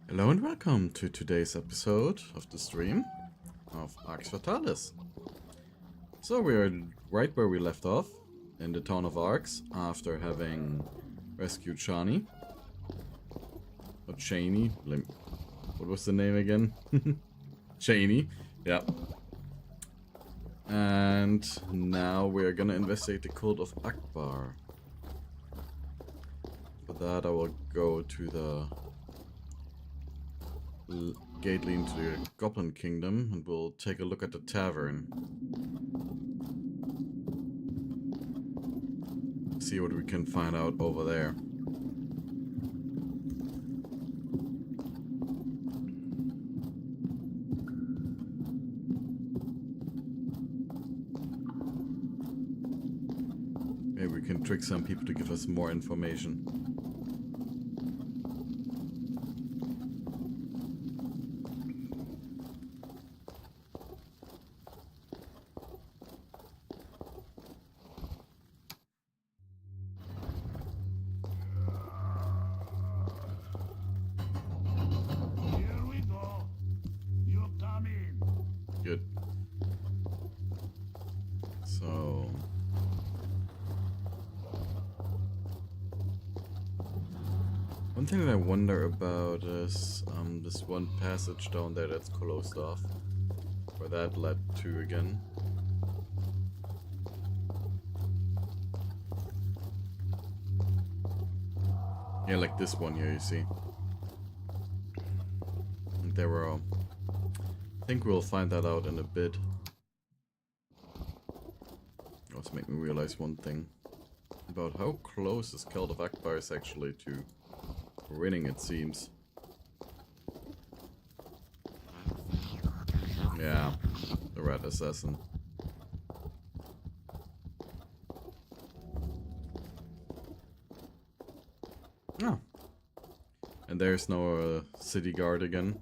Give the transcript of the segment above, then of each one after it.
Hello and welcome to today's episode of the stream of Arx Fatalis. So we are right where we left off, in the town of Arx, after having rescued Shani. Or Cheney. What was the name again? Cheney. Yeah. And now we are gonna investigate the cult of Akbaa. For that I will go to the gate leading to the Goblin Kingdom, and we'll take a look at the tavern. See what we can find out over there. Maybe we can trick some people to give us more information. Good. So one thing that I wonder about is this one passage down there that's closed off. Where that led to again. Yeah, like this one here, you see. And there were all. I think we'll find that out in a bit. Let's make me realize one thing about how close this cult of Akbaa is actually to winning, it seems. Yeah, the rat assassin. Oh. And there's no city guard again.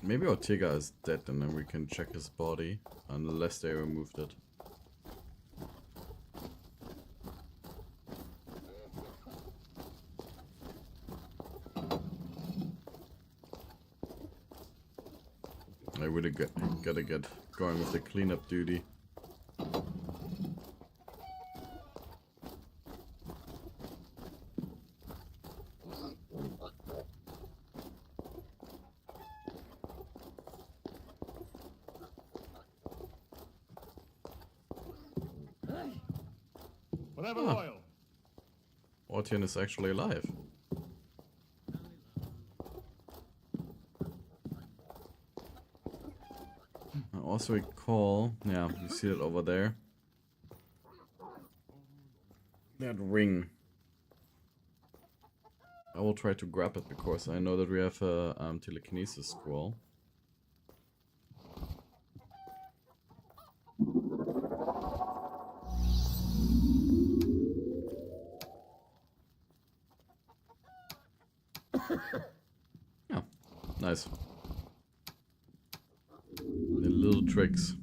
Maybe Ortega is dead and then we can check his body, unless they removed it. I really gotta get going with the cleanup duty. Whatever oil. Ortian is actually alive. I also recall, yeah, you see it over there. That ring. I will try to grab it because I know that we have a telekinesis scroll. Oh, nice. The little tricks.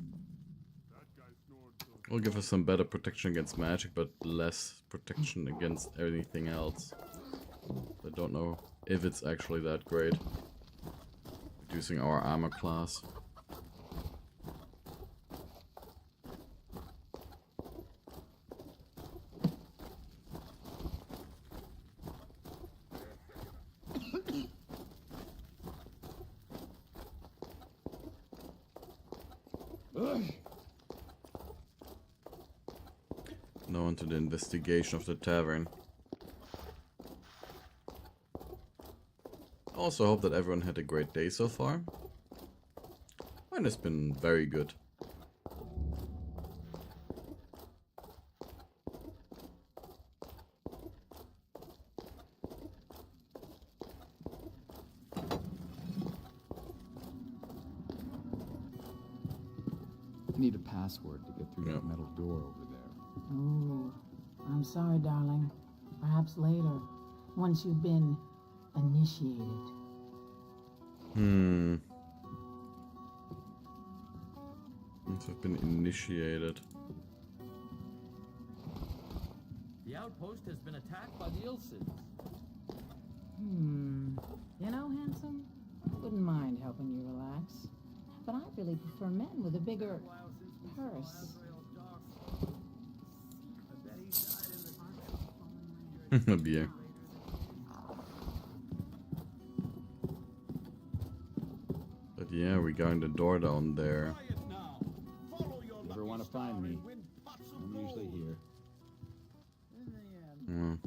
Will give us some better protection against magic, but less protection against anything else. I don't know if it's actually that great. Reducing our armor class. Now onto the investigation of the tavern. I also hope that everyone had a great day so far. Mine has been very good. I need a password to get through that metal door over there. Ooh, I'm sorry, darling. Perhaps later, once you've been initiated. Once I've been initiated. The The outpost has been attacked by the Ilsids. You know, handsome, I wouldn't mind helping you relax. But I really prefer men with a bigger purse. A beer. But yeah, we got the door down there. If you ever want to find me, I'm usually here. Mm.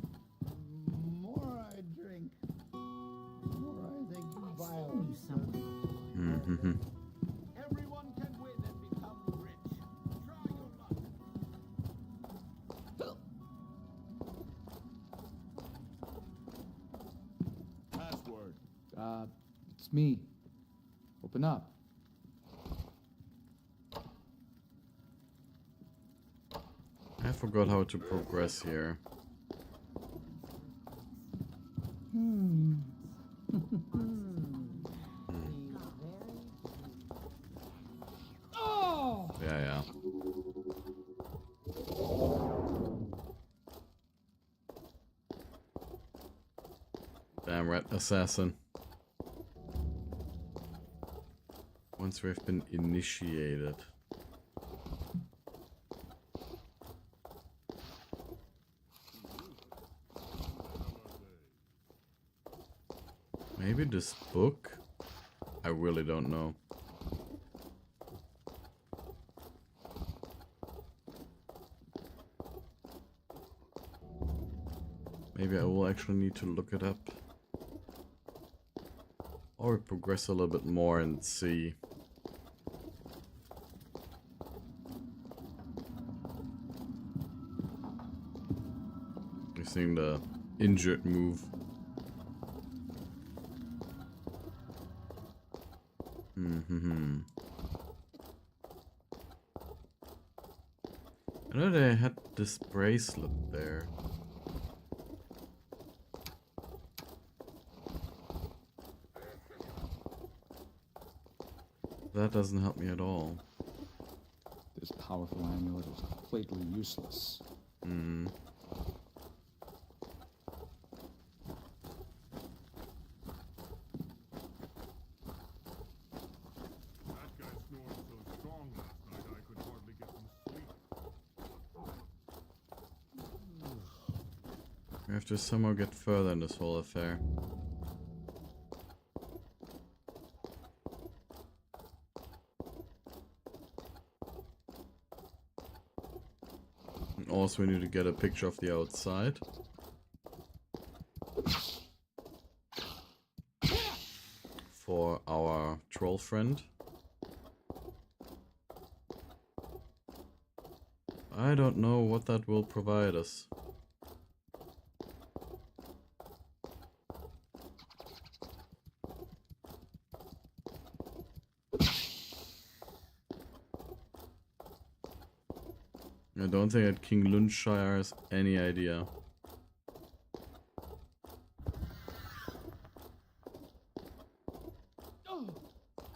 More I drink, more I think violence. Mm-hmm. Everyone can win and become rich. Try your luck. Password. It's me. Open up. I forgot how to progress here. Oh! Yeah. Damn rat assassin. Once we have been initiated. Maybe this book? I really don't know. Maybe I will actually need to look it up. Or progress a little bit more and see. You're seeing the injured move. I know they had this bracelet there. That doesn't help me at all. This powerful amulet is completely useless. We have to somehow get further in this whole affair. And also we need to get a picture of the outside. For our troll friend. I don't know what that will provide us. I don't think that King Lundshire has any idea.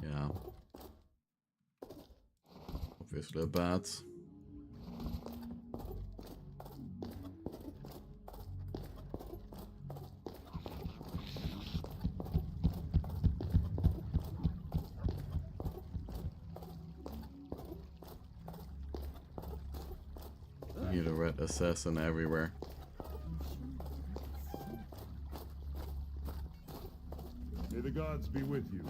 Yeah. Obviously a bat. Need a red assassin everywhere. May the gods be with you.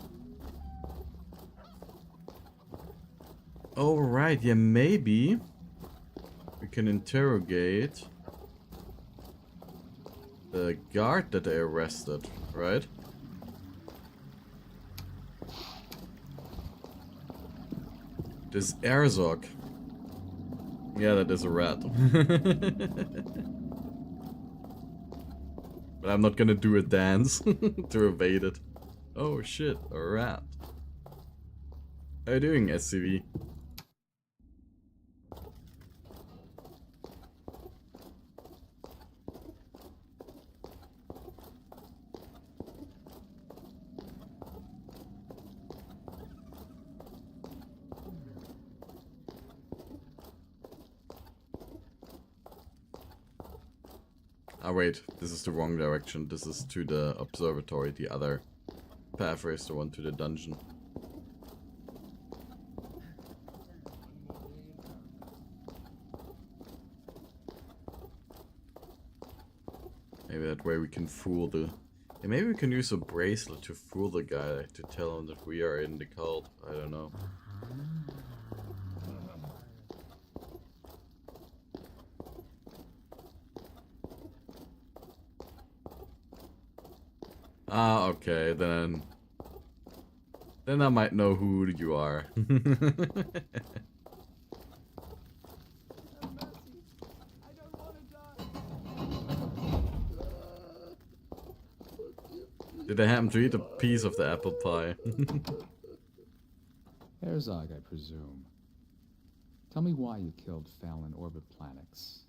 Oh right, yeah, maybe we can interrogate the guard that they arrested, right? This Erzog. Yeah, that is a rat. But I'm not gonna do a dance to evade it. Oh shit, a rat. How you doing, SCV? Oh wait, this is the wrong direction. This is to the observatory. The other pathway is the one to the dungeon. Maybe that way we can fool the... Yeah, maybe we can use a bracelet to fool the guy, to tell him that we are in the cult. I don't know. Ah, okay, then I might know who you are. Did I happen to eat a piece of the apple pie? Herzog, I presume. Tell me why you killed Fallon Orbit Planets.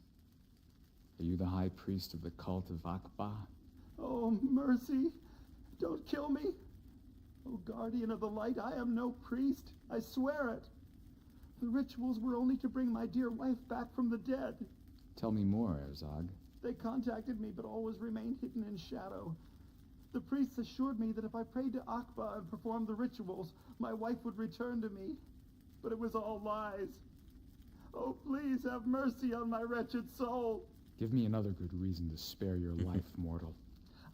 Are you the high priest of the cult of Akbaa? Oh, mercy. Don't kill me. Oh, guardian of the light, I am no priest. I swear it. The rituals were only to bring my dear wife back from the dead. Tell me more, Herzog. They contacted me, but always remained hidden in shadow. The priests assured me that if I prayed to Akbaa and performed the rituals, my wife would return to me. But it was all lies. Oh, please have mercy on my wretched soul. Give me another good reason to spare your life, mortal.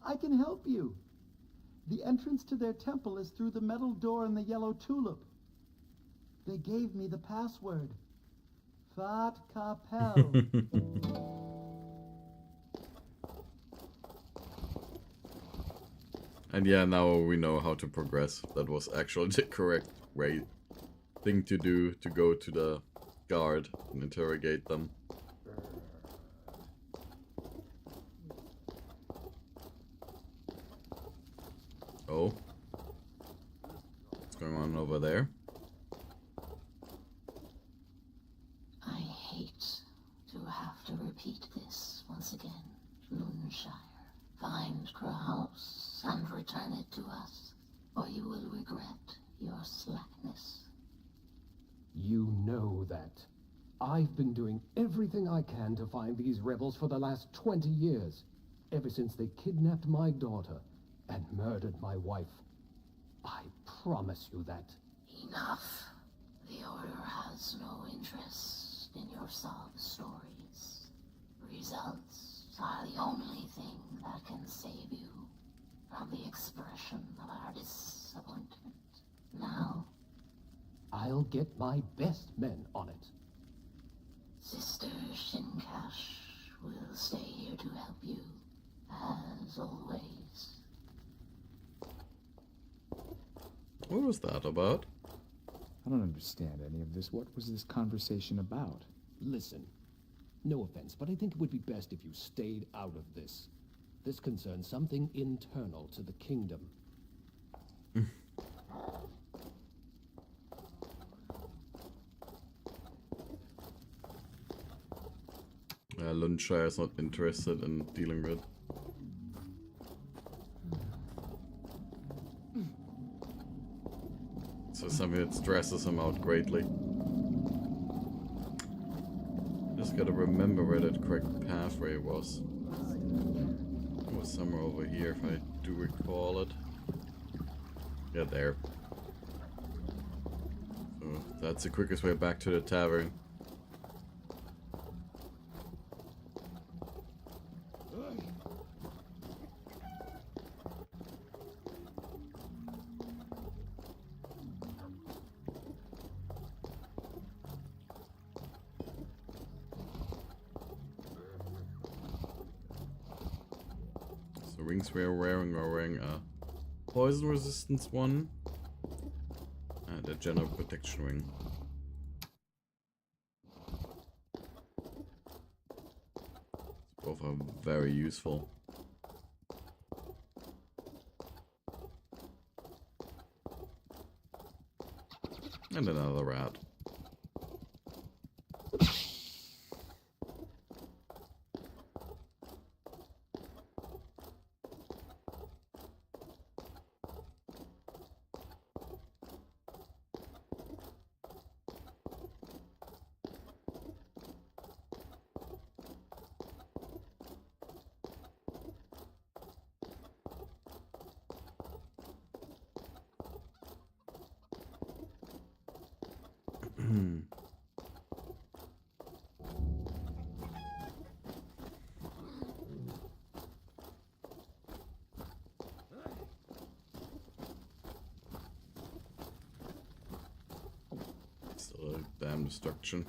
I can help you. The entrance to their temple is through the metal door in the yellow tulip. They gave me the password. Fat Kapel. And yeah, now we know how to progress. That was actually the correct thing to do, to go to the guard and interrogate them. Oh. What's going on over there? I hate to have to repeat this once again. Moonshire, find Kraus and return it to us, or you will regret your slackness. You know that. I've been doing everything I can to find these rebels for the last 20 years, ever since they kidnapped my daughter and murdered my wife. I promise you that. Enough. The Order has no interest in your sob stories. Results are the only thing that can save you from the expression of our disappointment. Now, I'll get my best men on it. Sister Shinkash will stay here to help you, as always. What was that about? I don't understand any of this. What was this conversation about? Listen, no offense, but I think it would be best if you stayed out of this. This concerns something internal to the kingdom. Lundshire is not interested in dealing with. So something that stresses him out greatly. Just gotta remember where that correct pathway was. It was somewhere over here if I do recall it. Yeah, there. So that's the quickest way back to the tavern. Rings we are wearing a poison resistance one and a general protection ring. Both are very useful. And another rat. Damn destruction.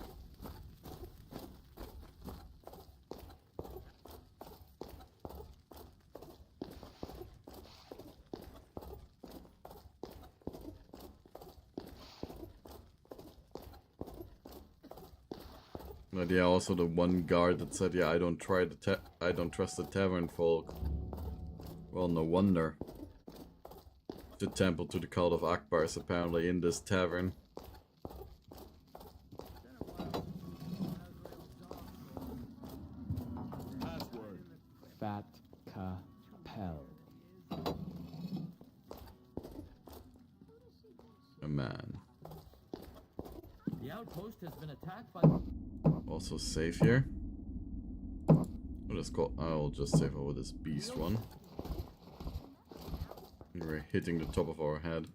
But yeah, also the one guard that said, "Yeah, I don't trust the tavern folk." Well, no wonder. The temple to the cult of Akbaa is apparently in this tavern. Password. Fat-Ka-Pel. A man. The outpost has been attacked by... Also safe here. I'll just save over this beast one. We're hitting the top of our head.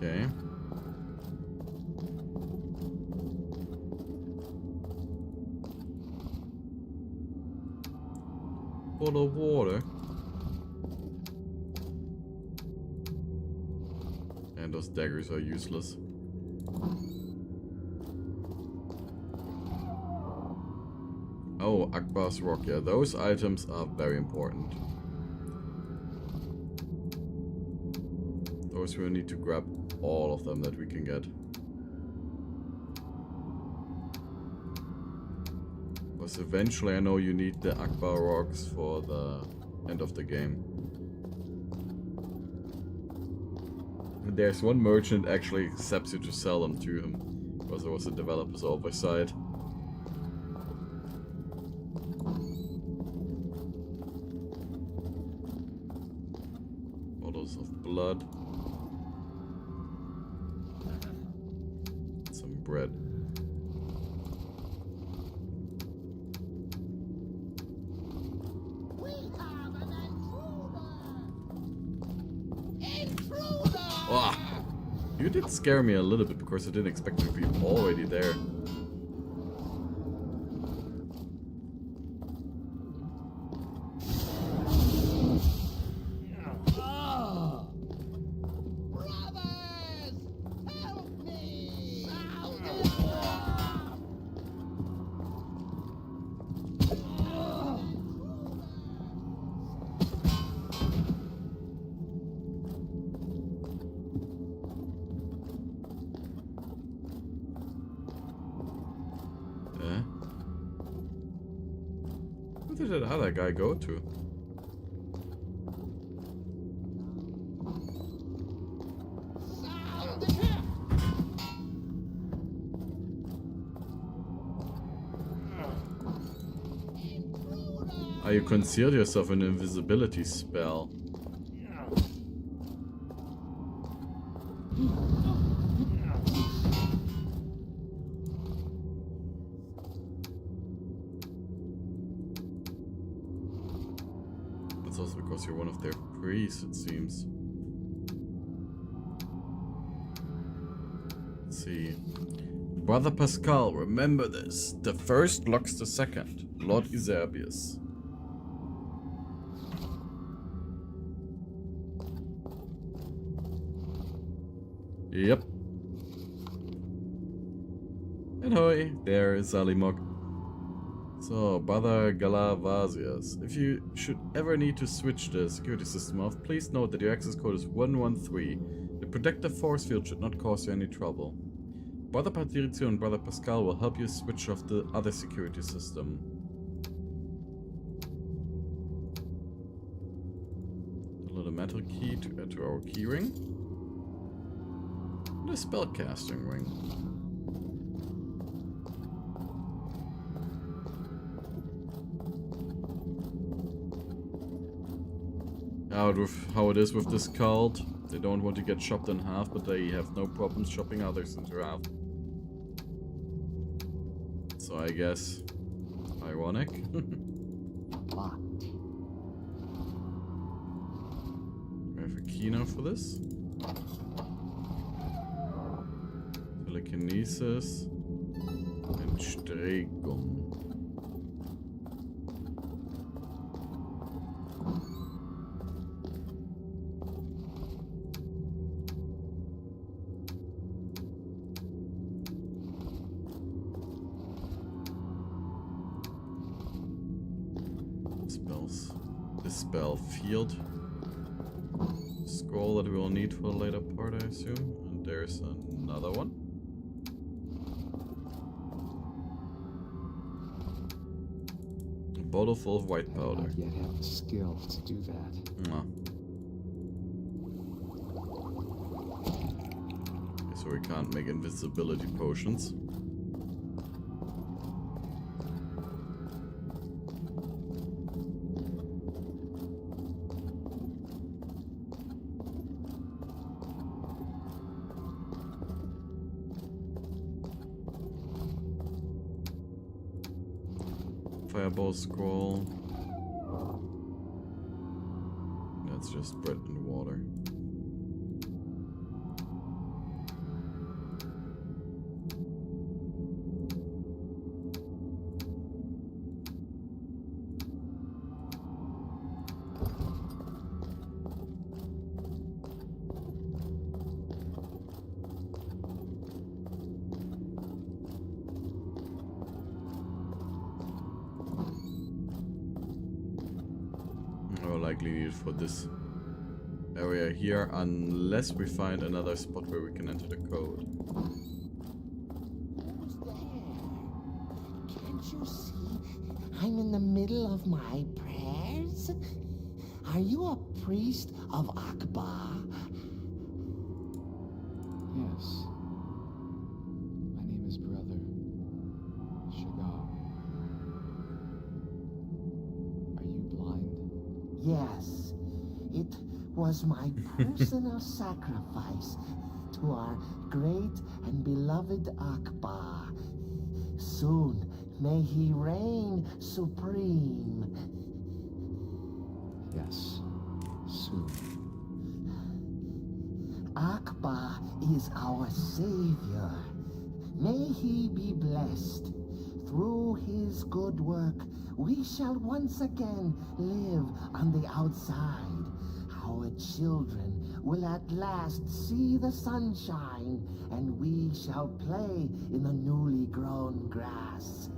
Okay. Bottle of water. And those daggers are useless. Oh, Akbaa's rock. Yeah, those items are very important. Those we'll need to grab all of them that we can get. Because eventually I know you need the Akbaa rocks for the end of the game. And there's one merchant actually accepts you to sell them to him. Because there was a developer's oversight. Bottles of blood. Some bread. Ah, you did scare me a little bit because I didn't expect you to be already there. Where did that other guy go to? You concealed yourself in an invisibility spell. That's also because you're one of their priests, it seems. Let's see. Brother Pascal, remember this. The first locks the second. Lord Eusebius. Yep. And hoi, there is Alimog. So, Brother Galavasius, if you should ever need to switch the security system off, please note that your access code is 113. The protective force field should not cause you any trouble. Brother Patrizio and Brother Pascal will help you switch off the other security system. A little metal key to add to our keyring. The spellcasting ring. How it is with this cult. They don't want to get chopped in half, but they have no problems chopping others into half. So I guess ironic. Locked. have a key now for this. Telekinesis and Stregung. Dispel field scroll that we will need for a later part, I assume. And there's another one. A bottle full of white powder. I don't yet have the skill to do that. Okay, so we can't make invisibility potions. Fireball scroll. That's just bread and water. Likely needed for this area here, unless we find another spot where we can enter the code. Who's there? Can't you see I'm in the middle of my prayers? Are you a priest of Akbaa? Yes. My name is Brother Shagar. Are you blind? Yes, it was my personal sacrifice to our great and beloved Akbaa. Soon may he reign supreme. Yes, soon. Akbaa is our savior. May he be blessed. Through his good work, we shall once again live on the outside. Our children will at last see the sunshine, and we shall play in the newly grown grass.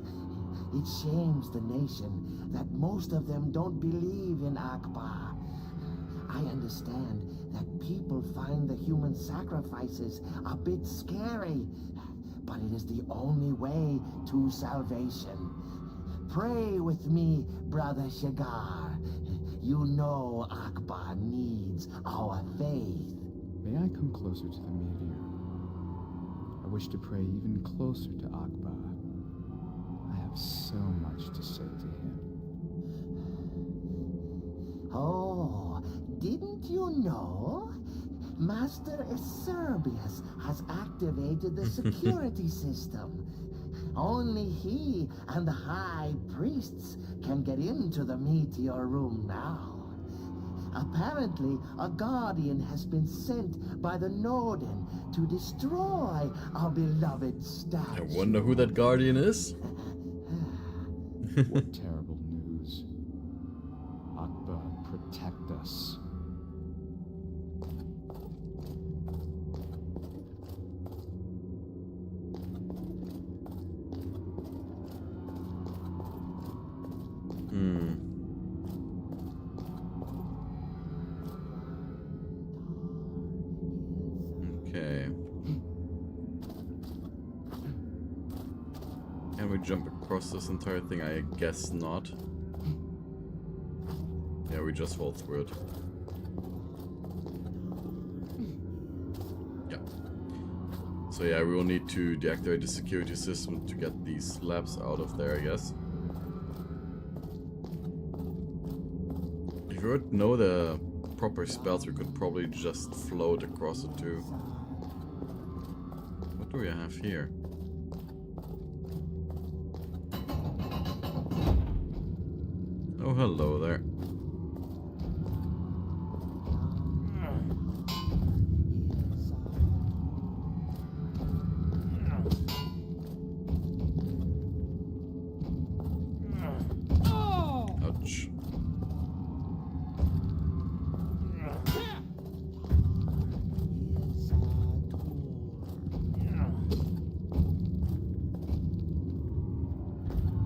It shames the nation that most of them don't believe in Akbaa. I understand that people find the human sacrifices a bit scary, but it is the only way to salvation. Pray with me, Brother Shagar. You know Akbaa needs our faith. May I come closer to the meteor? I wish to pray even closer to Akbaa. I have so much to say to him. Oh, didn't you know? Master Acerbius has activated the security system. Only he and the high priests can get into the meteor room now. Apparently, a guardian has been sent by the Norden to destroy our beloved statue. I wonder who that guardian is. What terrible news. Akbaa, protect us. Okay. Can we jump across this entire thing? I guess not. Yeah, we just fall through it. Yeah. So yeah, we will need to deactivate the security system to get these slabs out of there, I guess. If we would know the proper spells, we could probably just float across it too. What do we have here? Oh, hello there.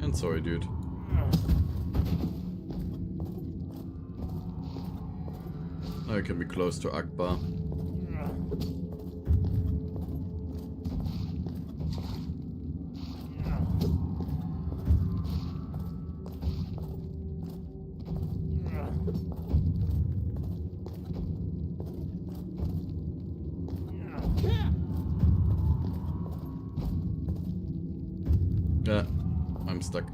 And sorry, dude. Now you can be close to Akbaa. Yeah, I'm stuck.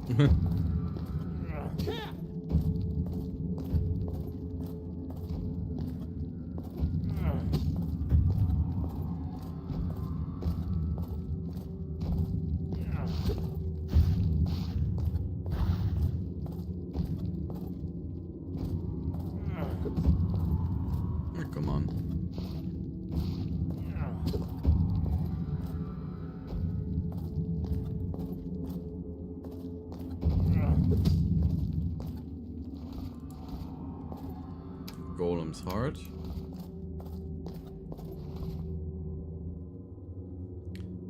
Oh, come on. Golem's heart.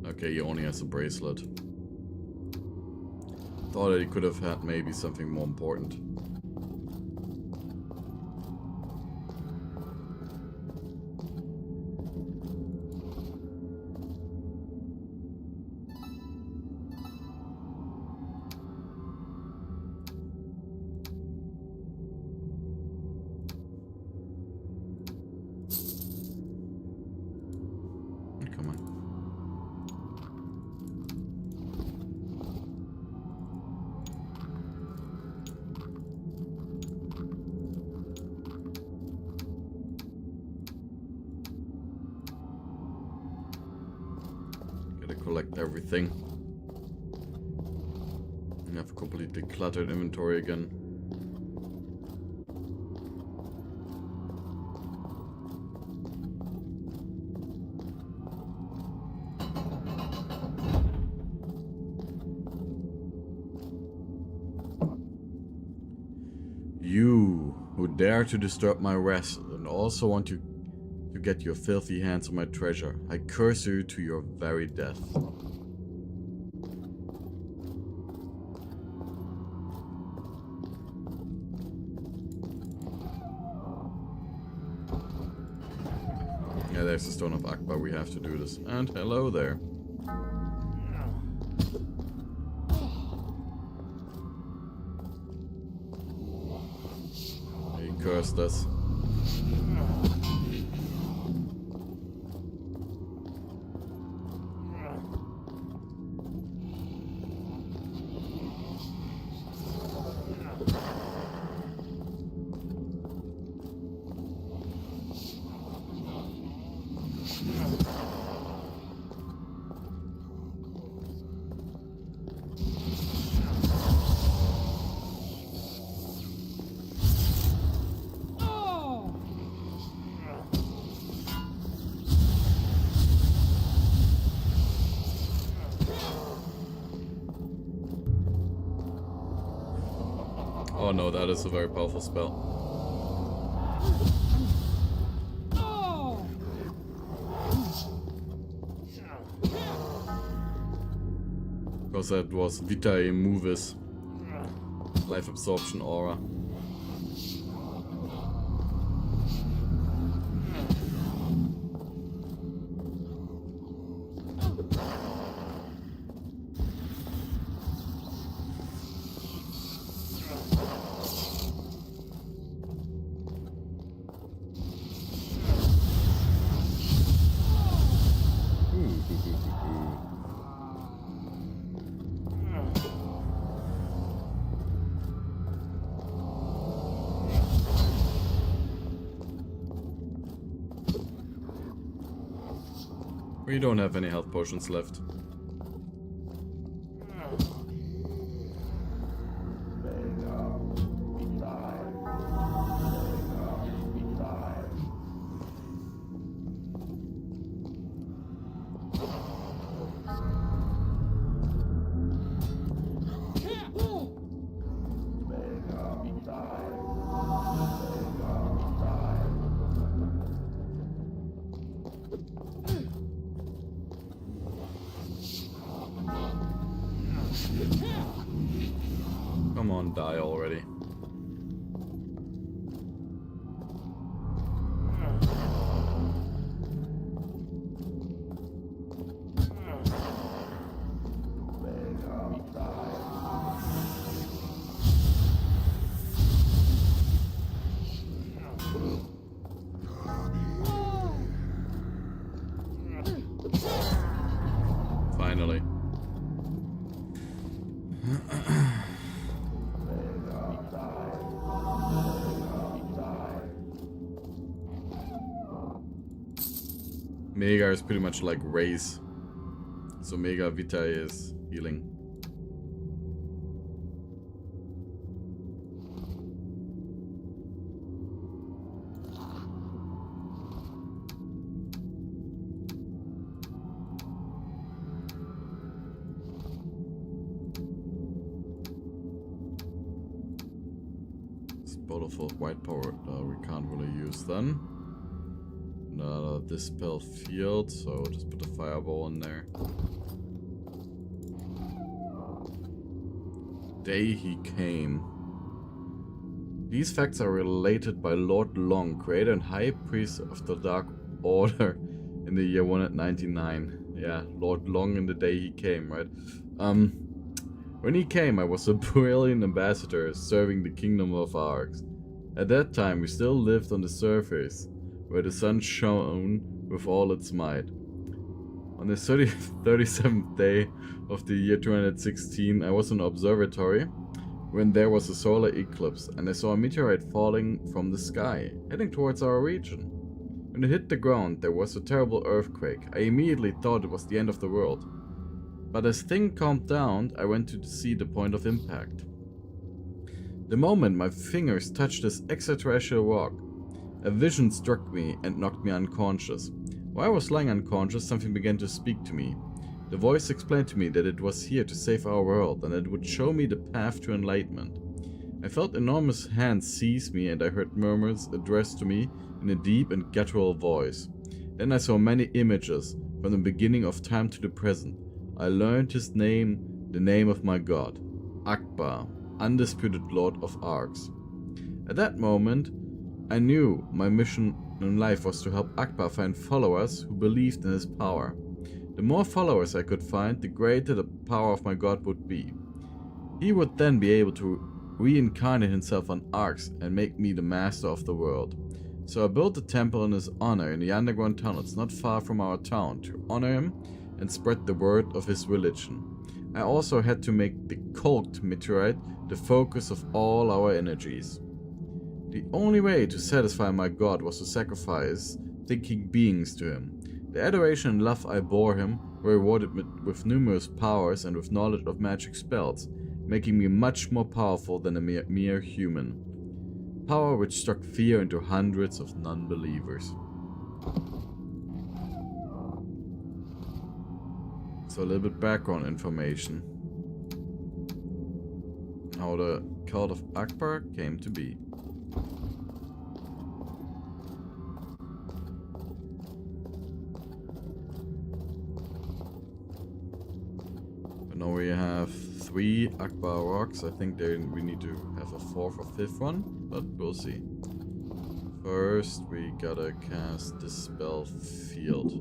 Okay, he only has a bracelet. Thought that he could have had maybe something more important. Come on. Gotta collect everything. I have a completely cluttered inventory again. You who dare to disturb my rest and also want to get your filthy hands on my treasure, I curse you to your very death. Yeah, there's the Stone of Akbaa. We have to do this. And hello there. He cursed us. Oh no, that is a very powerful spell. Because that was Vitae Movis. Life absorption aura. We don't have any health potions left. Come on, die already. Finally. Mega is pretty much like raise. So Mega Vitae is healing. This bottle full of white power we can't really use then. Dispel field, so just put a fireball in there. Day he came. These facts are related by Lord Long, creator and high priest of the Dark Order in the year 199. Yeah, Lord Long in the day he came, right? When he came, I was a brilliant ambassador serving the kingdom of Arx. At that time, we still lived on the surface, where the sun shone with all its might. On the 37th day of the year 216, I was in an observatory when there was a solar eclipse, and I saw a meteorite falling from the sky, heading towards our region. When it hit the ground, there was a terrible earthquake. I immediately thought it was the end of the world. But as things calmed down, I went to see the point of impact. The moment my fingers touched this extraterrestrial rock, a vision struck me and knocked me unconscious. While I was lying unconscious, something began to speak to me. The voice explained to me that it was here to save our world and that it would show me the path to enlightenment. I felt enormous hands seize me and I heard murmurs addressed to me in a deep and guttural voice. Then I saw many images, from the beginning of time to the present. I learned his name, the name of my god, Akbaa, undisputed lord of Arx. At that moment, I knew my mission in life was to help Akbaa find followers who believed in his power. The more followers I could find, the greater the power of my god would be. He would then be able to reincarnate himself on Arx and make me the master of the world. So I built a temple in his honor in the underground tunnels not far from our town to honor him and spread the word of his religion. I also had to make the cult meteorite the focus of all our energies. The only way to satisfy my god was to sacrifice thinking beings to him. The adoration and love I bore him were rewarded with numerous powers and with knowledge of magic spells, making me much more powerful than a mere human. Power which struck fear into hundreds of non-believers. So a little bit background information. How the cult of Akbaa came to be. Now we have 3 Akbaa rocks. I think we need to have a 4th or 5th one, but we'll see. First, we gotta cast Dispel Field.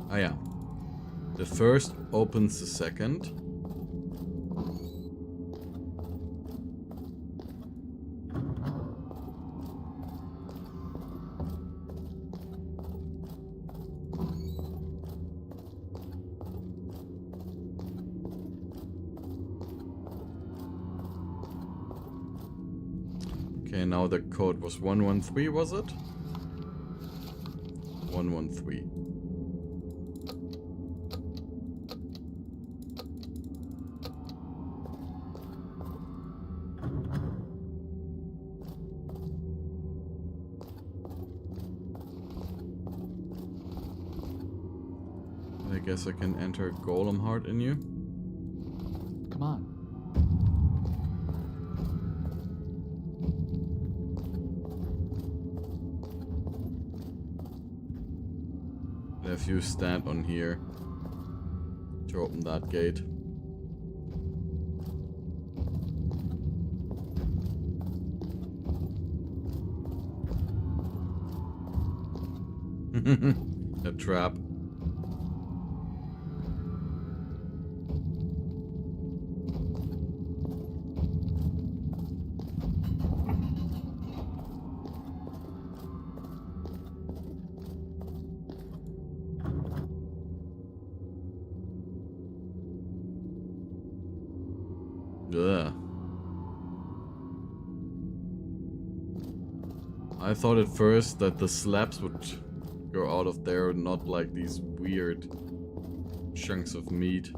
Ah yeah. The first opens the second. Okay, now the code was 113, was it? 113. guess I can enter Golem Heart in you. Come on. And if you stand on here to open that gate. A trap. Ugh. I thought at first that the slabs would go out of there, not like these weird chunks of meat.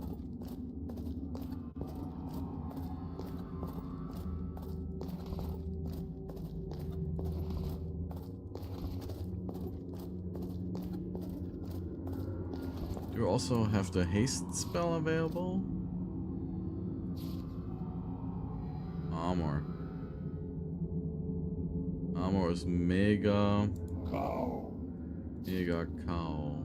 Do you also have the haste spell available? Armor. Armor is mega cow. Mega cow.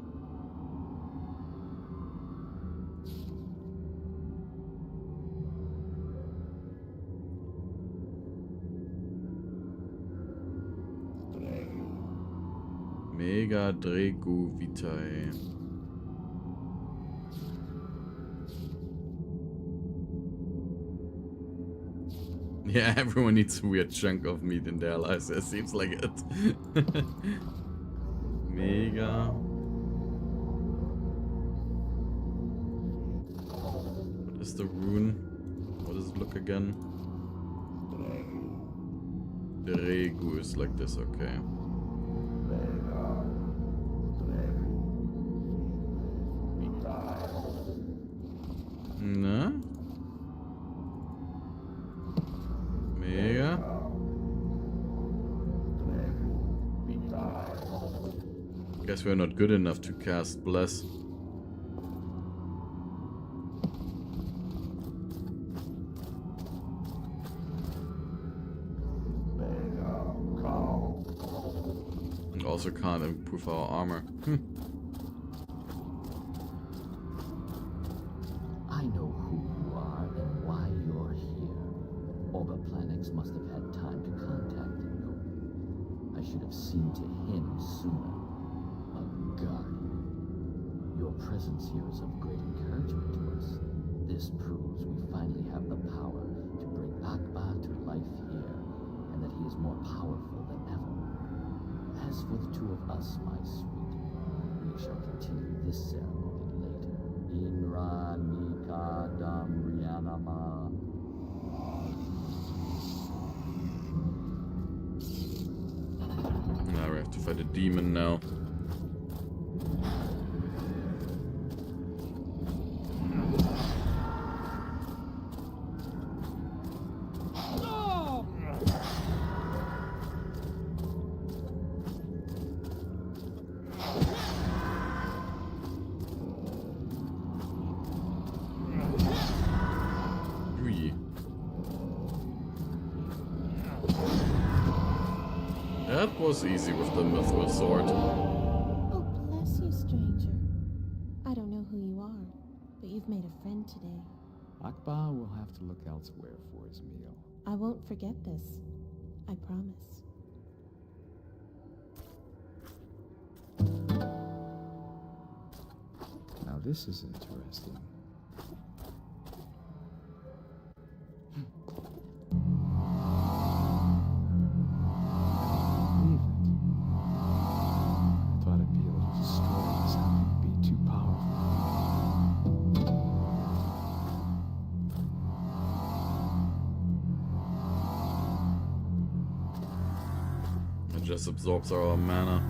Mega Dregu Vitae. Yeah, everyone needs a weird chunk of meat in their lives. It seems like it. Mega. What is the rune? What does it look again? Dregu is like this, okay. No? Mega. Guess we're not good enough to cast Bless. And also can't improve our armor. I know who you are and why you're here. Oberplanix must have had time to contact you. I should have seen to him sooner. A guardian. Your presence here is of great encouragement to us. This proves we finally have the power to bring Akbaa to life here, and that he is more powerful than ever. As for the two of us, my sweet, we shall continue this ceremony later. Inra Nika Dam Rianama. Now we have to fight a demon now. That was easy with the mithril sword. Oh, bless you, stranger. I don't know who you are, but you've made a friend today. Akbaa will have to look elsewhere for his meal. I won't forget this. I promise. Now this is interesting. Just absorbs our mana.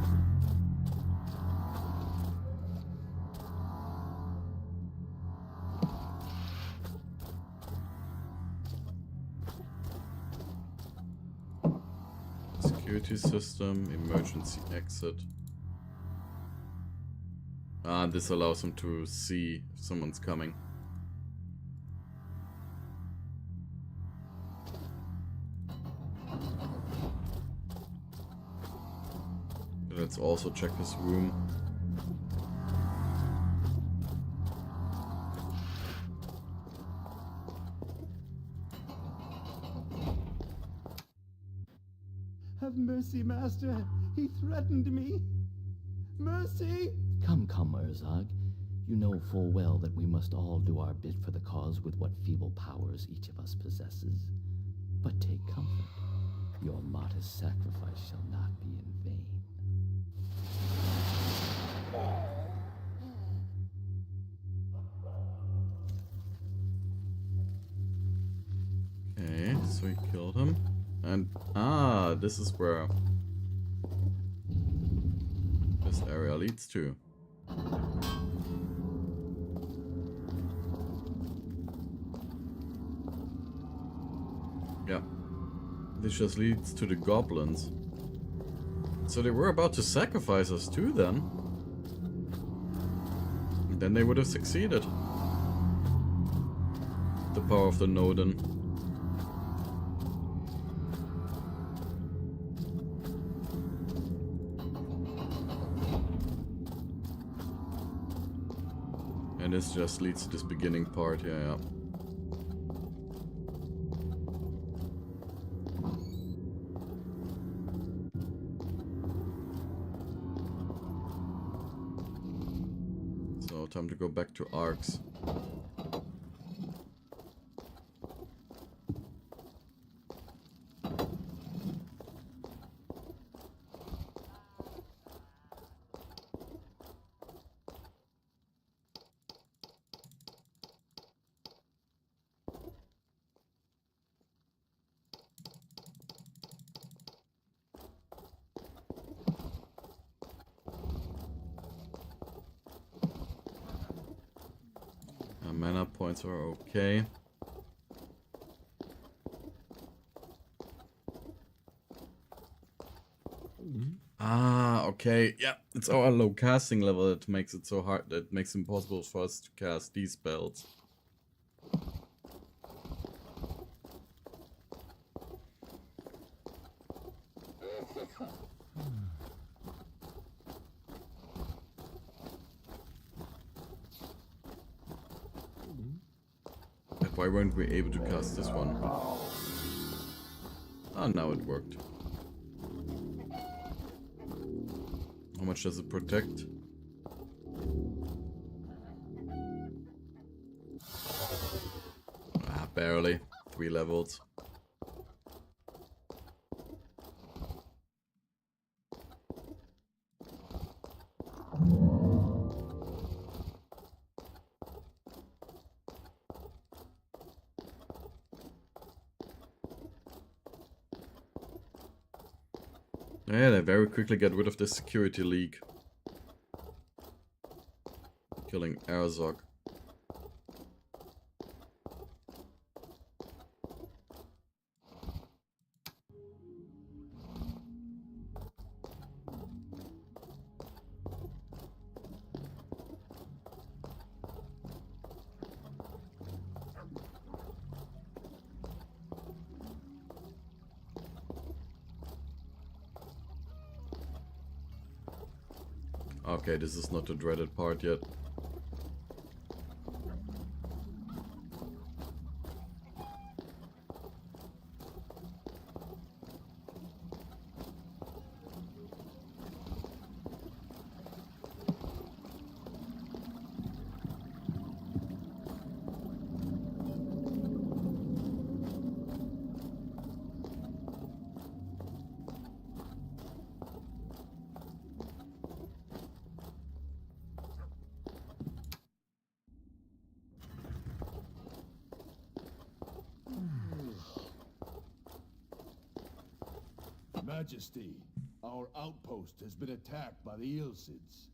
Security system, emergency exit. Ah, this allows him to see if someone's coming. Let's also check his room. Have mercy, Master. He threatened me. Mercy! Come, Erzog. You know full well that we must all do our bit for the cause with what feeble powers each of us possesses. But take comfort. Your modest sacrifice shall not be in vain. Okay, so he killed him. And, this is where this area leads to. Yeah. This just leads to the goblins. So they were about to sacrifice us too then. And then they would have succeeded. The power of the Nodin. And this just leads to this beginning part here, yeah. So, time to go back to Arx. Mana points are okay. Ah, okay. Yeah, it's our low casting level that makes it so hard, that makes it impossible for us to cast these spells. Why weren't we able to cast this one? Ah, now it worked. How much does it protect? Ah, barely. 3 levels. Yeah, they very quickly get rid of the security leak. Killing Arzog. Okay, this is not the dreaded part yet. Majesty, our outpost has been attacked by the Ilsids.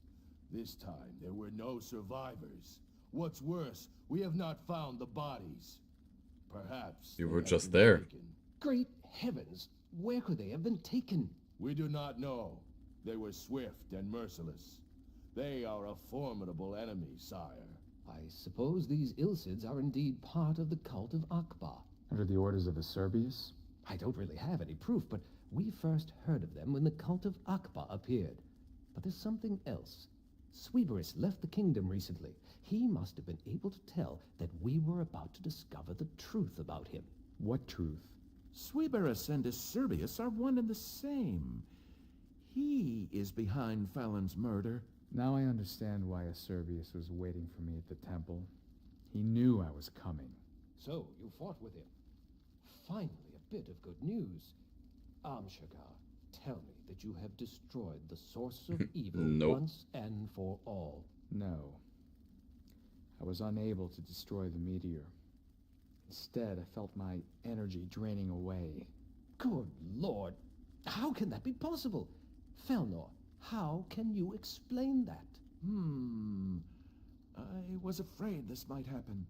This time, there were no survivors. What's worse, we have not found the bodies. Perhaps You they were have just been there. taken. Great heavens! Where could they have been taken? We do not know. They were swift and merciless. They are a formidable enemy, sire. I suppose these Ilsids are indeed part of the cult of Akbaa. Under the orders of Acerbius? I don't really have any proof, but we first heard of them when the cult of Akbaa appeared. But there's something else. Sweeberus left the kingdom recently. He must have been able to tell that we were about to discover the truth about him. What truth? Sweeberus and Acerbius are one and the same. He is behind Fallon's murder. Now I understand why Acerbius was waiting for me at the temple. He knew I was coming. So, you fought with him. Finally, a bit of good news. Amshagar, tell me that you have destroyed the source of evil Nope. once and for all. No. I was unable to destroy the meteor. Instead, I felt my energy draining away. Good Lord! How can that be possible? Felnor, how can you explain that? I was afraid this might happen.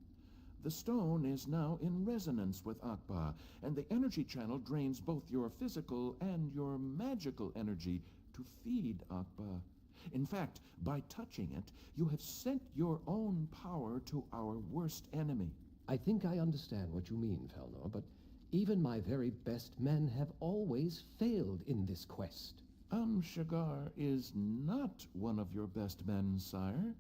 The stone is now in resonance with Akbaa, and the energy channel drains both your physical and your magical energy to feed Akbaa. In fact, by touching it, you have sent your own power to our worst enemy. I think I understand what you mean, Felnor, but even my very best men have always failed in this quest. Amshagar is not one of your best men, sire.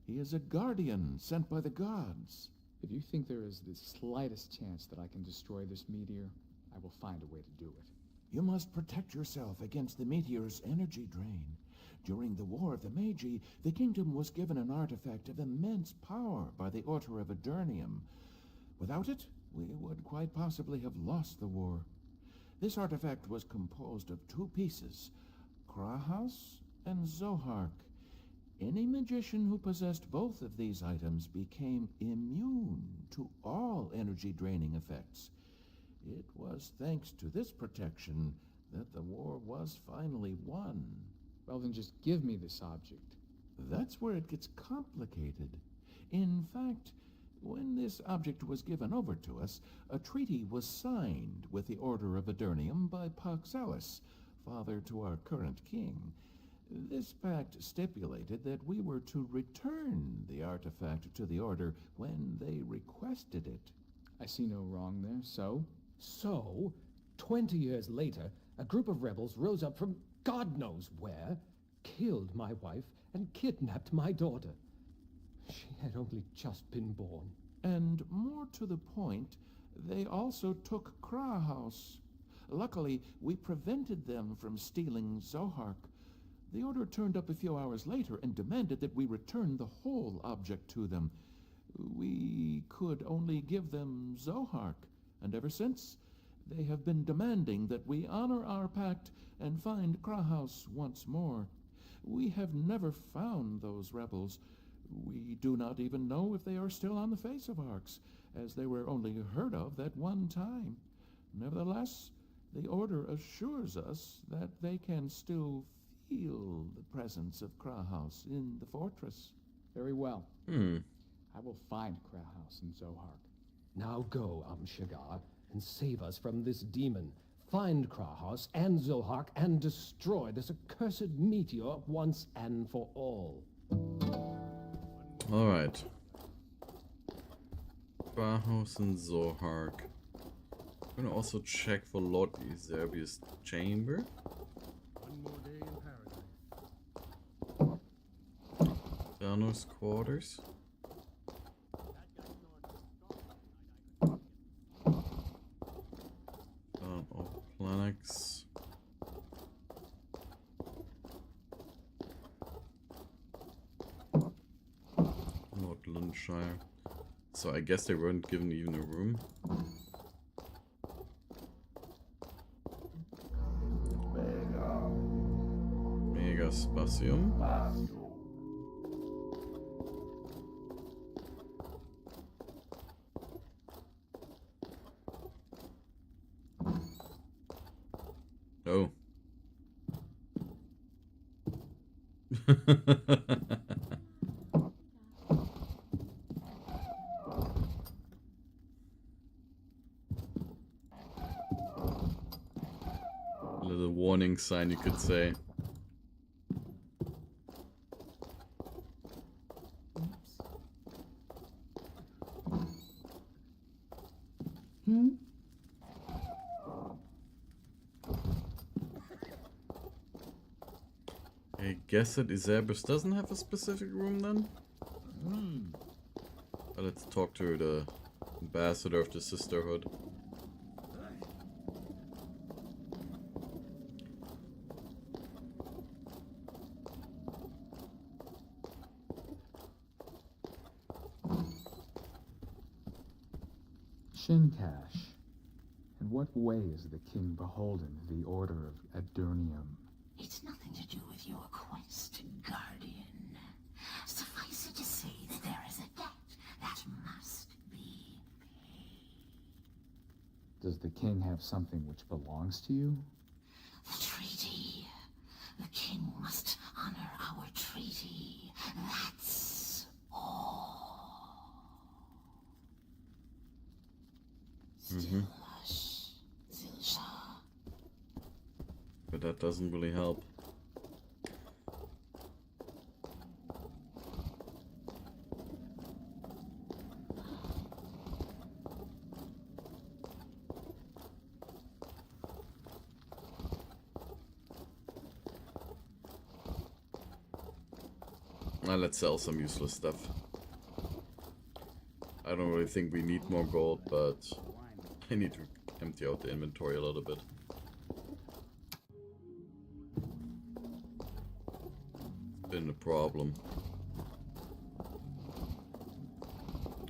He is a guardian sent by the gods. If you think there is the slightest chance that I can destroy this meteor, I will find a way to do it. You must protect yourself against the meteor's energy drain. During the War of the Magi, the kingdom was given an artifact of immense power by the Order of Adernium. Without it, we would quite possibly have lost the war. This artifact was composed of two pieces, Krahas and Zohark. Any magician who possessed both of these items became immune to all energy-draining effects. It was thanks to this protection that the war was finally won. Well, then just give me this object. That's where it gets complicated. In fact, when this object was given over to us, a treaty was signed with the Order of Adernium by Paxalis, father to our current king. This pact stipulated that we were to return the artifact to the Order when they requested it. I see no wrong there, so? So, 20 years later, a group of rebels rose up from God knows where, killed my wife, and kidnapped my daughter. She had only just been born. And more to the point, they also took Krahhaus. Luckily, we prevented them from stealing Zohark. The Order turned up a few hours later and demanded that we return the whole object to them. We could only give them Zohark, and ever since, they have been demanding that we honor our pact and find Krahhaus once more. We have never found those rebels. We do not even know if they are still on the face of Arx, as they were only heard of that one time. Nevertheless, the Order assures us that they can still feel the presence of Krahhaus in the fortress. Very well. I will find Krahhaus and Zohark. Now go, Amshagar, and save us from this demon. Find Krahhaus and Zohark and destroy this accursed meteor once and for all. Alright. Krahhaus and Zohark. I'm gonna also check for Lord Acerbius' chamber. One more day in paradise. Thanos' quarters. Of Planix. Lord Linshire. So I guess they weren't given even a room. Mega Spatium. Oh. A little warning sign, you could say. I guess that Iserbrus doesn't have a specific room then? Let's talk to the ambassador of the Sisterhood. Shincash, in what way is the king beholden to the Order of Adurnium? It's nothing to do with your quest, Guardian. Suffice it to say that there is a debt that must be paid. Does the king have something which belongs to you? The treaty. The king must honor our treaty. That's all. Still hush, Zilsha. But that doesn't really help. Let's sell some useless stuff. I don't really think we need more gold, but I need to empty out the inventory a little bit. It's been a problem.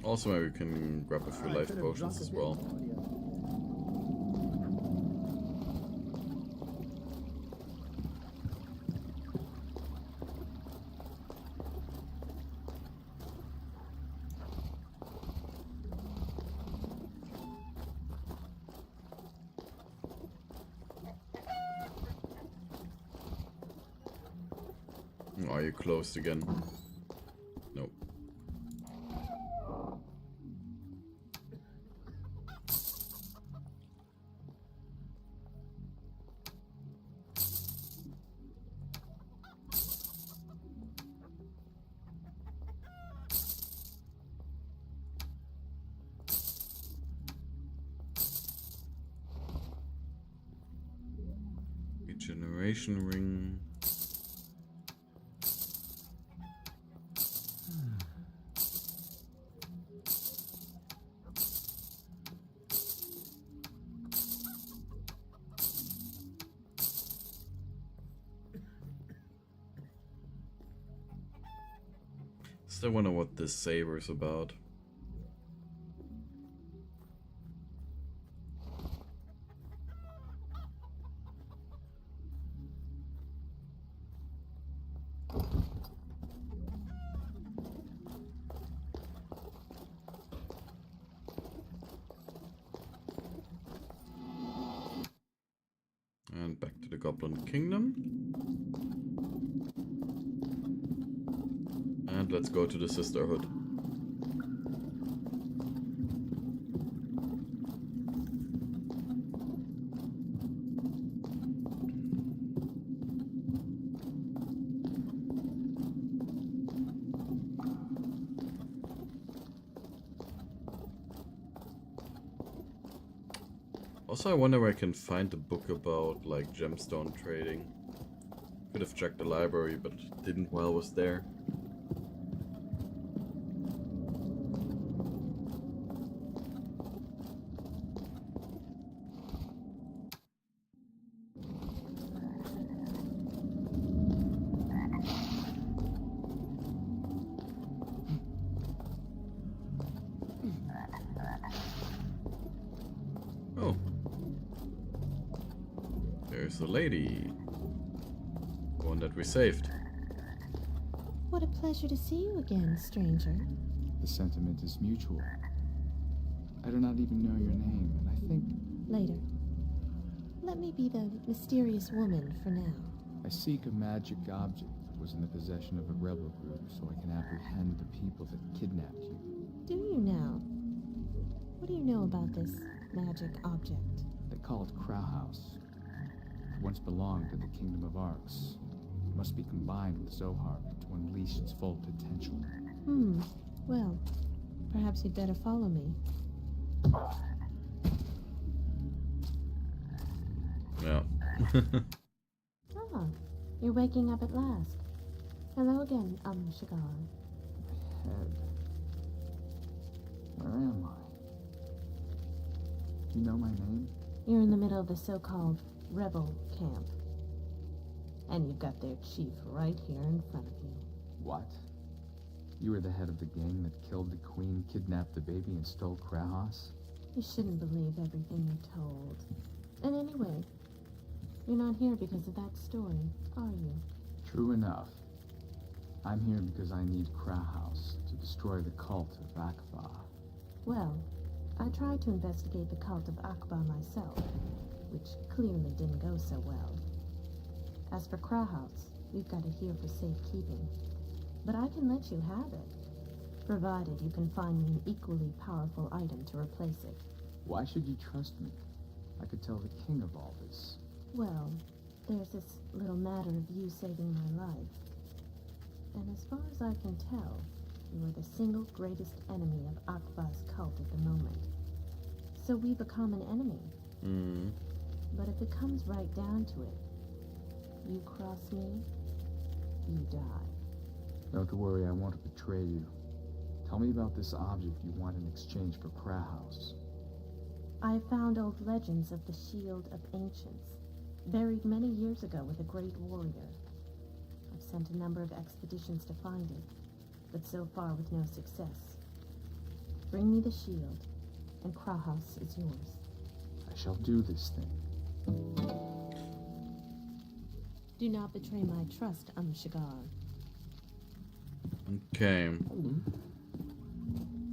Also, maybe we can grab a few life potions as well. Are you closed again? Nope. Regeneration ring. Still wonder what this saber's about. And back to the Goblin Kingdom. And let's go to the Sisterhood. Also, I wonder where I can find a book about, like, gemstone trading. Could have checked the library, but didn't while I was there. Oh. There's the lady. The one that we saved. What a pleasure to see you again, stranger. The sentiment is mutual. I do not even know your name, and I think... Later. Let me be the mysterious woman for now. I seek a magic object that was in the possession of a rebel group so I can apprehend the people that kidnapped you. Do you now? What do you know about this magic object? They call it Krauhaus. It once belonged to the kingdom of Arx. It must be combined with Zohark to unleash its full potential. Well, perhaps you'd better follow me. Yeah. Ah, You're waking up at last. Hello again, Shigar. My head. Where am I? Do you know my name? You're in the middle of the so-called rebel camp. And you've got their chief right here in front of you. What? You were the head of the gang that killed the queen, kidnapped the baby, and stole Krahos? You shouldn't believe everything you're told. And anyway, you're not here because of that story, are you? True enough. I'm here because I need Krahos to destroy the cult of Akbaa. Well, I tried to investigate the cult of Akbaa myself, which clearly didn't go so well. As for Krahos, we've got it here for safekeeping. But I can let you have it, provided you can find me an equally powerful item to replace it. Why should you trust me? I could tell the king of all this. Well, there's this little matter of you saving my life. And as far as I can tell, you are the single greatest enemy of Akbaa's cult at the moment. So we become an enemy. But if it comes right down to it, you cross me, you die. Don't worry, I won't betray you. Tell me about this object you want in exchange for Krahos. I have found old legends of the Shield of Ancients, buried many years ago with a great warrior. I've sent a number of expeditions to find it, but so far with no success. Bring me the shield, and Krahos is yours. I shall do this thing. Do not betray my trust, Shigar. Okay.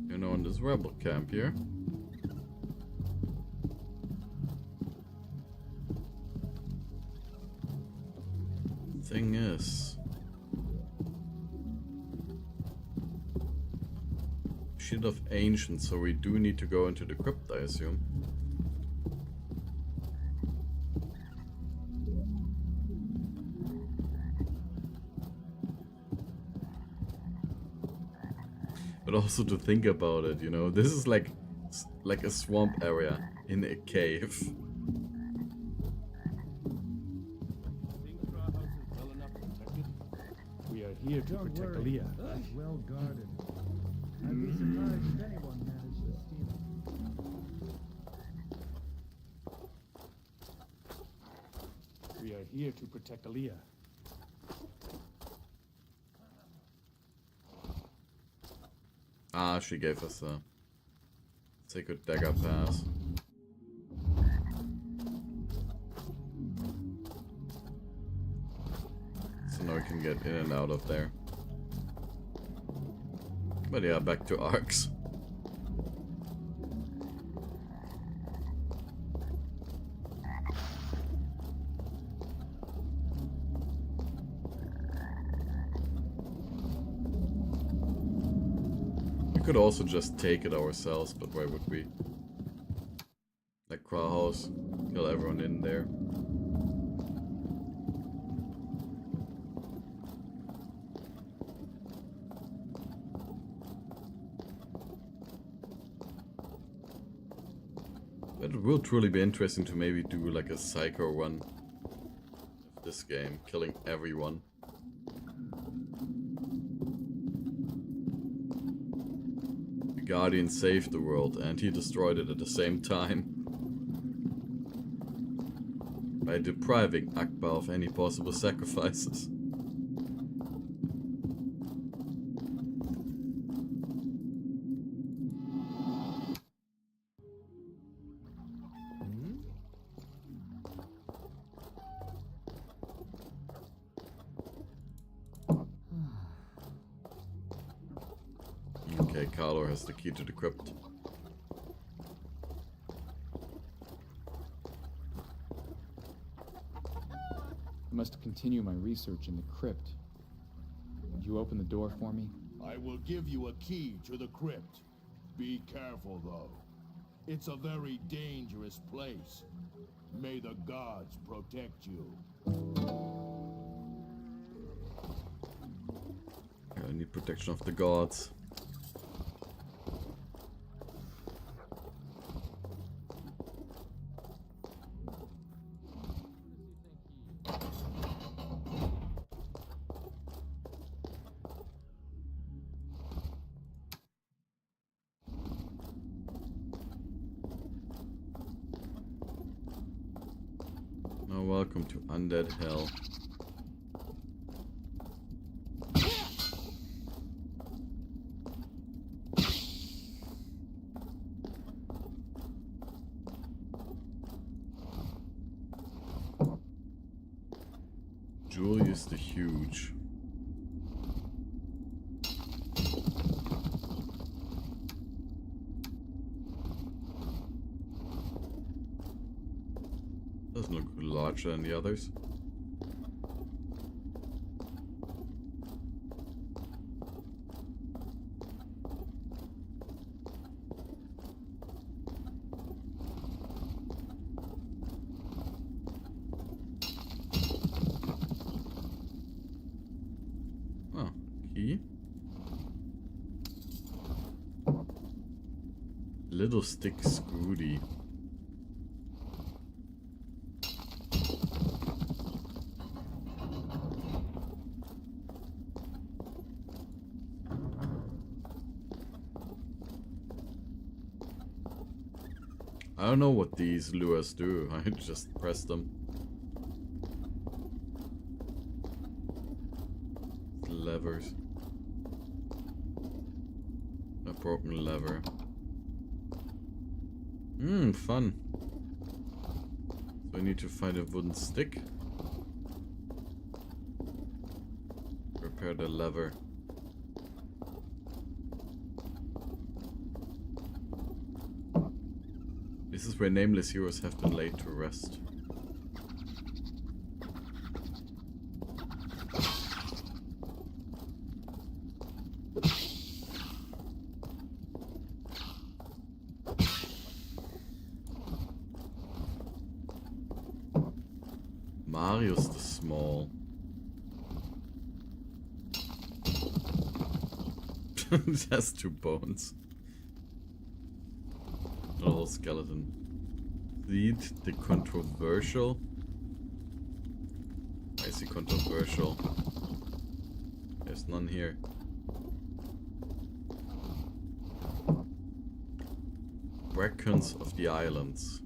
You know, in this rebel camp here. Thing is, Shield of Ancients, so we do need to go into the crypt, I assume. But also to think about it, you know, this is like a swamp area in a cave. We are here to protect Aaliyah. It's well guarded. I'd be surprised if anyone managed to steal it. We are here to protect Aaliyah. Ah, she gave us a sacred dagger pass. So now we can get in and out of there. But yeah, back to Arx. We could also just take it ourselves, but why would we? Like Krahos, kill everyone in there. But it will truly be interesting to maybe do like a psycho run of this game, killing everyone. The Guardian saved the world and he destroyed it at the same time. By depriving Akbaa of any possible sacrifices. Okay, Carlo has the key to the crypt. I must continue my research in the crypt. Would you open the door for me? I will give you a key to the crypt. Be careful, though. It's a very dangerous place. May the gods protect you. I need protection of the gods. Oh, welcome to Undead Hell. Julius the Huge. Doesn't look larger than the others. Oh, key. Little stick Scroody. I don't know what these lures do. I just press them. Levers. A broken lever. Fun. So I need to find a wooden stick. Repair the lever. This is where nameless heroes have been laid to rest. Marius the Small. It has 2 bones. A whole skeleton. Lead the controversial. I see controversial. There's none here. Brackens of the Islands.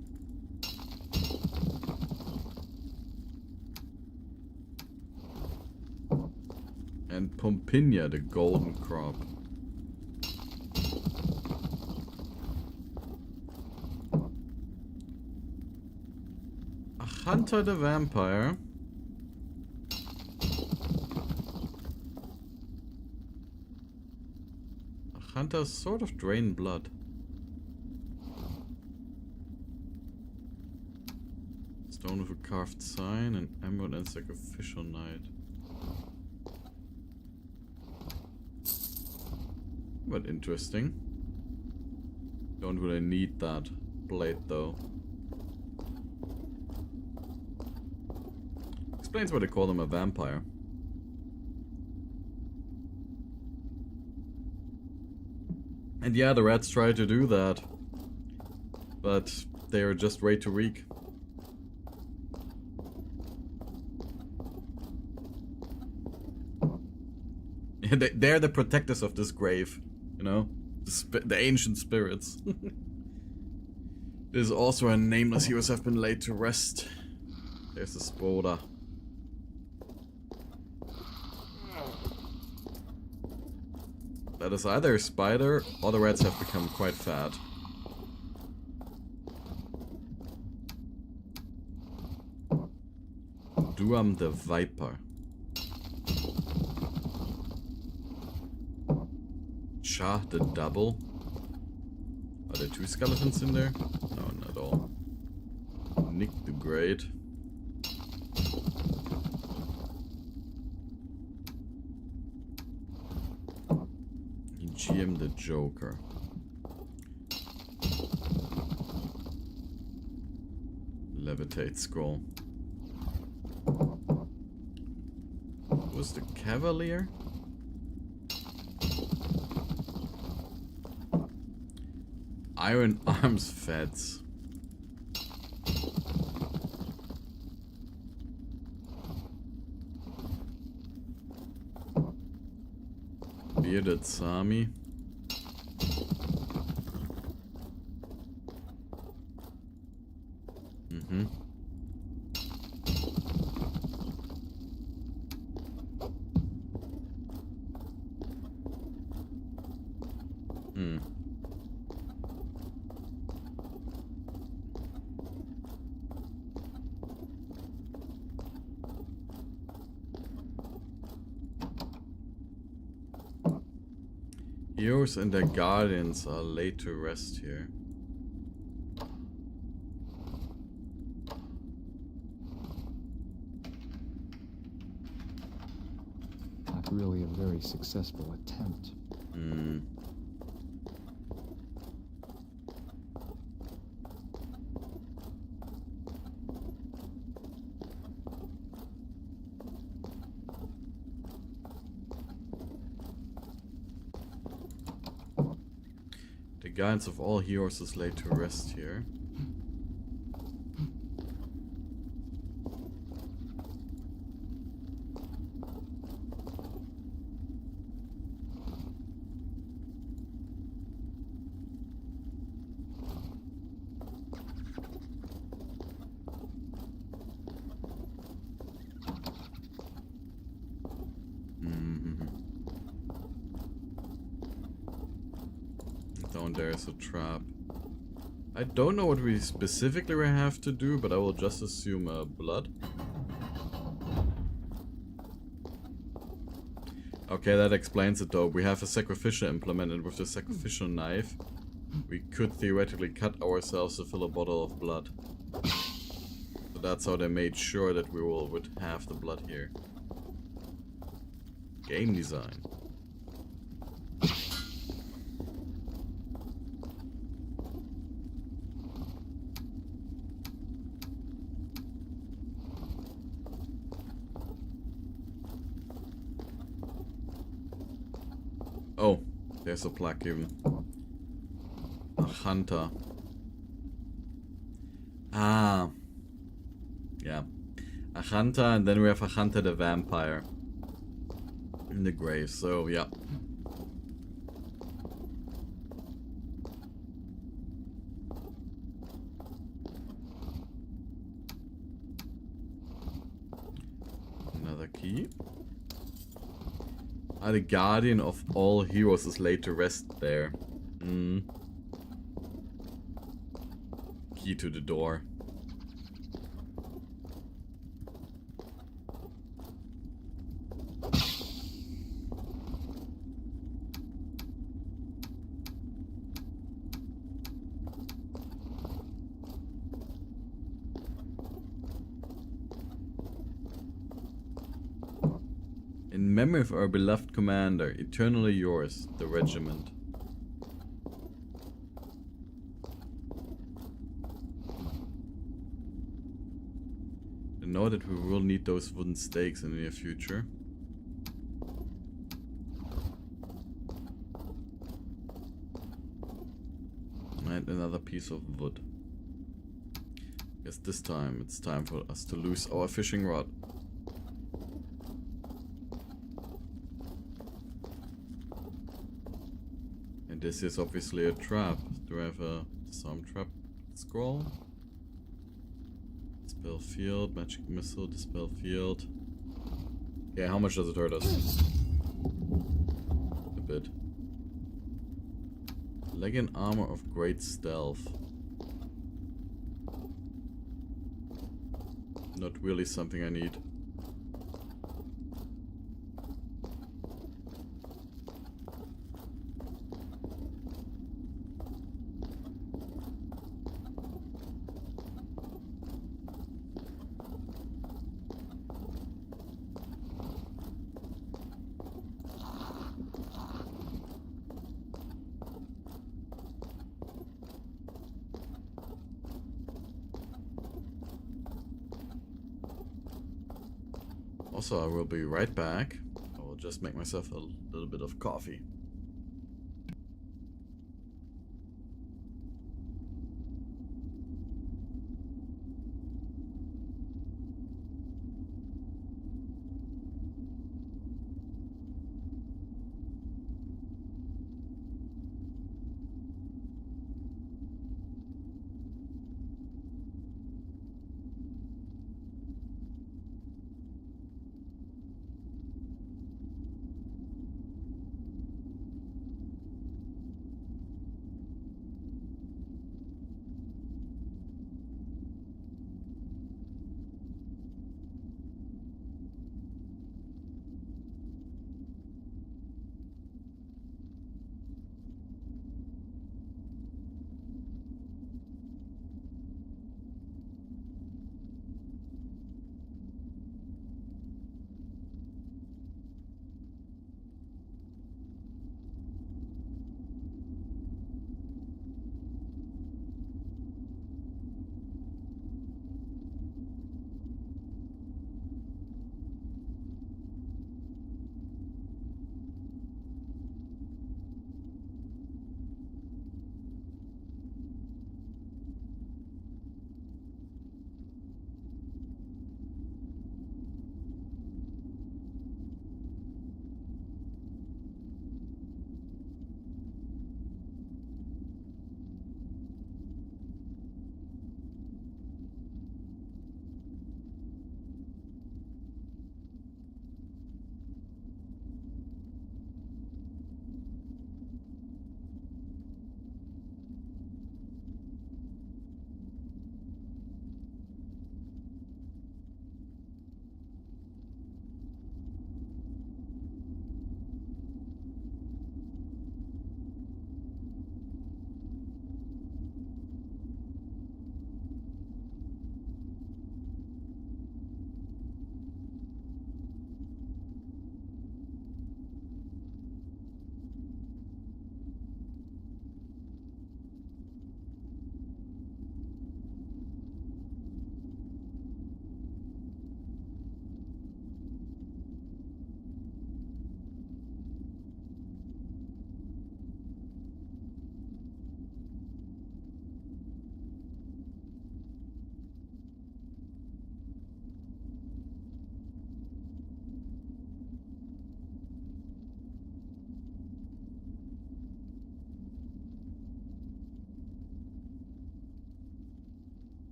And Pompinia, the golden crop. Hunter the Vampire. A hunter sort of drain blood. Stone with a carved sign, an emerald and sacrificial knight. But interesting. Don't really need that blade though. Explains why they call him a vampire. And yeah, the rats try to do that. But they are just way too weak. They're the protectors of this grave, you know? The ancient spirits. There's also a nameless heroes have been laid to rest. There's the Spoda. That is either a spider or the rats have become quite fat. Duam the Viper. Shah the Double. Are there 2 skeletons in there? No, not all. Nick the Great. GM the Joker. Levitate Scroll. Was the Cavalier? Iron Arms Feds. Bearded Sami. Heroes and their guardians are laid to rest here. Not really a very successful attempt. Hmm. The guidance of all heroes is laid to rest here. Down there is a trap. I don't know what we specifically have to do, but I will just assume blood. Okay, that explains it though. We have a sacrificial implement, and with the sacrificial knife, we could theoretically cut ourselves to fill a bottle of blood. So that's how they made sure that we would have the blood here. Game design. Oh, there's a plaque even. A hunter. Ah. Yeah. A hunter, and then we have a hunter the vampire. In the grave, so yeah. Another key. The guardian of all heroes is laid to rest there. Key to the door. In memory of our beloved commander, eternally yours, the regiment. And know that we will need those wooden stakes in the near future. And another piece of wood. Guess this time it's time for us to lose our fishing rod. And this is obviously a trap. Do I have a disarm trap scroll? Dispel field, magic missile, dispel field. Yeah, how much does it hurt us? A bit. Leg and armor of great stealth. Not really something I need. Also, I will be right back. I will just make myself a little bit of coffee.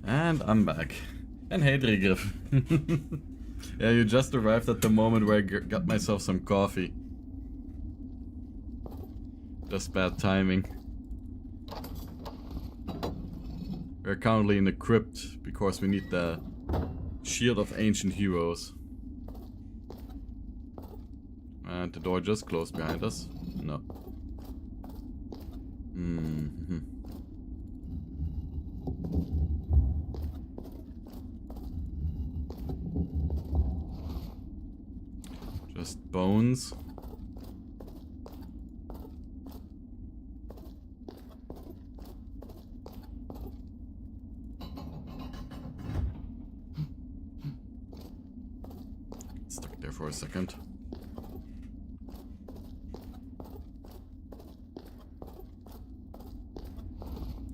And I'm back. And hey, Drigriff. Yeah, you just arrived at the moment where I got myself some coffee. Just bad timing. We're currently in the crypt because we need the Shield of Ancient Heroes. And the door just closed behind us. No. Just bones. Stuck there for a second.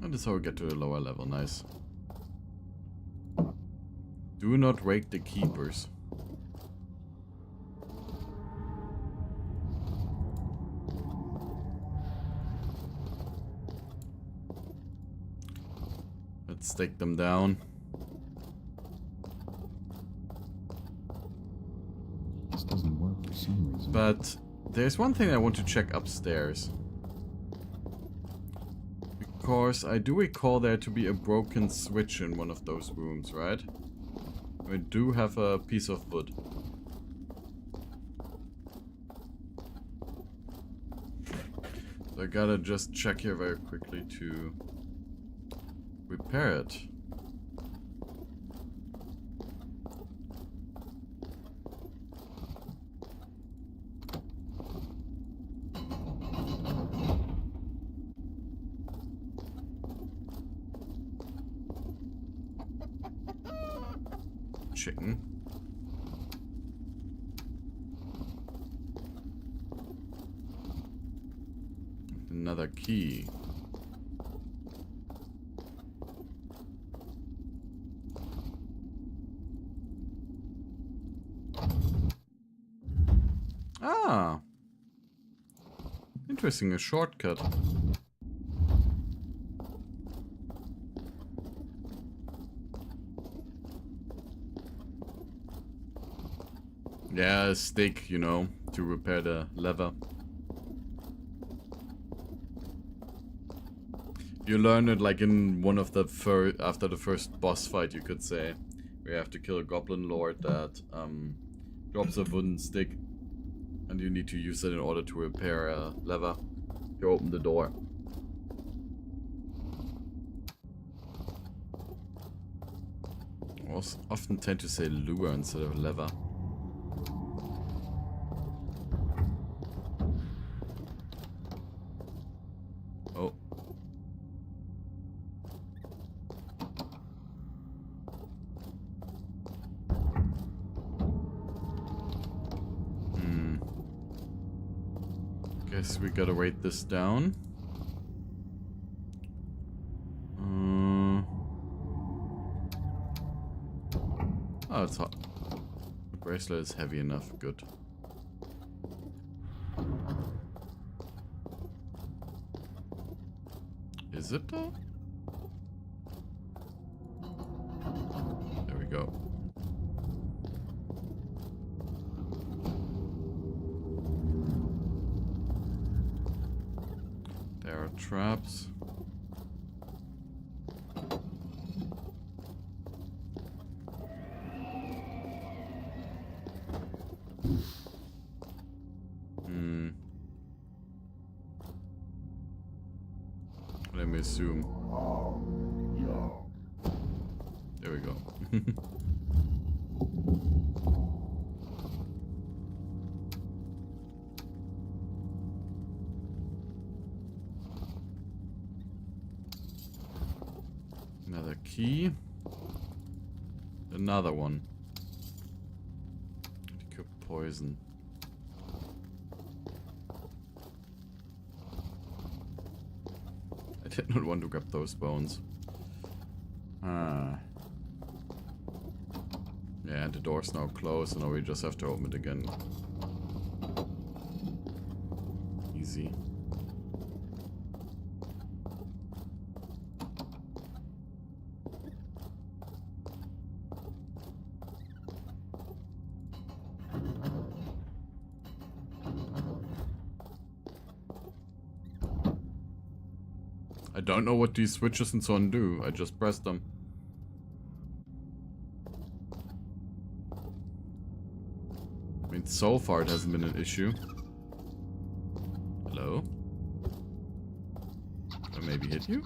And that's how we get to the lower level. Nice. Do not wake the keepers. Let's take them down. This doesn't work for some reason. But there's one thing I want to check upstairs. Because I do recall there to be a broken switch in one of those rooms, right? We do have a piece of wood. So I gotta just check here very quickly to repair it. Chicken. Another key. Ah. Interesting, a shortcut. Yeah, a stick, you know, to repair the lever. You learn it like in one of the after the first boss fight, you could say. We have to kill a goblin lord that drops a wooden stick, and you need to use it in order to repair a lever to open the door. I often tend to say lure instead of lever. Oh. Guess we gotta weight this down. Oh, it's hot. The bracelet is heavy enough. Good. Is it though? There we go. There are traps. Let me assume. There we go. Another key. Another one. Cure poison. I did not want to grab those bones. Ah. Yeah, and the door's now closed, so now we just have to open it again. Easy. I don't know what these switches and so on do. I just pressed them. I mean, so far it hasn't been an issue. Hello? I maybe hit you?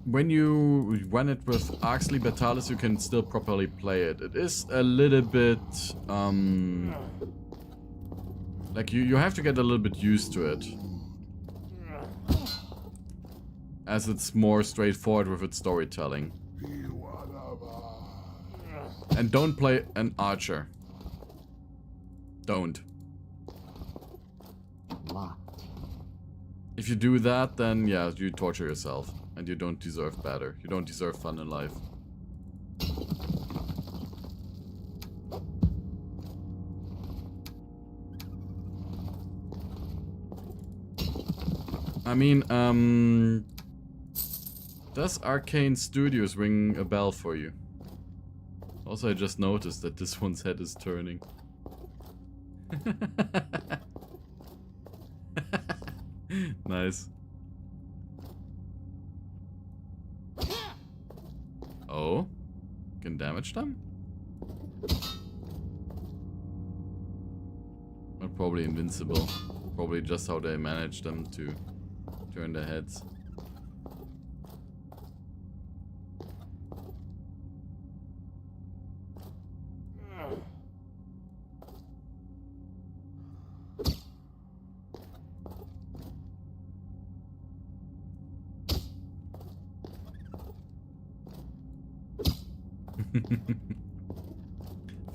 When you run it with Arx Fatalis, you can still properly play it. It is a little bit, like you have to get a little bit used to it. As it's more straightforward with its storytelling. And don't play an archer. Don't. If you do that, then yeah, you torture yourself. And you don't deserve better. You don't deserve fun in life. I mean, does Arcane Studios ring a bell for you? Also, I just noticed that this one's head is turning. Nice. Oh? Can damage them? They're probably invincible. Probably just how they manage them to turn their heads.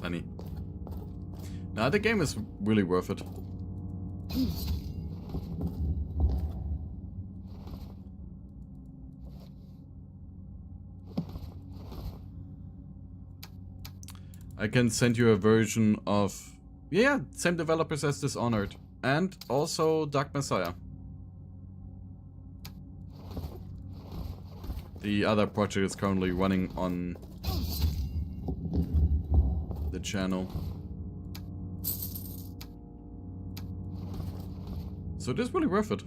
Funny. Nah, the game is really worth it. I can send you a version of... Yeah, same developers as Dishonored. And also Dark Messiah. The other project is currently running on the channel. So it is really worth it.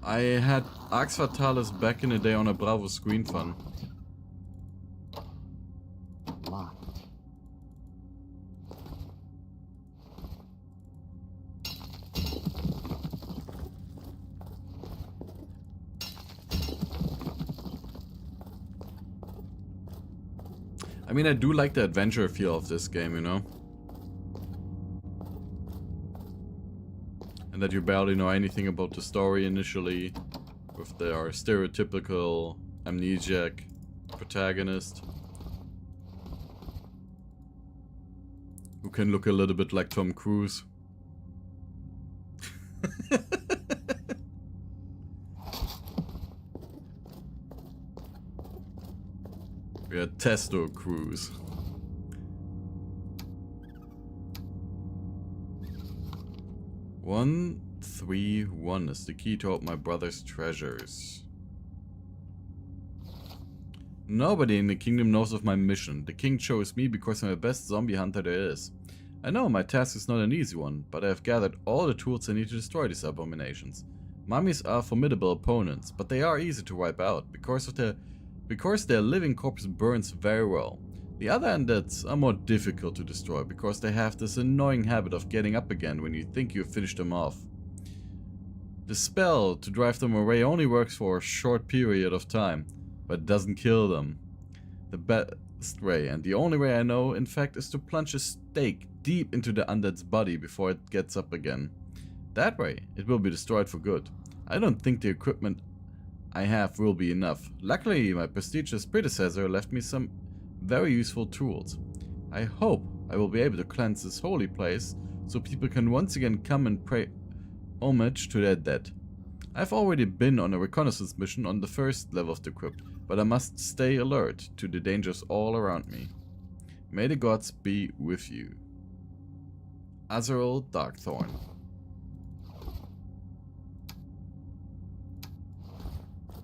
I had Arx Fatalis back in the day on a Bravo Screen Fun. I mean, I do like the adventure feel of this game, you know? And that you barely know anything about the story initially, with their stereotypical amnesiac protagonist, who can look a little bit like Tom Cruise. We are Testo Cruise. One, 3, 1 is the key to open my brother's treasures. Nobody in the kingdom knows of my mission. The king chose me because I'm the best zombie hunter there is. I know my task is not an easy one, but I have gathered all the tools I need to destroy these abominations. Mummies are formidable opponents, but they are easy to wipe out because their living corpse burns very well. The other undeads are more difficult to destroy because they have this annoying habit of getting up again when you think you've finished them off. The spell to drive them away only works for a short period of time, but it doesn't kill them. The best way, and the only way I know, in fact, is to plunge a stake deep into the undead's body before it gets up again. That way, it will be destroyed for good. I don't think the equipment I have will be enough. Luckily, my prestigious predecessor left me some very useful tools. I hope I will be able to cleanse this holy place so people can once again come and pay homage to their dead. I've already been on a reconnaissance mission on the first level of the crypt, but I must stay alert to the dangers all around me. May the gods be with you. Azrael Darkthorn.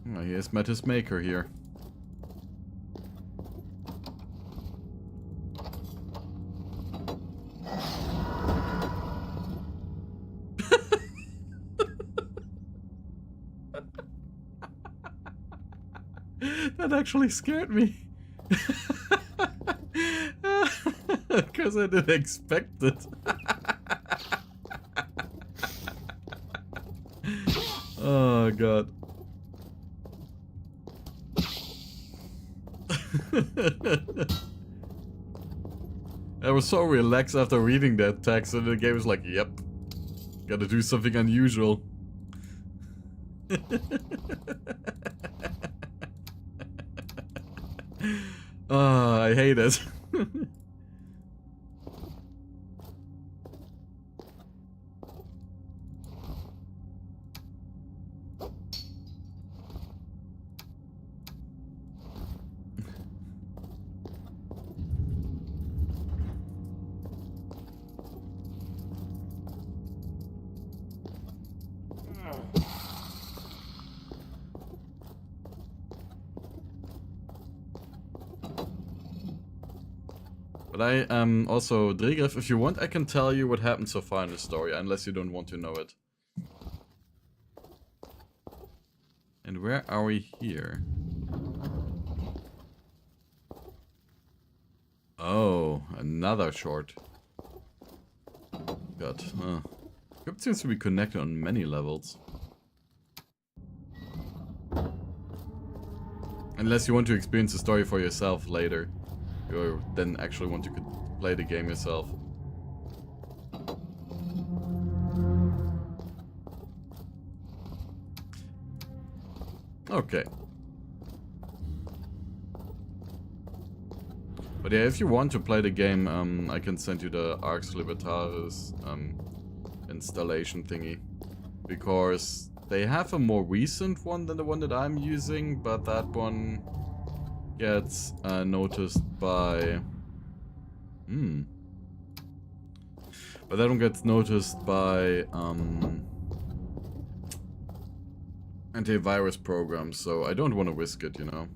Oh, he has met his maker here. That actually scared me. Because I didn't expect it. Oh god. I was so relaxed after reading that text, and the game was like, yep, gotta do something unusual. Ah, I hate it. But I also, Drigref, if you want, I can tell you what happened so far in the story, unless you don't want to know it. And where are we here? Oh, another short. God, Crypt seems to be connected on many levels. Unless you want to experience the story for yourself later. Or then actually want to play the game yourself. Okay. But yeah, if you want to play the game, I can send you the Arx Fatalis installation thingy. Because they have a more recent one than the one that I'm using, but that one gets noticed by... But that one gets noticed by antivirus programs, so I don't want to risk it, you know.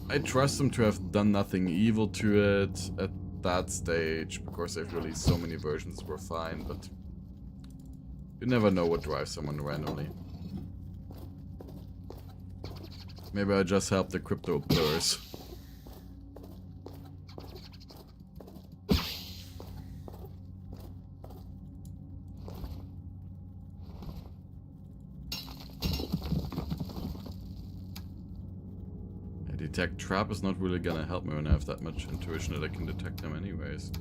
I trust them to have done nothing evil to it at that stage, because they've released so many versions that were fine, but you never know what drives someone randomly. Maybe I just help the crypto blurs. A detect trap is not really gonna help me when I have that much intuition that I can detect them anyways.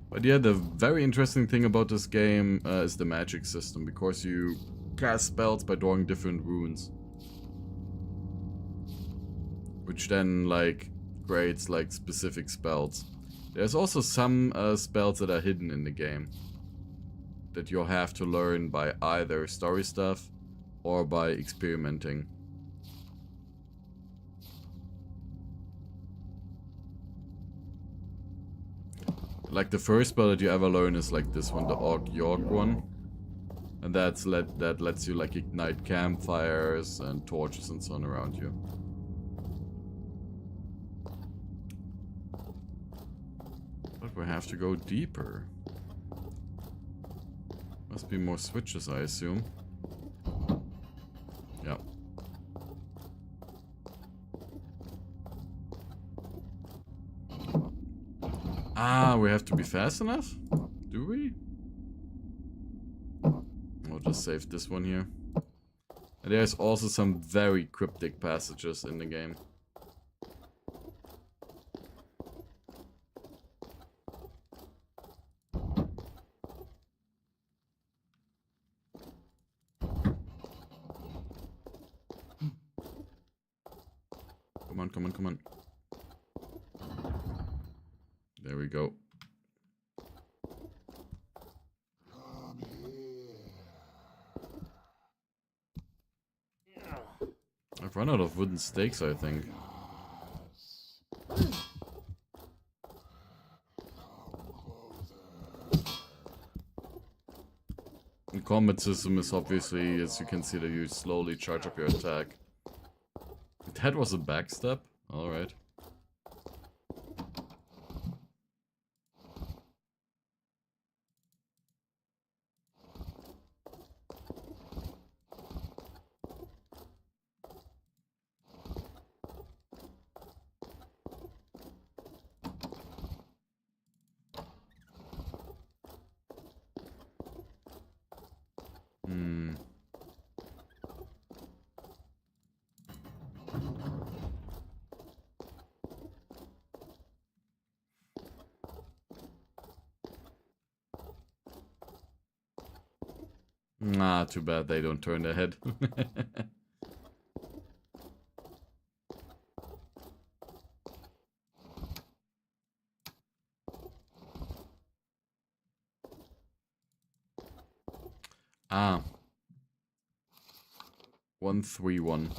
But yeah, the very interesting thing about this game is the magic system, because you cast spells by drawing different runes. Which then, like, creates, like, specific spells. There's also some spells that are hidden in the game. That you'll have to learn by either story stuff or by experimenting. Like the first spell that you ever learn is like this one, the Orc York one. And that lets you like ignite campfires and torches and so on around you. But we have to go deeper. Must be more switches, I assume. Yeah. Ah, we have to be fast enough? Do we? I'll just save this one here. And there's also some very cryptic passages in the game. Come on, come on, come on. There we go. Run out of wooden stakes, I think. The combat system is obviously, as you can see, that you slowly charge up your attack. That was a backstep? Alright. Ah, too bad they don't turn their head. Ah. 131.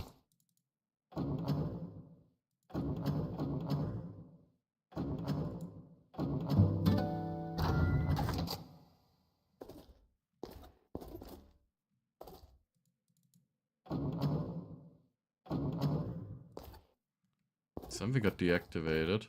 Something got deactivated.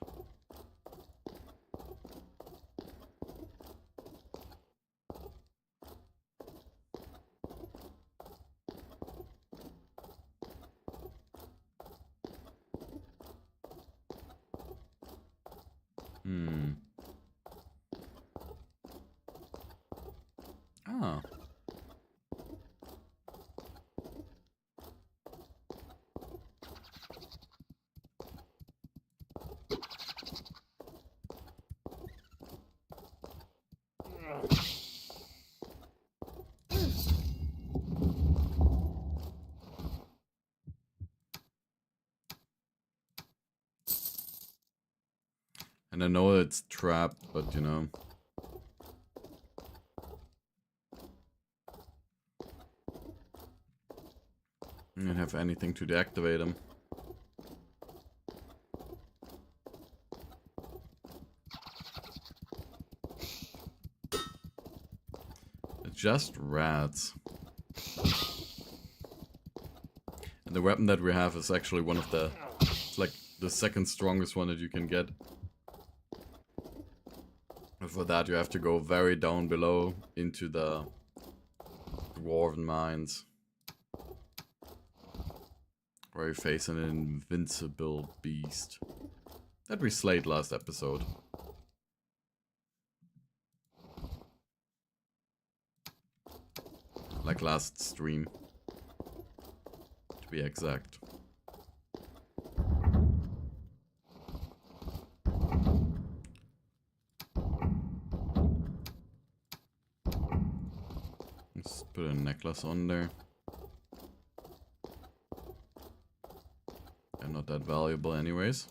Ah. And I know it's trapped, but you know. I don't have anything to deactivate him. It's just rats. And the weapon that we have is actually one of the... It's like the second strongest one that you can get. And for that you have to go very down below into the dwarven mines. Where you face an invincible beast. That we slayed last episode. Like last stream. To be exact. Let's put a necklace on there. And not that valuable anyways.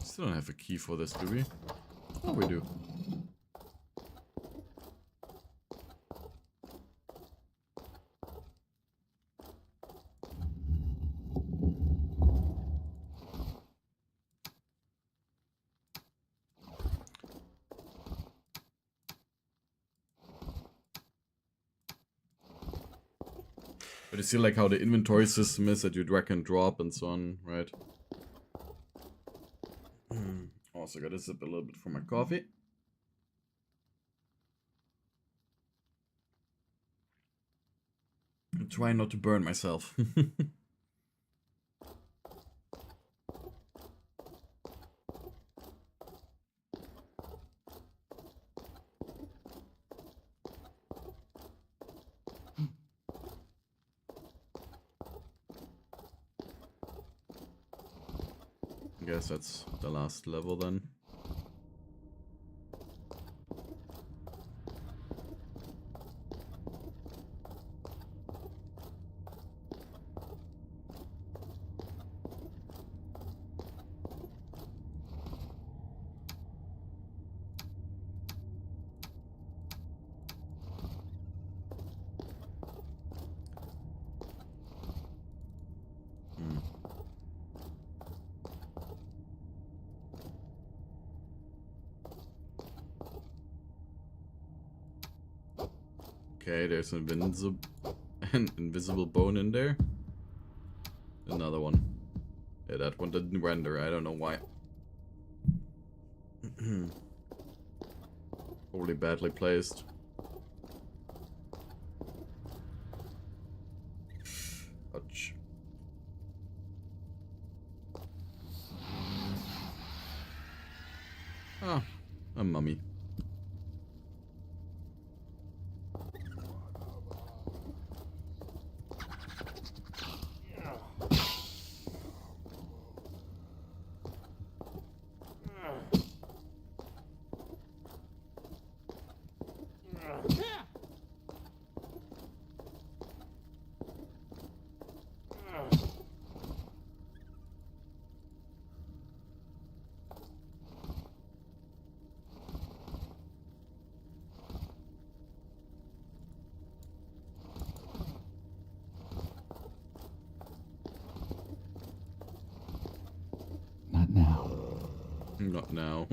Still don't have a key for this, do we? Oh, we do. But you see like how the inventory system is that you drag and drop and so on, right? Also gotta sip a little bit for my coffee. I'm trying not to burn myself. I guess that's the last level then. Okay, there's an invisible bone in there. Another one. Yeah, that one didn't render. I don't know why. Probably badly placed. Ouch. Ah, a mummy. Not now. Not now.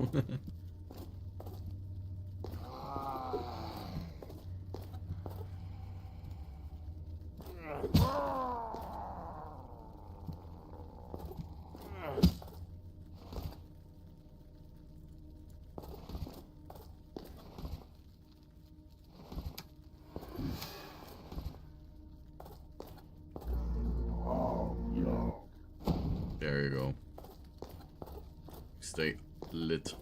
There you go. Stay lit.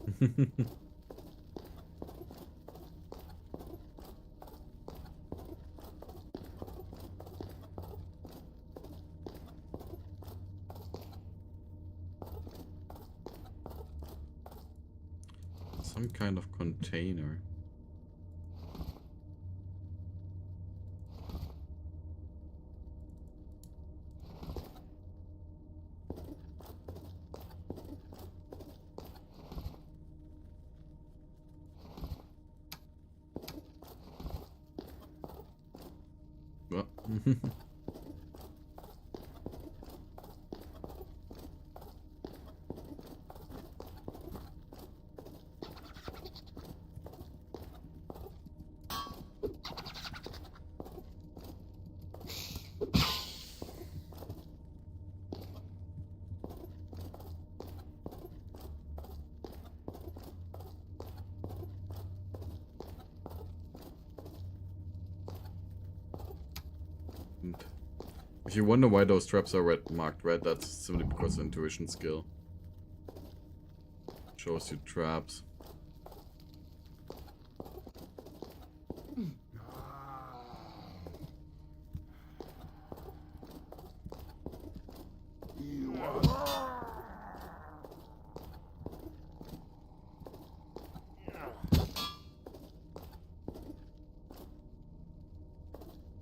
Some kind of container. Well. If you wonder why those traps are marked red, that's simply because of intuition skill. Shows you traps.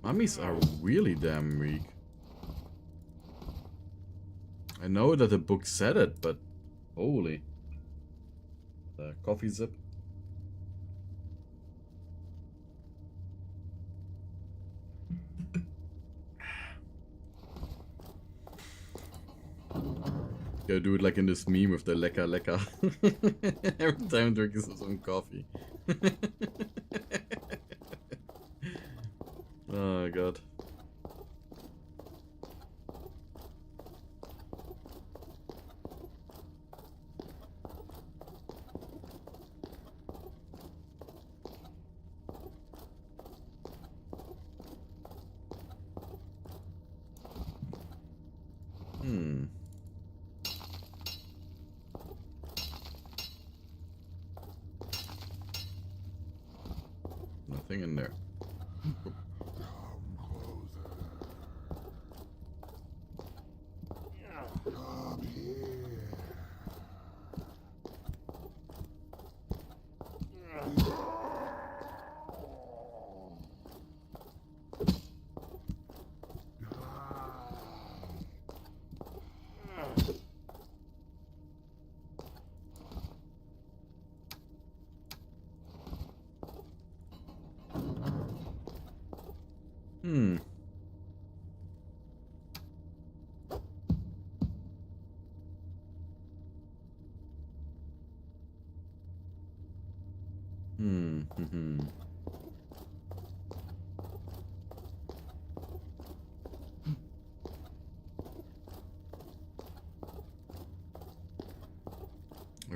Mummies are really damn weak. I know that the book said it, but holy. The coffee zip. Gotta do it like in this meme with the lekker lekker. Every time drinking some coffee. Oh god. Nothing in there.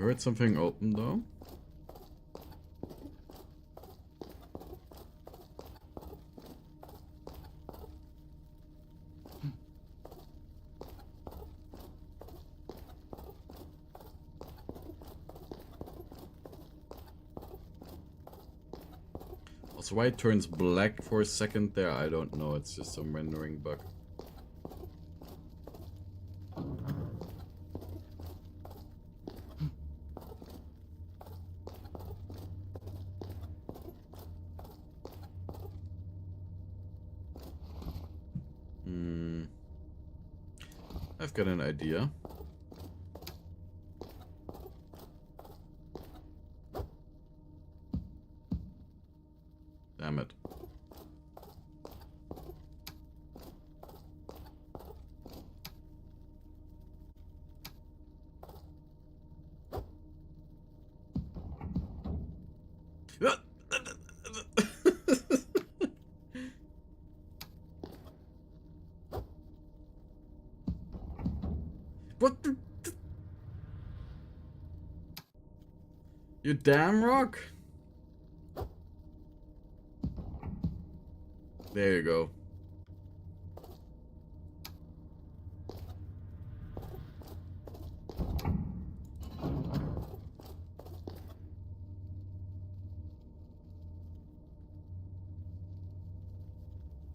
heard something open though. Also, why it turns black for a second there, I don't know. It's just some rendering bug. I've got an idea. Damn it. What the? You damn rock! There you go.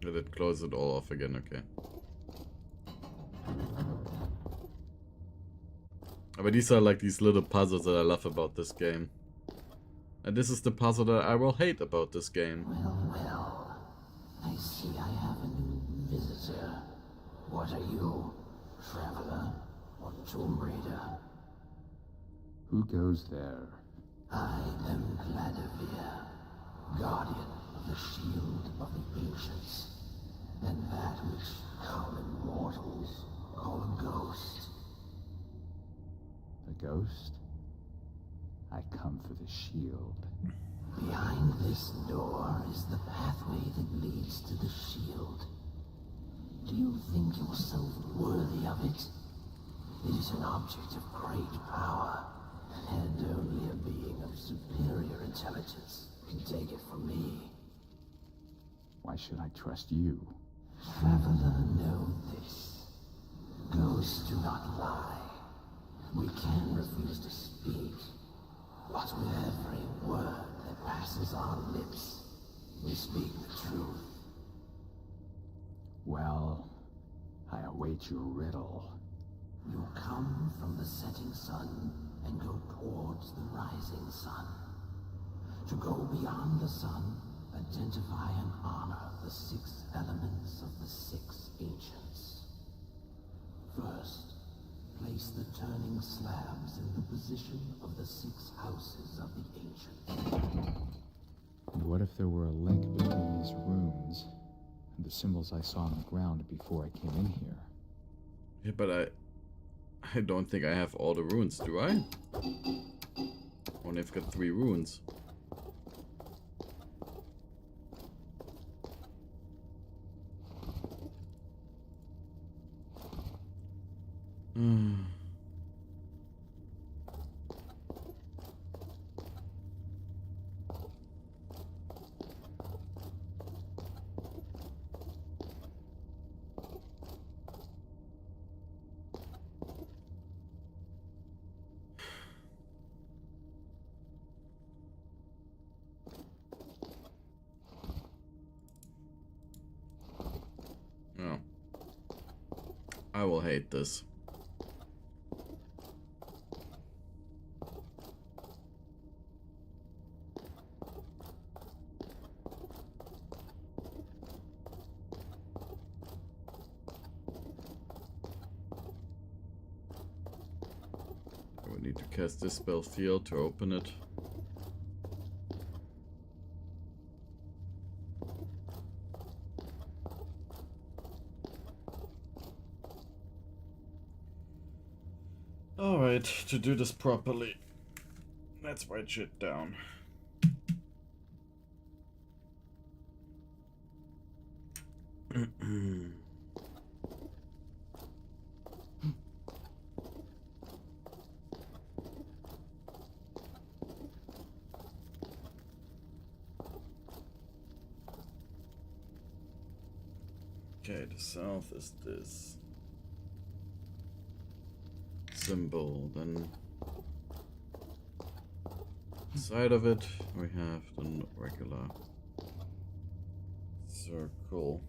Let it close it all off again, okay. But these are like these little puzzles that I love about this game. And this is the puzzle that I will hate about this game. Well, I see I have a new visitor. What are you, traveler or tomb raider? Who goes there? I am Vladimir, guardian of the shield of the ancients, and that which common mortals call a ghost. A ghost? I come for the shield. Behind this door is the pathway that leads to the shield. Do you think yourself worthy of it? It is an object of great power, and only a being of superior intelligence can take it from me. Why should I trust you? Traveler, know this. Ghosts do not lie. We can refuse to speak, but with every word that passes our lips, we speak the truth. Well, I await your riddle. You come from the setting sun and go towards the rising sun. To go beyond the sun, identify and honor the 6 elements of the 6 ancients. First, place the turning slabs in the position of the 6 houses of the ancients. And what if there were a link between these runes and the symbols I saw on the ground before I came in here? Yeah, but I don't think I have all the runes, do I? Only I've got 3 runes. Oh. I will hate this. I would need to cast this spell field to open it. Alright, to do this properly, let's write shit down. Okay, the south is this symbol. Then inside of it we have the regular circle.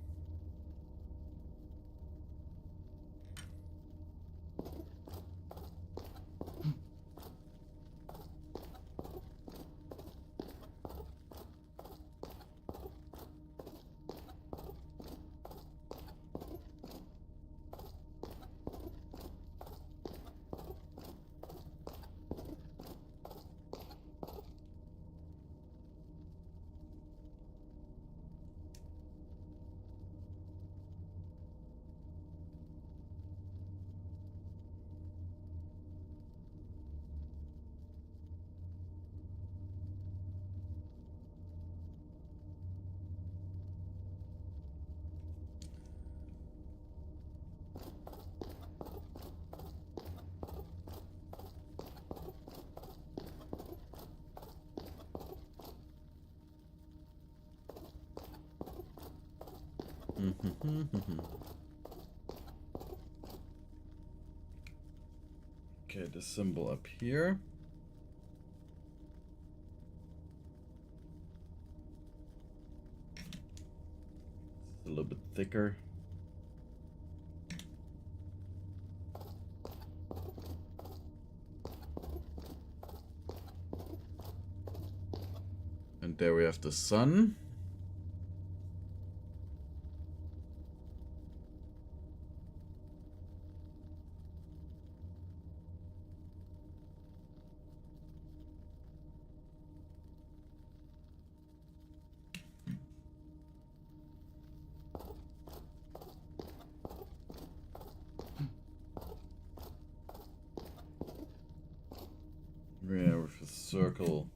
Okay, the symbol up here. It's a little bit thicker. And there we have the sun. Yeah, with a circle.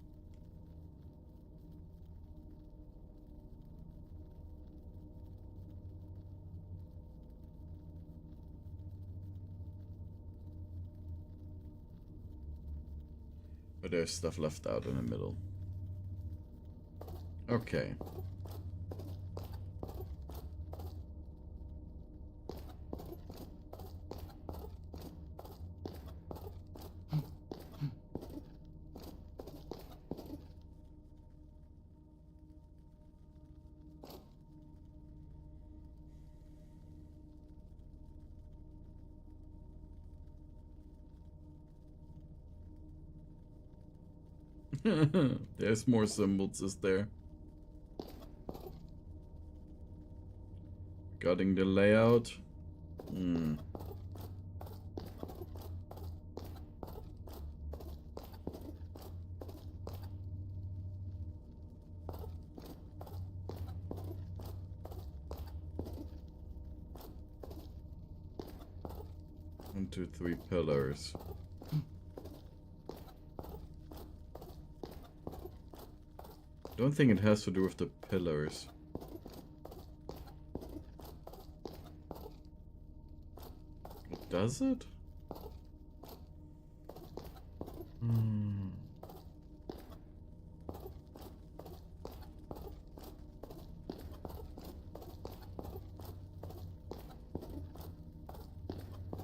But there's stuff left out in the middle. Okay. There's more symbols, is there? Regarding the layout. 1, 2, 3 pillars. Don't think it has to do with the pillars. Does it?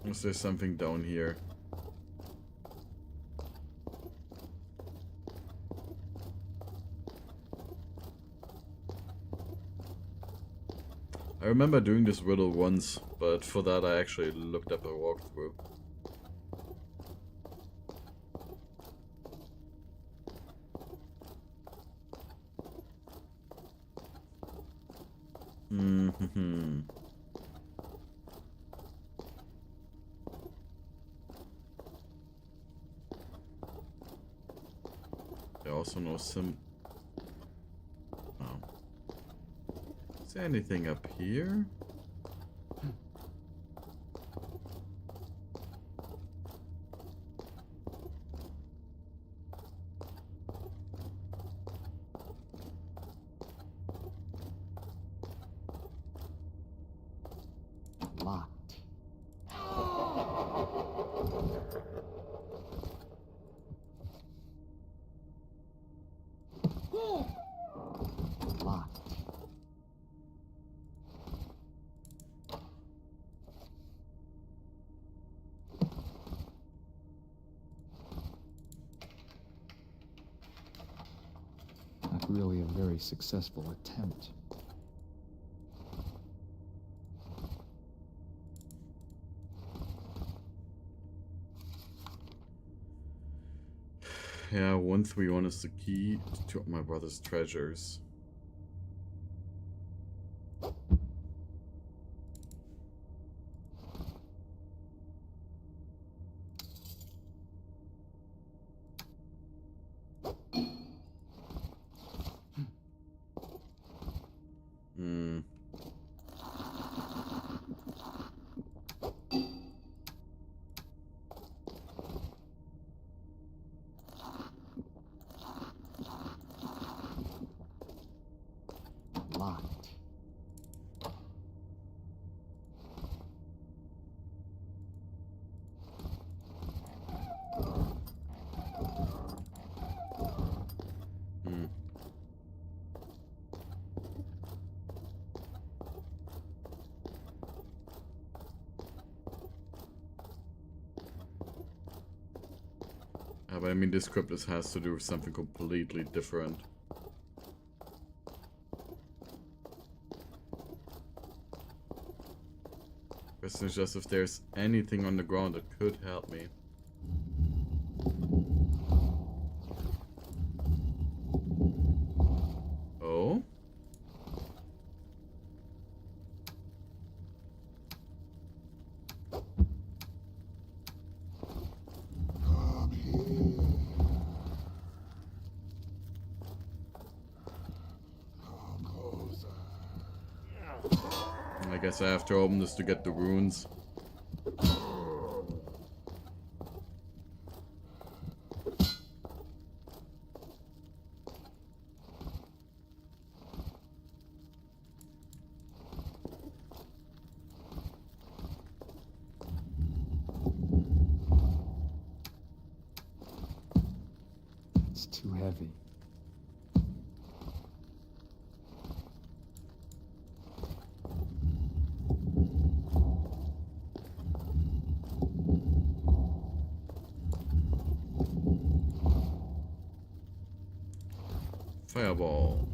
Is there something down here? I remember doing this riddle once, but for that I actually looked up a walkthrough. There are also no oh. Is there anything up here? Locked. Locked. really a very successful attempt. Yeah, 131 is the key to my brother's treasures. Hmm. Locked. Hmm. But I mean, this script has to do with something completely different. Question is just if there's anything on the ground that could help me. Oh? I guess I have to open this to get the runes. It's too heavy. Fireball.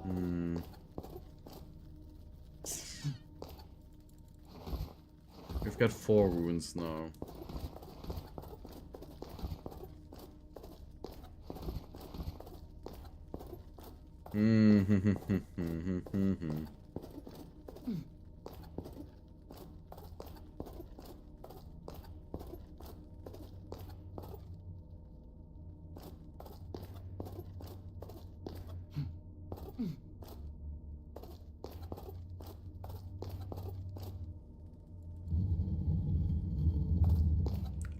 Hmm. We've got 4 runes now.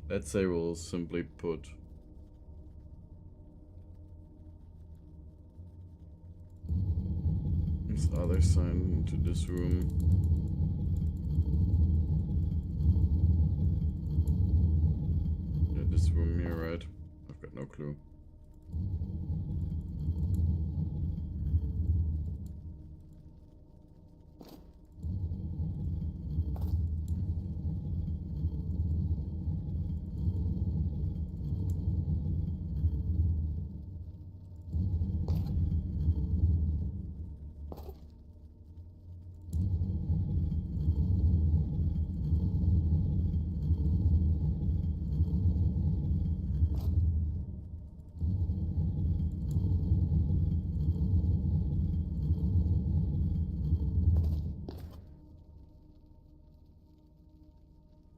Let's say we'll simply put this other sign into this room. Yeah, this room here, right? I've got no clue.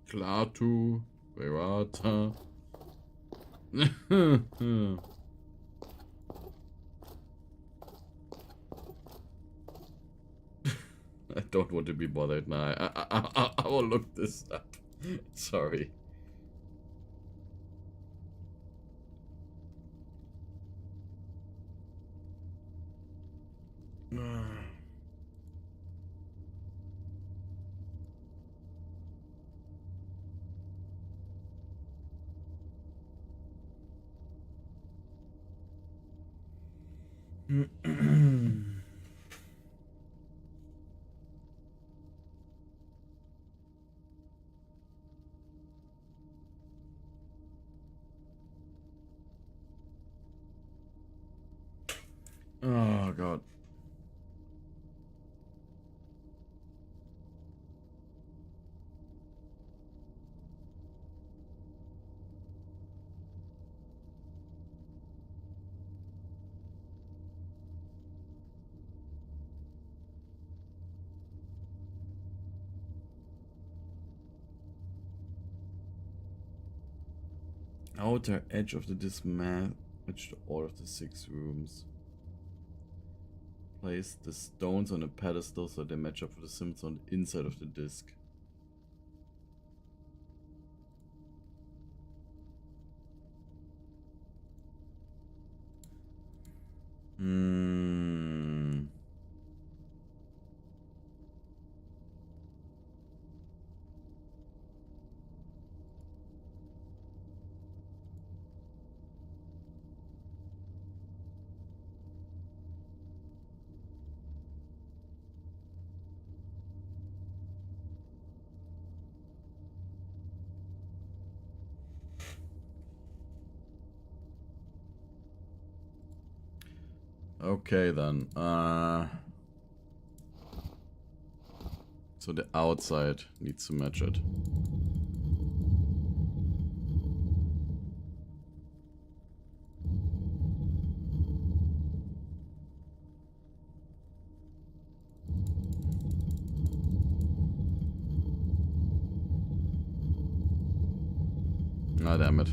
Klaatu, Verata. I don't want to be bothered now. I will look this up. Sorry. Hmm. god. Outer edge of the disc matched all of the 6 rooms. Place the stones on a pedestal so they match up with the symbols on the inside of the disc. Okay then. So the outside needs to match it. Ah, damn it.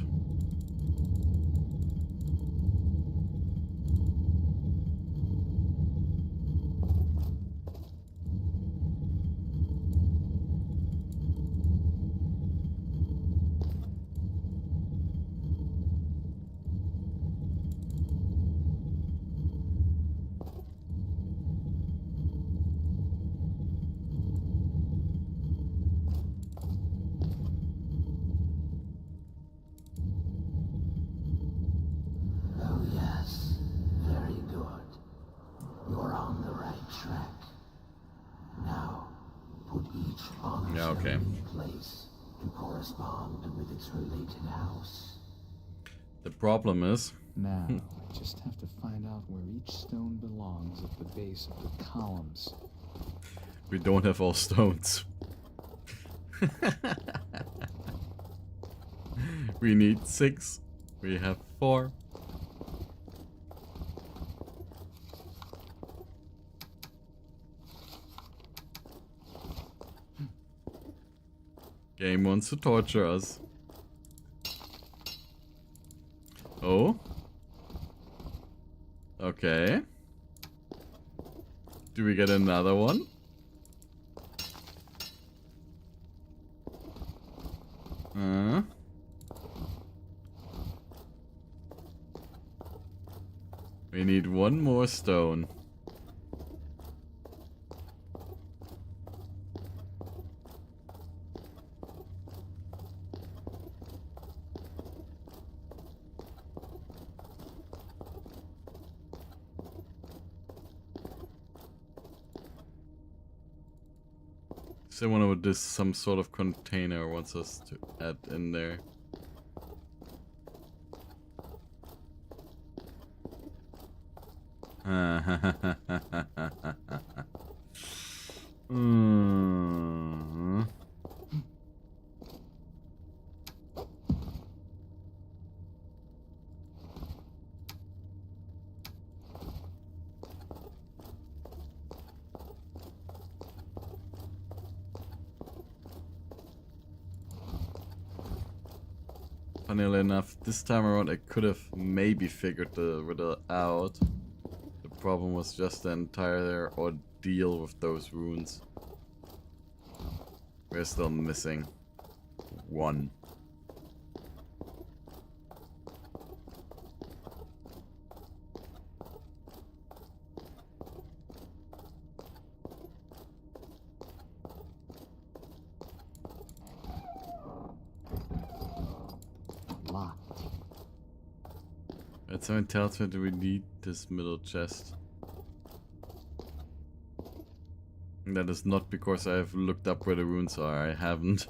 Oh, yes. Very good. You're on the right track. Now, put each honor Yeah, okay. stone in place to correspond with its related house. The problem is, Now, I just have to find out where each stone belongs at the base of the columns. we don't have all stones. We need 6. We have 4. Game wants to torture us. Oh? Okay. Do we get another one? We need one more stone. Someone with this, some sort of container wants us to add in there. Funnily enough, this time around I could have maybe figured the riddle out. The problem was just the entire ordeal with those runes. We're still missing 1. Locked. That someone tells me that we need this middle chest. And that is not because I've looked up where the runes are, I haven't.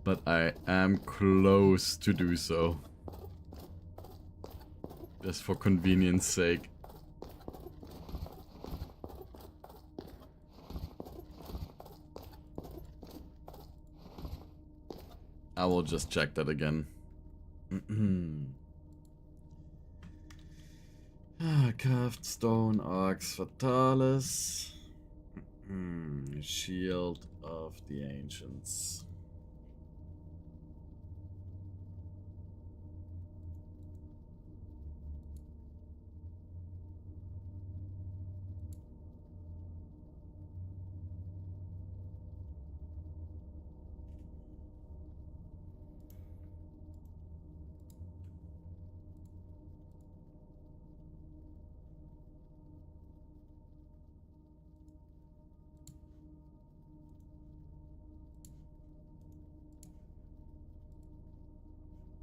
But I am close to do so. Just for convenience sake. I will just check that again. Carved stone, Arx Fatalis. Shield of the Ancients.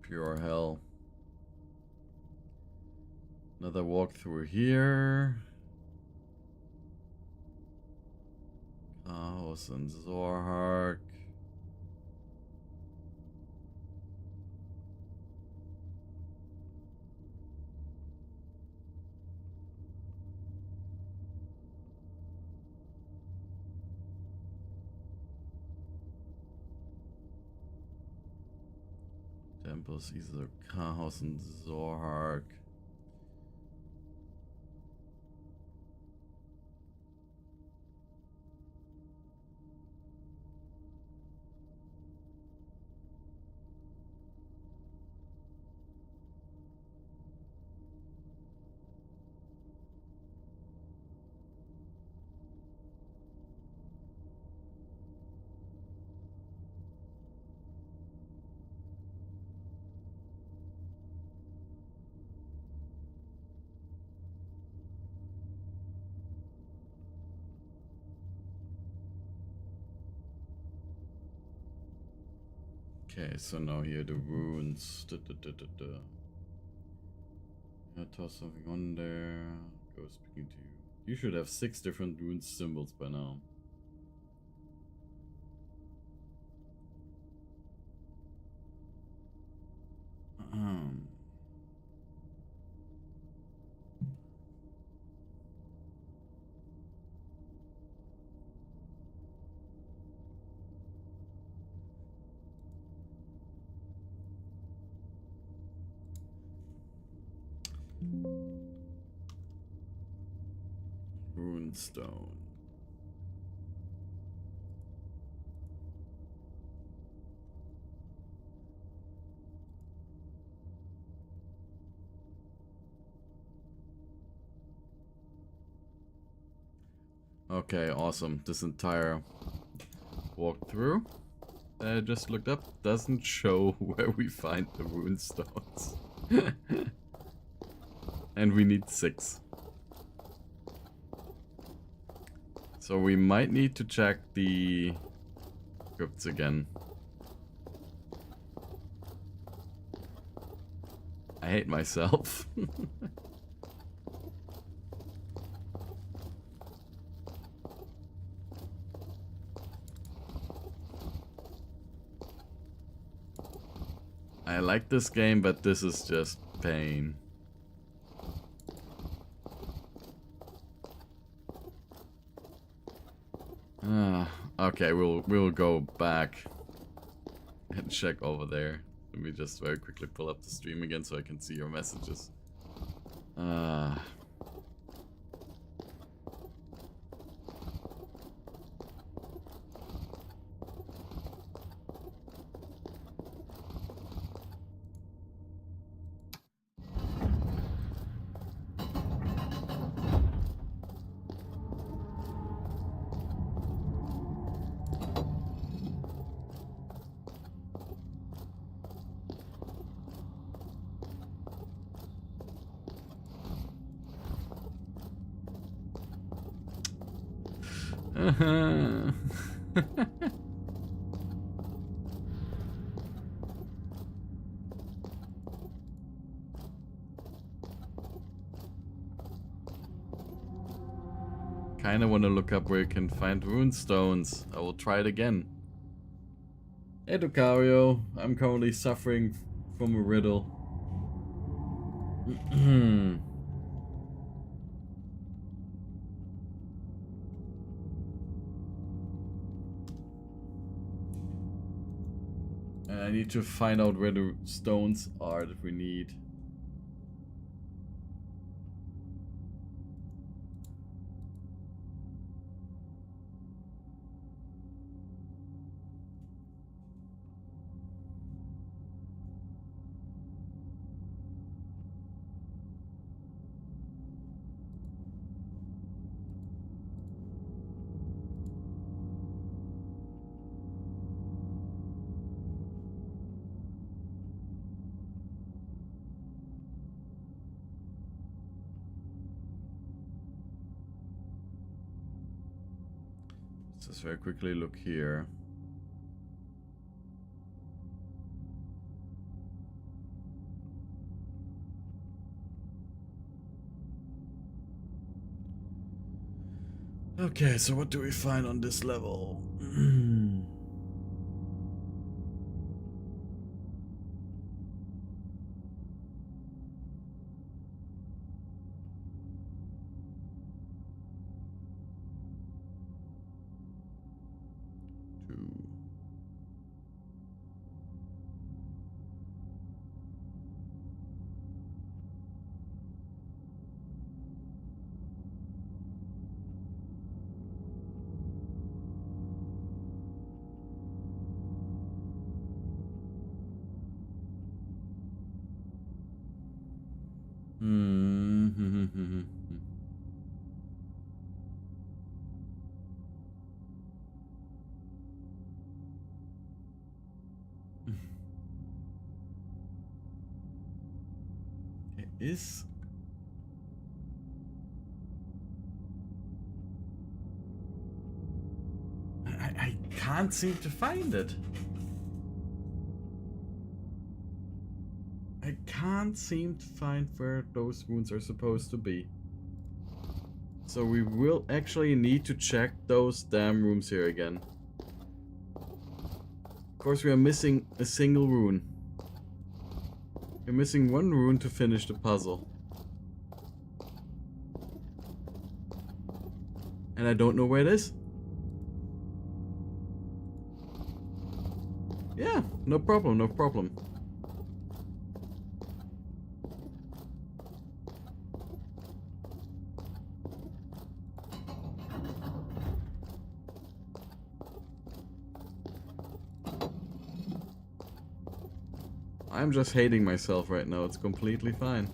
Pure hell. Another walkthrough here. Chaos and Zorhark. Temples, either Chaos and Zorhark. Okay, so now here the runes. I toss something on there. Go speaking to you. You should have 6 different rune symbols by now. Runestone. Okay, awesome. This entire walkthrough that I just looked up doesn't show where we find the runestones. And we need 6. So we might need to check the crypts again. I hate myself. I like this game, but this is just pain. Okay, we'll go back and check over there. Let me just very quickly pull up the stream again so I can see your messages. Kinda wanna look up where you can find runestones. I will try it again. Hey Ducario, I'm currently suffering from a riddle. And I need to find out where the stones are that we need. Let's very quickly look here. Okay, so what do we find on this level? It is. I can't seem to find it. I can't seem to find where those runes are supposed to be. So we will actually need to check those damn rooms here again. Of course, we are missing a single rune. We're missing one rune to finish the puzzle. And I don't know where it is. Yeah, no problem, no problem. I'm just hating myself right now. It's completely fine.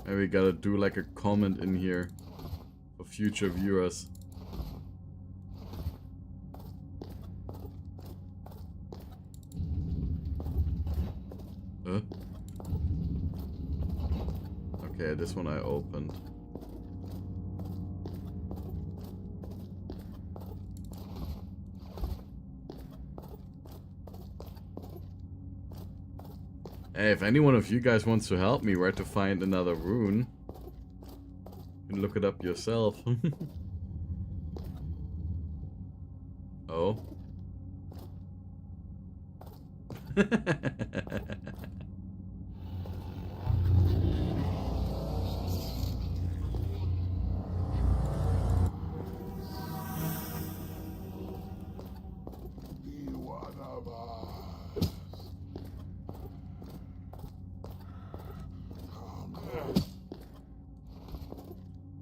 Maybe we gotta do like a comment in here for future viewers. Huh? Okay, this one I opened. Hey, if any one of you guys wants to help me where to find another rune, you can look it up yourself. Oh.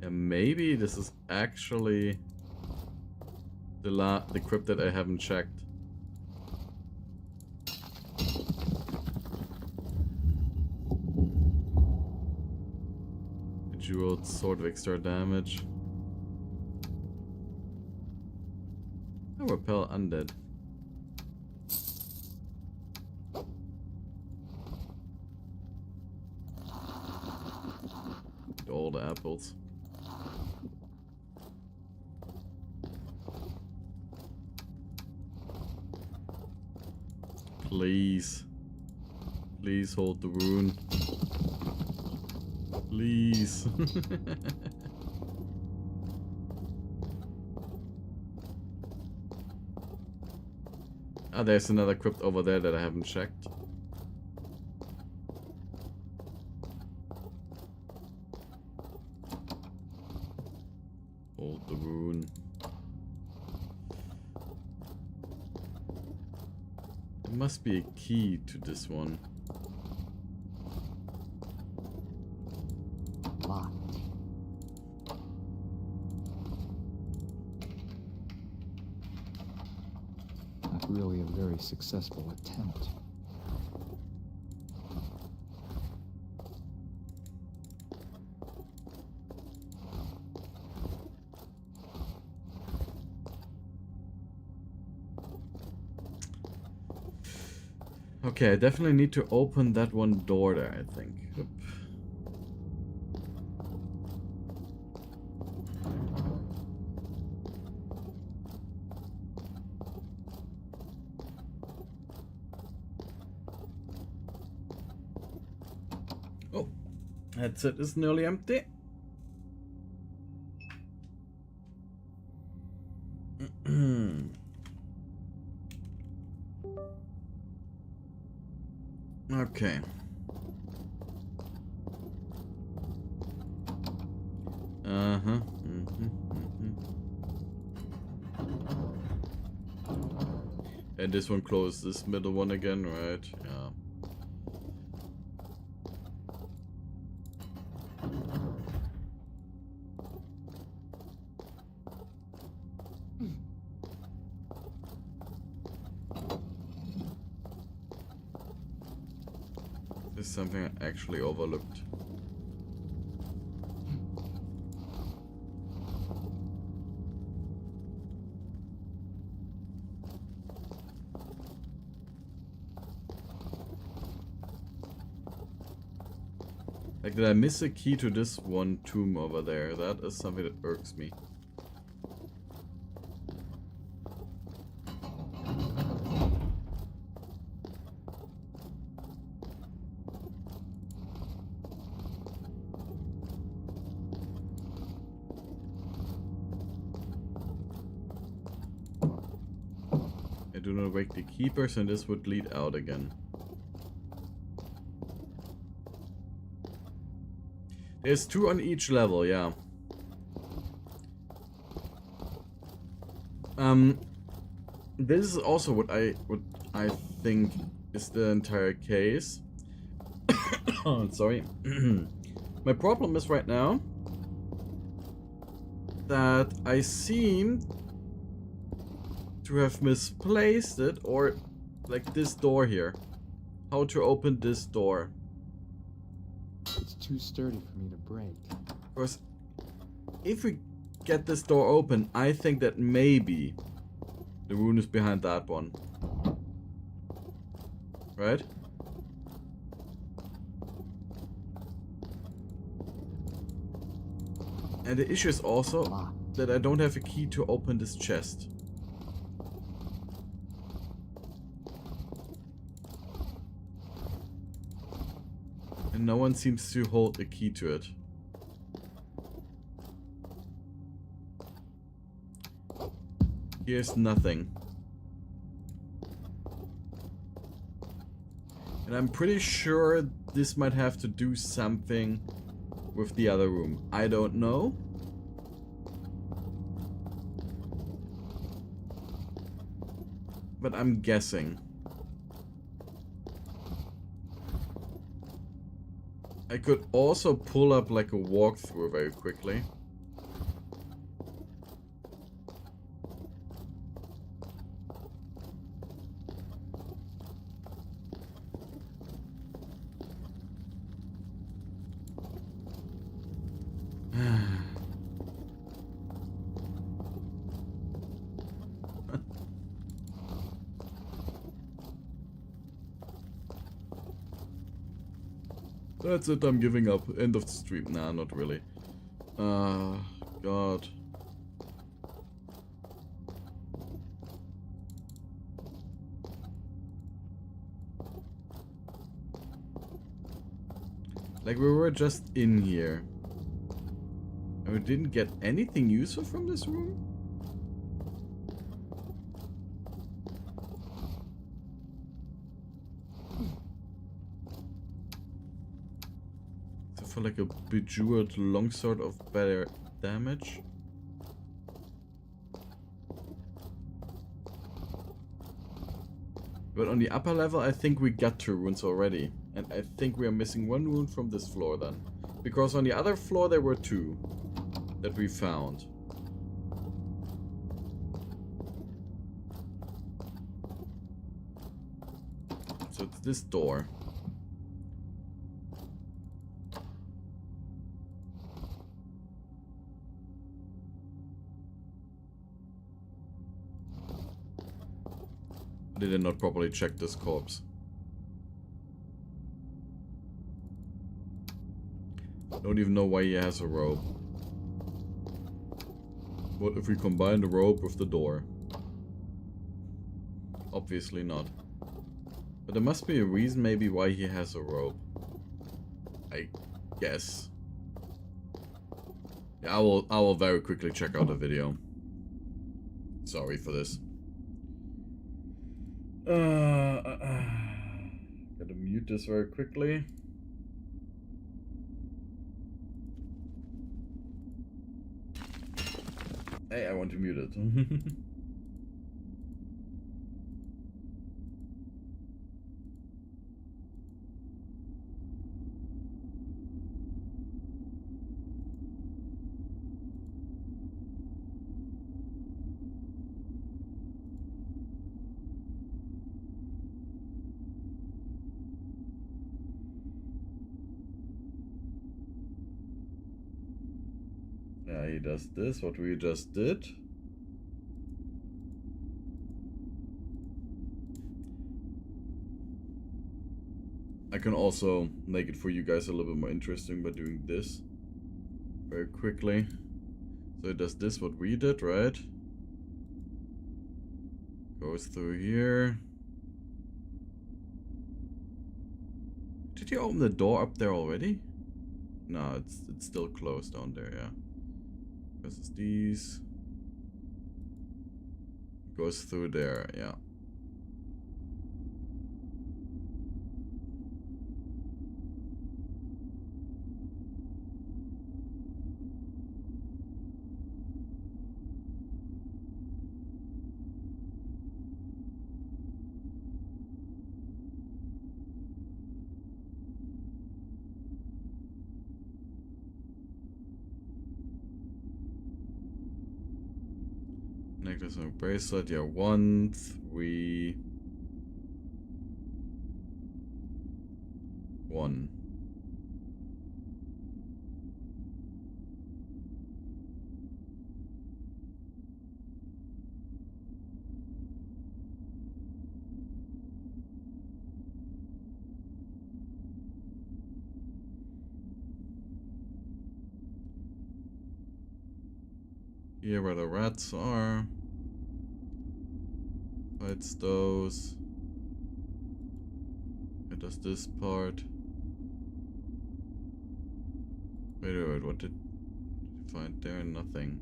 Maybe this is actually the crypt that I haven't checked. A jeweled sword of extra damage. Oh, repel undead. All the apples. Please. Please hold the rune. Please. Ah, there's another crypt over there that I haven't checked. Hold the rune. There must be a key to this one. Locked. Not really a very successful attempt. Okay, I definitely need to open that one door there, I think. Oop. Oh, headset is nearly empty. Okay. Uh-huh. And this one closed this middle one again, right? Yeah. This is something I actually overlooked. Like, did I miss a key to this one tomb over there? That is something that irks me. I do not wake the keepers, and this would lead out again. There's 2 on each level, yeah. This is also what I think is the entire case. Oh, sorry. My problem is right now that I seem to have misplaced it, or like this door here. How to open this door. It's too sturdy for me to break. Because if we get this door open, I think that maybe the rune is behind that one. Right? And the issue is also that I don't have a key to open this chest. And no one seems to hold a key to it. Here's nothing. And I'm pretty sure this might have to do something with the other room. I don't know. But I'm guessing. I could also pull up like a walkthrough very quickly. That's it, I'm giving up. End of the stream. Nah, not really. God. Like, we were just in here. And we didn't get anything useful from this room? Except for like a bejeweled longsword of better damage. But on the upper level, I think we got 2 runes already. And I think we are missing 1 rune from this floor then. Because on the other floor there were 2 that we found. So it's this door. Did I not properly check this corpse? Don't even know why he has a rope. What if we combine the rope with the door? Obviously not. But there must be a reason maybe why he has a rope. I guess. Yeah, I will very quickly check out the video. Sorry for this. Gotta mute this very quickly. Hey, I want to mute it. Yeah, he does this, what we just did. I can also make it for you guys a little bit more interesting by doing this very quickly. So it does this, what we did, right? Goes through here. Did you open the door up there already? No, it's still closed down there, yeah. Presses these. Goes through there, yeah. Necklace and bracelet, yeah, 1, 3, 1. Here where the rats are. Fights those. It does this part. Wait, what did you find there? Nothing.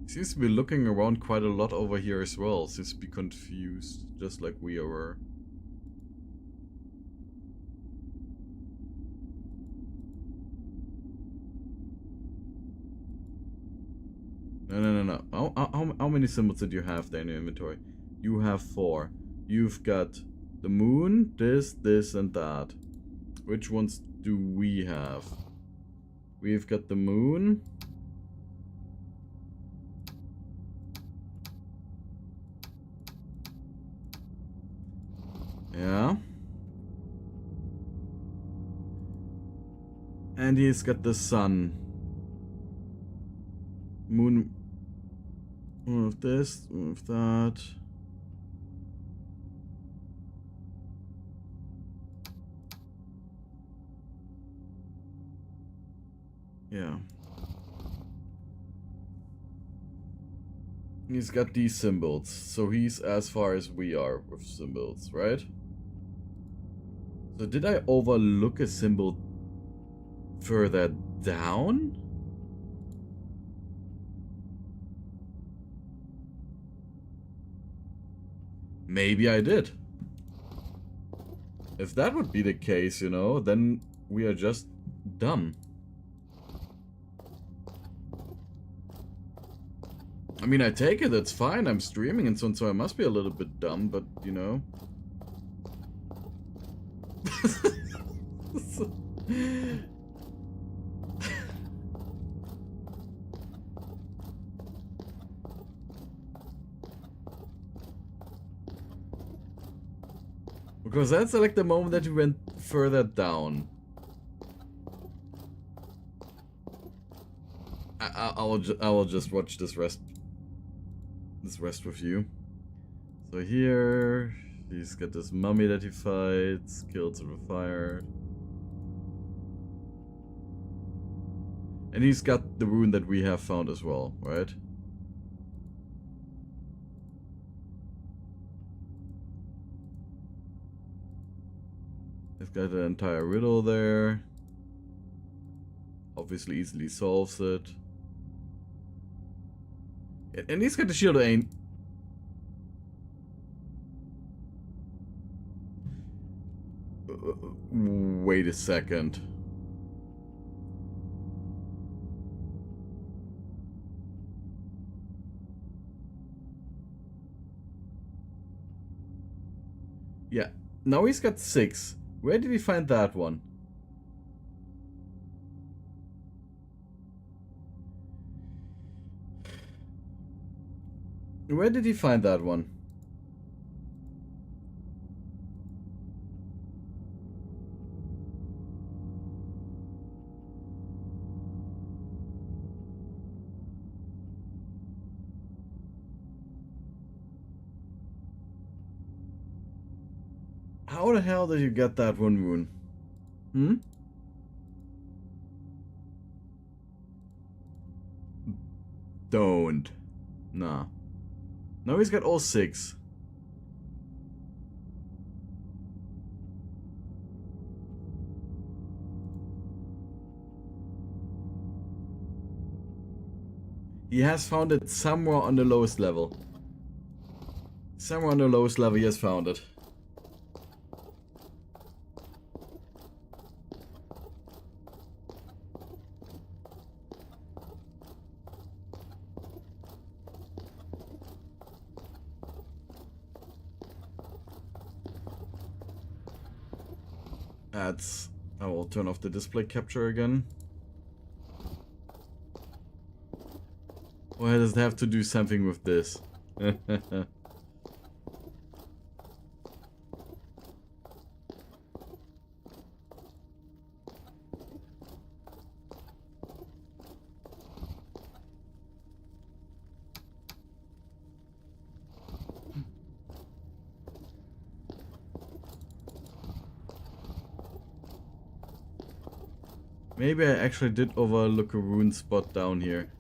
He seems to be looking around quite a lot over here as well. Seems to be confused, just like we were. No. How many symbols did you have there in your inventory? You have 4. You've got the moon, this, and that. Which ones do we have? We've got the moon. Yeah. And he's got the sun. Moon. One of this, one of that. Yeah. He's got these symbols, so he's as far as we are with symbols, right? So did I overlook a symbol further down? Maybe I did. If that would be the case, you know, then we are just dumb. I mean, I take it, it's fine, I'm streaming and so on, so I must be a little bit dumb, but, you know. Because that's like the moment that you went further down. I will just watch this rest with you. So here he's got this mummy that he fights, kills with fire. And he's got the rune that we have found as well, right? He's got an entire riddle there. Obviously easily solves it. And he's got the shield of aim. Wait a second. Yeah, now he's got 6. Where did he find that one? Where did he find that one? How the hell did you get that one rune? Hmm? Don't. Nah. Now he's got all 6. He has found it somewhere on the lowest level. Somewhere on the lowest level he has found it. I will turn off the display capture again. Why does it have to do something with this? Maybe I actually did overlook a rune spot down here.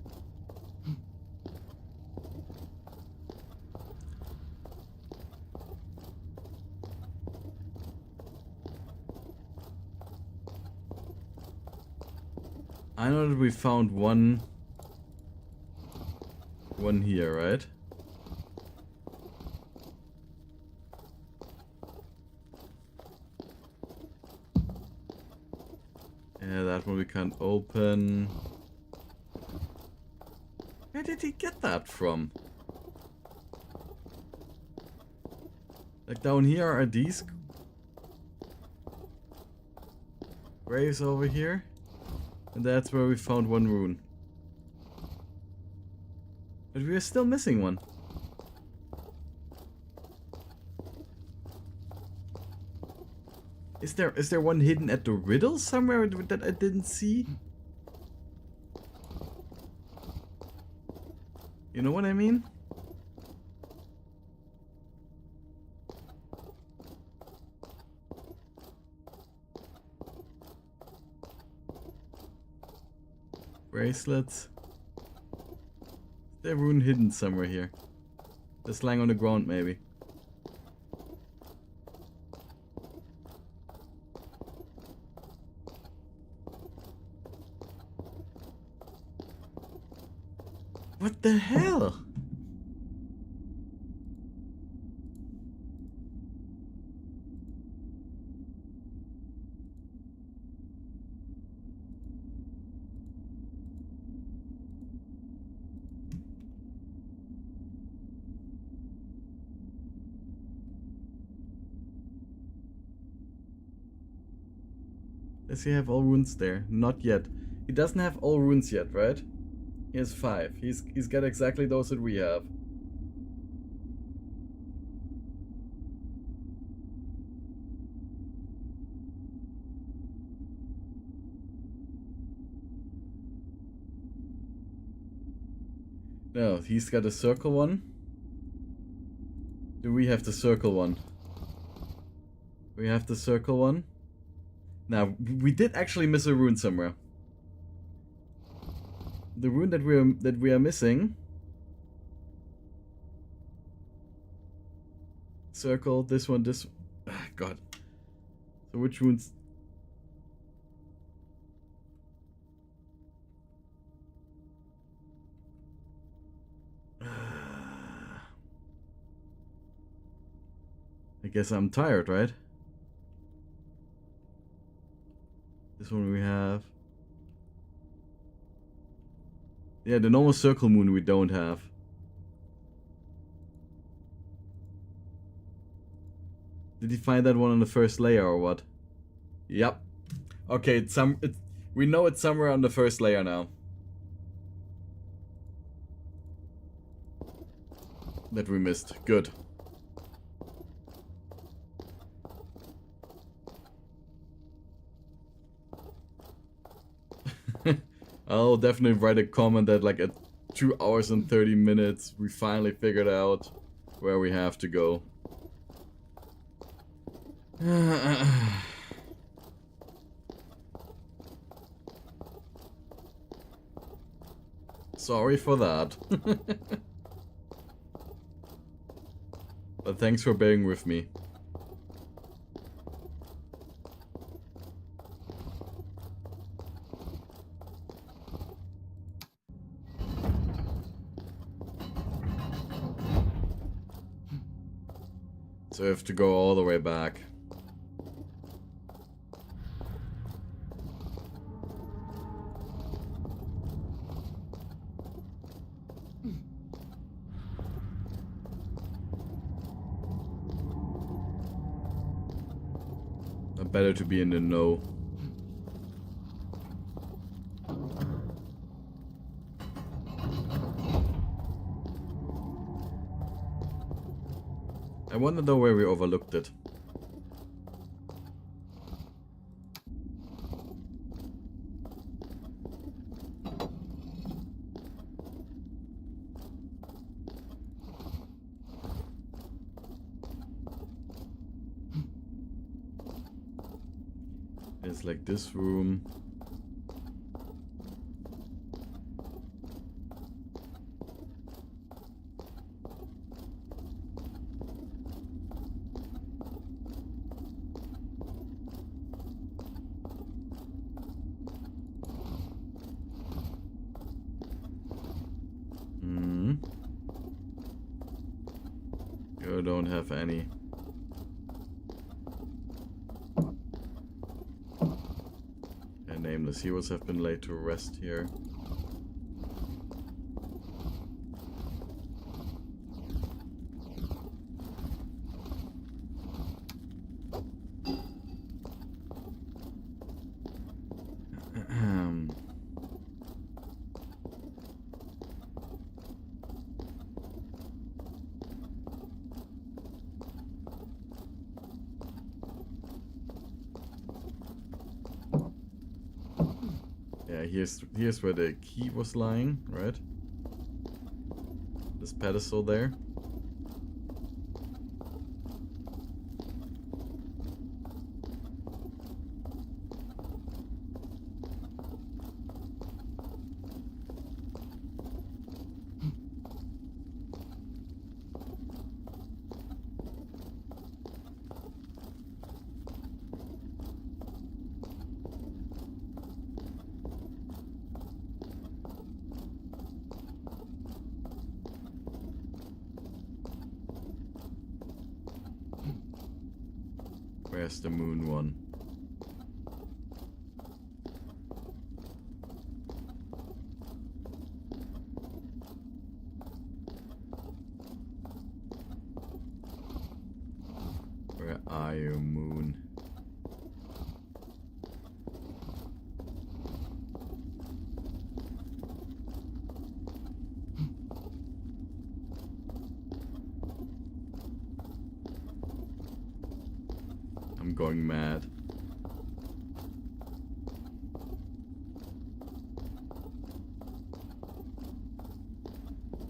I know that we found one here, right? Yeah, that one we can't open. Where did he get that from? Like down here are these graves over here. And that's where we found one rune. But we are still missing one. Is there one hidden at the riddle somewhere that I didn't see? You know what I mean? Bracelets. Is there a rune hidden somewhere here? Just lying on the ground maybe. What the hell? Does he have all runes there? Not yet. He doesn't have all runes yet, right? He has 5. He's got exactly those that we have. No, he's got a circle one. Do we have the circle one? We have the circle one. Now, we did actually miss a rune somewhere. The rune that we are missing. Circle, this one, this. Ah, God. So which runes? I guess I'm tired, right? This one we have. Yeah, the normal circle moon we don't have. Did he find that one on the first layer or what? Yep. Okay, we know it's somewhere on the first layer now. That we missed. Good. I'll definitely write a comment that like at 2 hours and 30 minutes we finally figured out where we have to go. Sorry for that. But thanks for bearing with me. So we have to go all the way back. Better to be in the know. I wonder though where we overlooked it. It's like this room. You don't have any. Nameless heroes have been laid to rest here. Here's where the key was lying, right? This pedestal there. Where's the moon one? Where are you, moon? I'm going mad.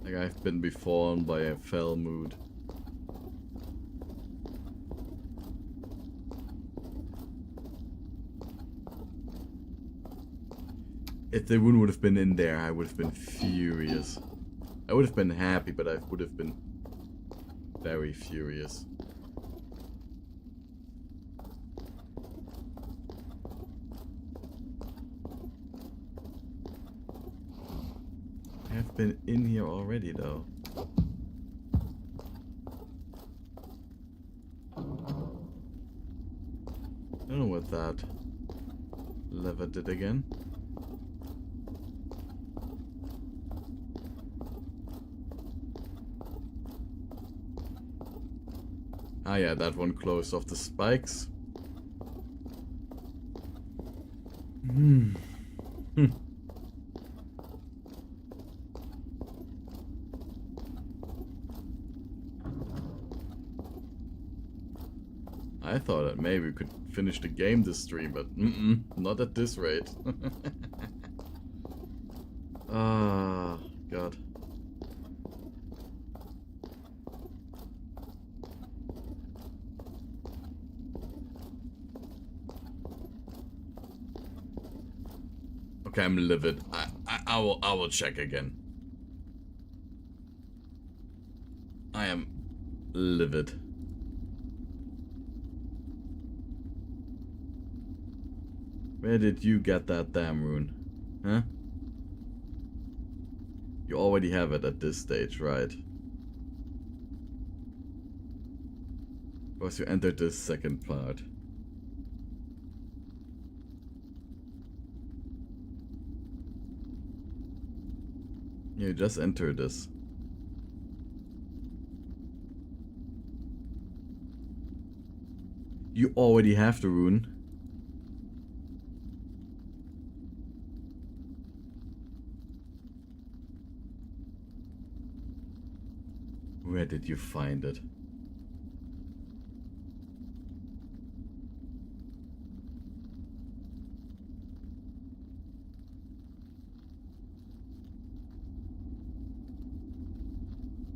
Like I've been befallen by a fell mood. If the wound would have been in there, I would have been furious. I would have been happy, but I would have been very furious. I have been in here already, though. I don't know what that lever did again. Ah yeah, that one closed off the spikes. I thought that maybe we could finish the game this stream, but not at this rate. Ah, God. Okay, I'm livid. I will check again. I am livid. Where did you get that damn rune? Huh? You already have it at this stage, right? Of course, you entered the second part. You just entered this. You already have the rune. Where did you find it?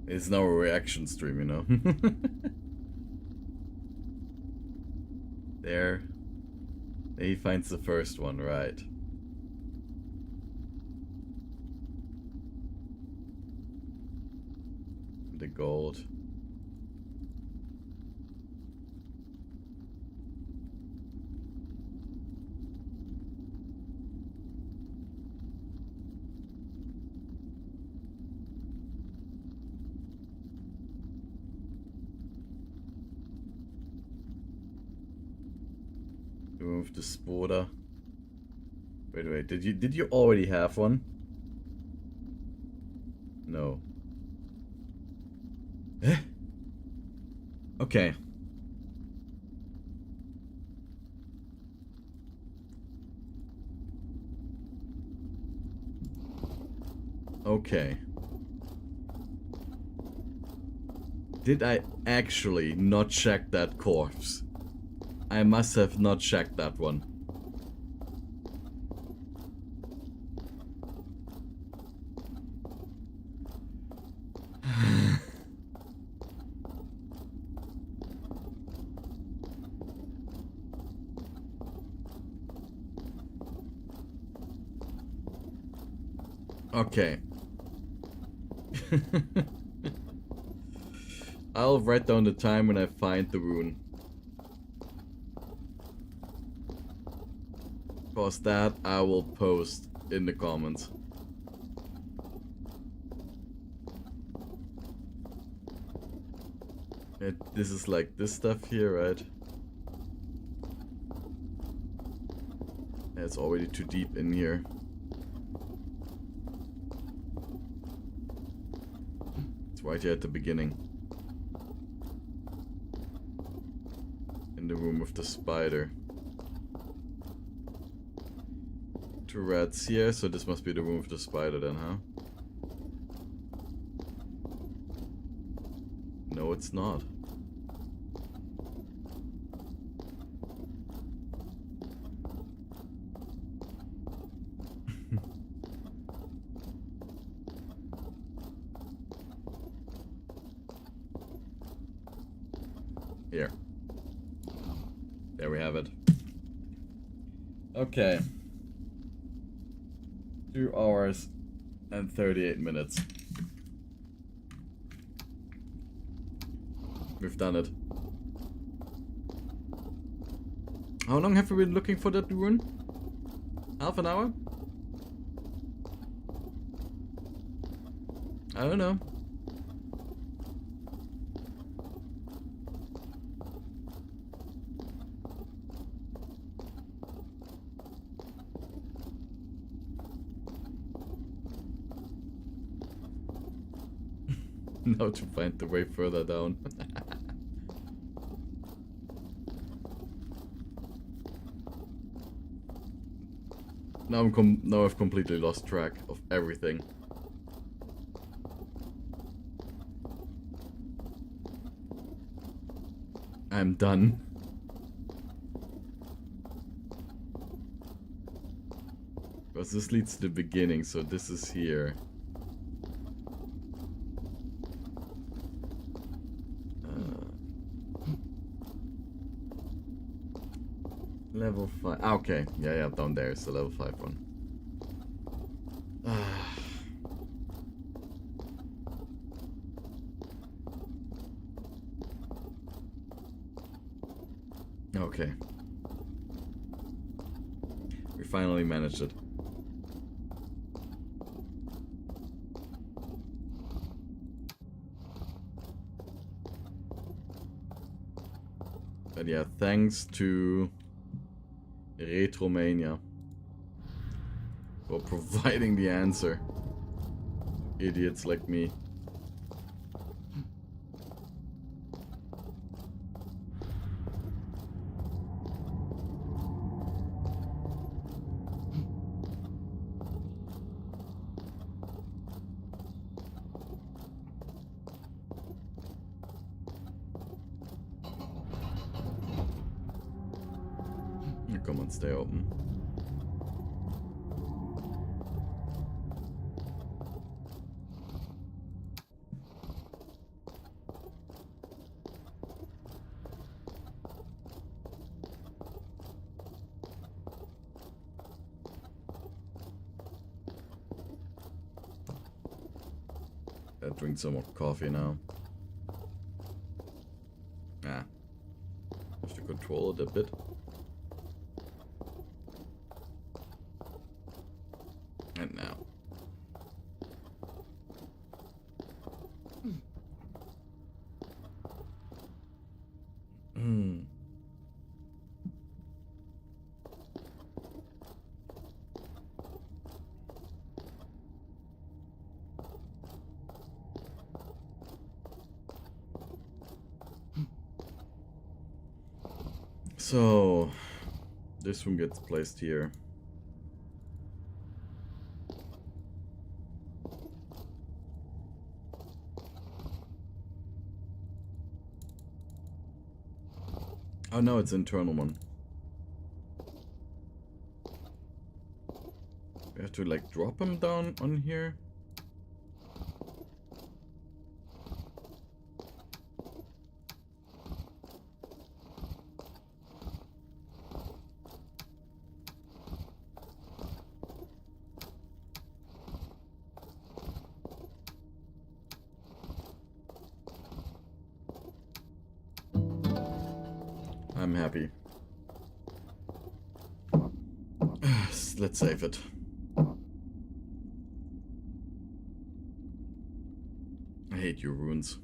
It's now a reaction stream, you know. There he finds the first one, right? The gold. Remove the spoiler. Wait, did you already have one? No. Eh? Okay. Okay. Did I actually not check that corpse? I must have not checked that one. Okay. I'll write down the time when I find the rune. Because that I will post in the comments. This is like this stuff here, right? It's already too deep in here. It's right here at the beginning. In the room with the spider. 2 rats here, so this must be the room with the spider then, huh? No, it's not. Here. There we have it. Okay. 2 hours and 38 minutes. We've done it. How long have we been looking for that rune? Half an hour? I don't know. Now to find the way further down. Now I've completely lost track of everything. I'm done. Because this leads to the beginning, so this is here. Level 5. Okay, yeah, down there is the level 5 one. Okay. We finally managed it. But yeah, thanks to Retromania for providing the answer. Idiots like me. Come on, stay open. I'll drink some more coffee now. Ah. Have to control it a bit. And now. So, this one gets placed here. Oh no, it's internal one. We have to like drop him down on here. I'm happy. Let's save it. I hate your runes.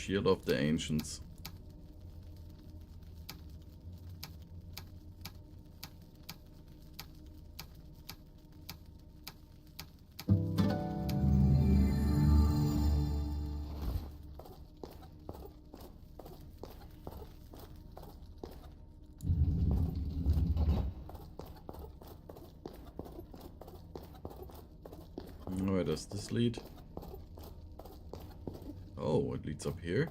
Shield of the Ancients. Where does this lead? Oh, it leads up here.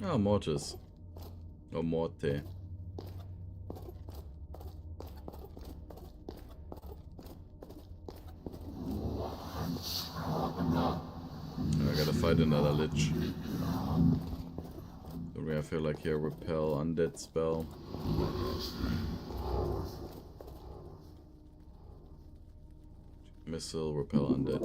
Ah, Mortis. Or Morte. I gotta fight another Lich. I feel like here, repel undead spell. Missile, repel undead.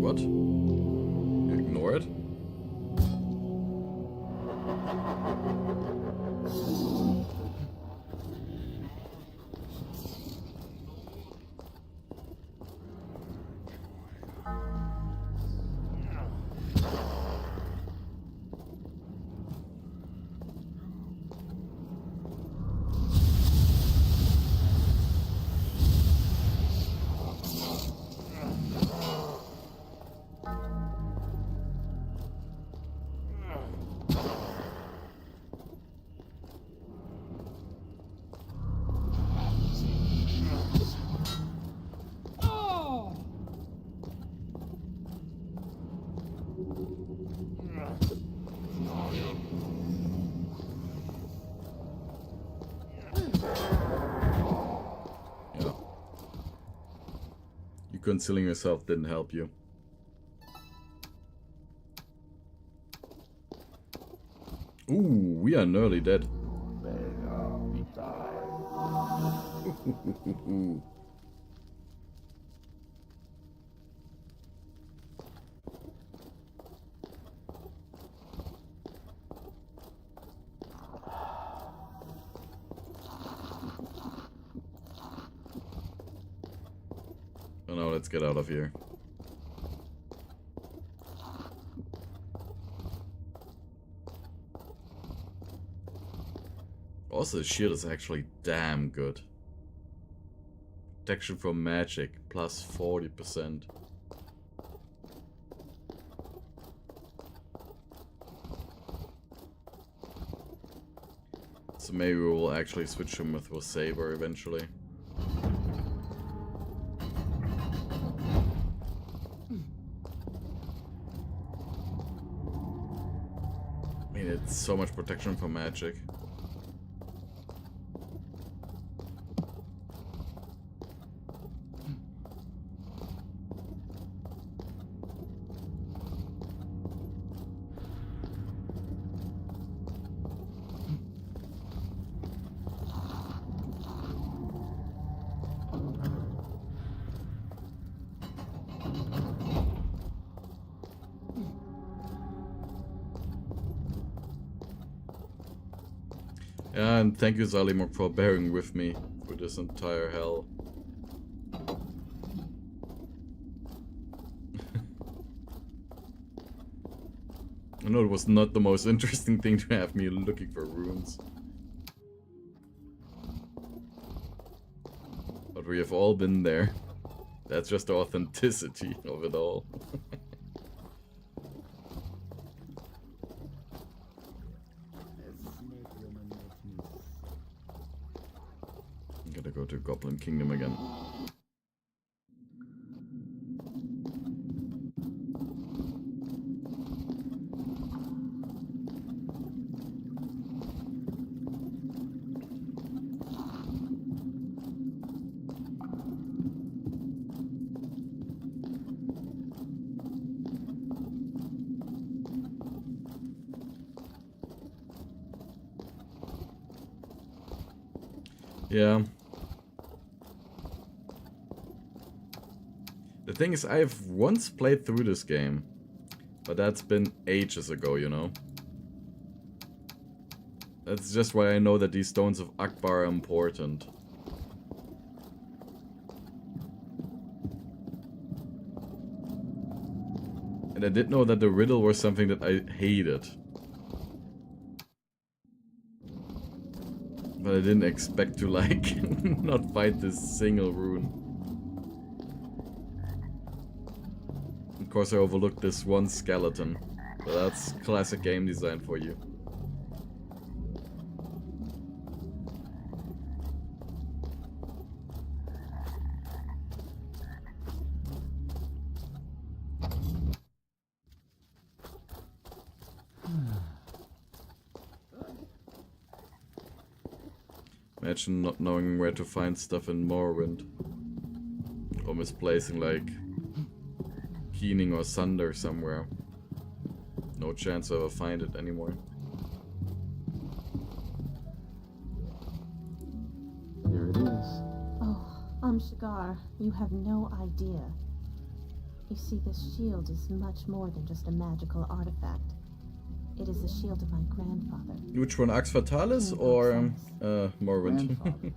What? Ignore it? Concealing yourself didn't help you. Ooh, we are nearly dead. Oh no, let's get out of here. Also, the shield is actually damn good. Protection from magic, plus 40%. So maybe we will actually switch him with Saber eventually. I mean, it's so much protection from magic. And thank you, Zalimok, for bearing with me through this entire hell. I know it was not the most interesting thing to have me looking for runes. But we have all been there. That's just the authenticity of it all. Gotta go to Goblin Kingdom again. Yeah. The thing is, I've once played through this game, but that's been ages ago, you know? That's just why I know that these stones of Akbaa are important. And I did know that the riddle was something that I hated. But I didn't expect to, like, not find this single rune. Of course, I overlooked this one skeleton. So that's classic game design for you. Imagine not knowing where to find stuff in Morrowind. Or misplacing, like, Keening or Sunder somewhere. No chance to ever find it anymore. Here it is. Oh, Shigar, you have no idea. You see, this shield is much more than just a magical artifact. It is the shield of my grandfather. Which one, Arx Fatalis or Morrowind? Grandfather.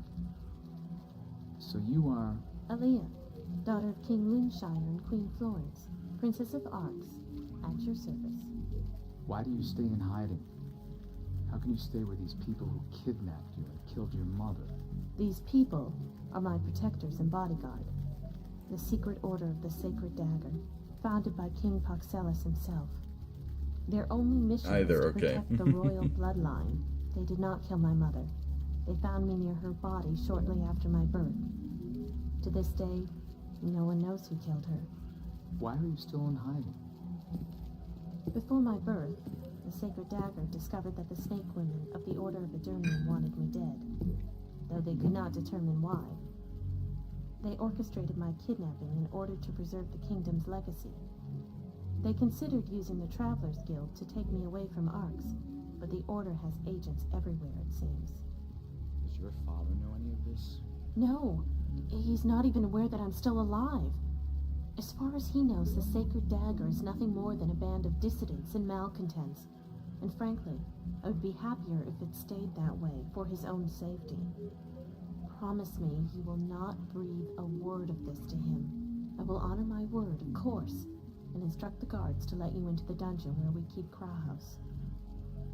So you are... Aaliyah, daughter of King Linshire and Queen Florence, Princess of Arx, at your service. Why do you stay in hiding? How can you stay with these people who kidnapped you and killed your mother? These people are my protectors and bodyguard. The secret order of the Sacred Dagger, founded by King Poxelis himself. Their only mission is to protect the royal bloodline. They did not kill my mother. They found me near her body shortly after my birth. To this day, no one knows who killed her. Why are you still in hiding? Before my birth, the Sacred Dagger discovered that the Snake Women of the Order of Eternium wanted me dead, though they could not determine why. They orchestrated my kidnapping in order to preserve the kingdom's legacy. They considered using the Travelers Guild to take me away from Arx, but the Order has agents everywhere, it seems. Does your father know any of this? No, he's not even aware that I'm still alive. As far as he knows, the Sacred Dagger is nothing more than a band of dissidents and malcontents. And frankly, I would be happier if it stayed that way for his own safety. Promise me you will not breathe a word of this to him. I will honor my word, of course, and instruct the guards to let you into the dungeon where we keep Krahhaus.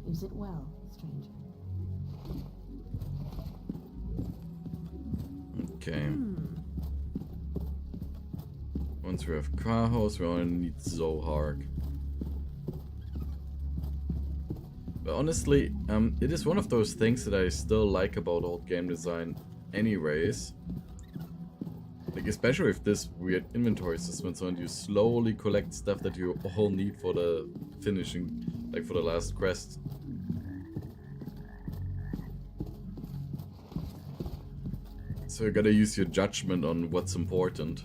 Use it well, stranger. Okay. Once we have Krahhaus, we only need Zohark. But honestly, it is one of those things that I still like about old game design anyways. Like, especially with this weird inventory system and so on, you slowly collect stuff that you all need for the finishing, like for the last quest. So you gotta use your judgment on what's important.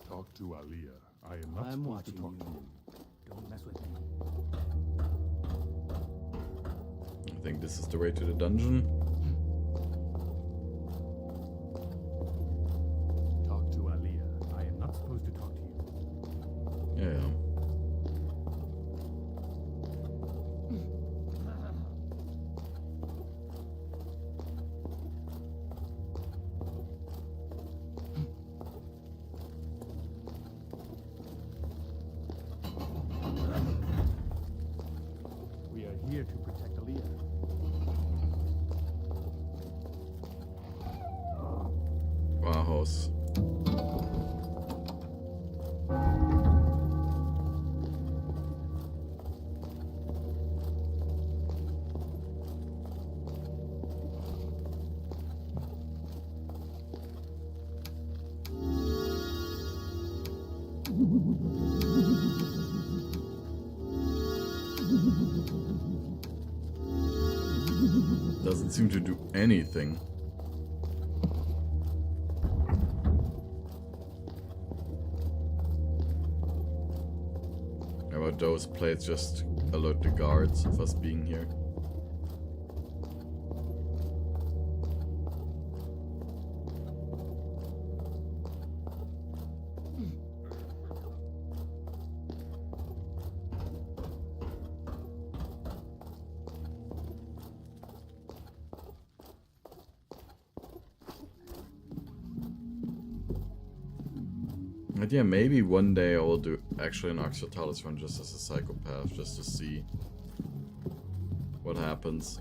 Talk to Aaliyah. I am not I'm supposed to watching talk you. to you. Don't mess with me. I think this is the way to the dungeon. Talk to Aaliyah. I am not supposed to talk to you. Yeah. We are here to protect Aaliyah. Krahhaus. Doesn't seem to do anything. How about those plates just alert the guards of us being here. But yeah, maybe one day I will do actually an Arx Fatalis run just as a psychopath, just to see what happens.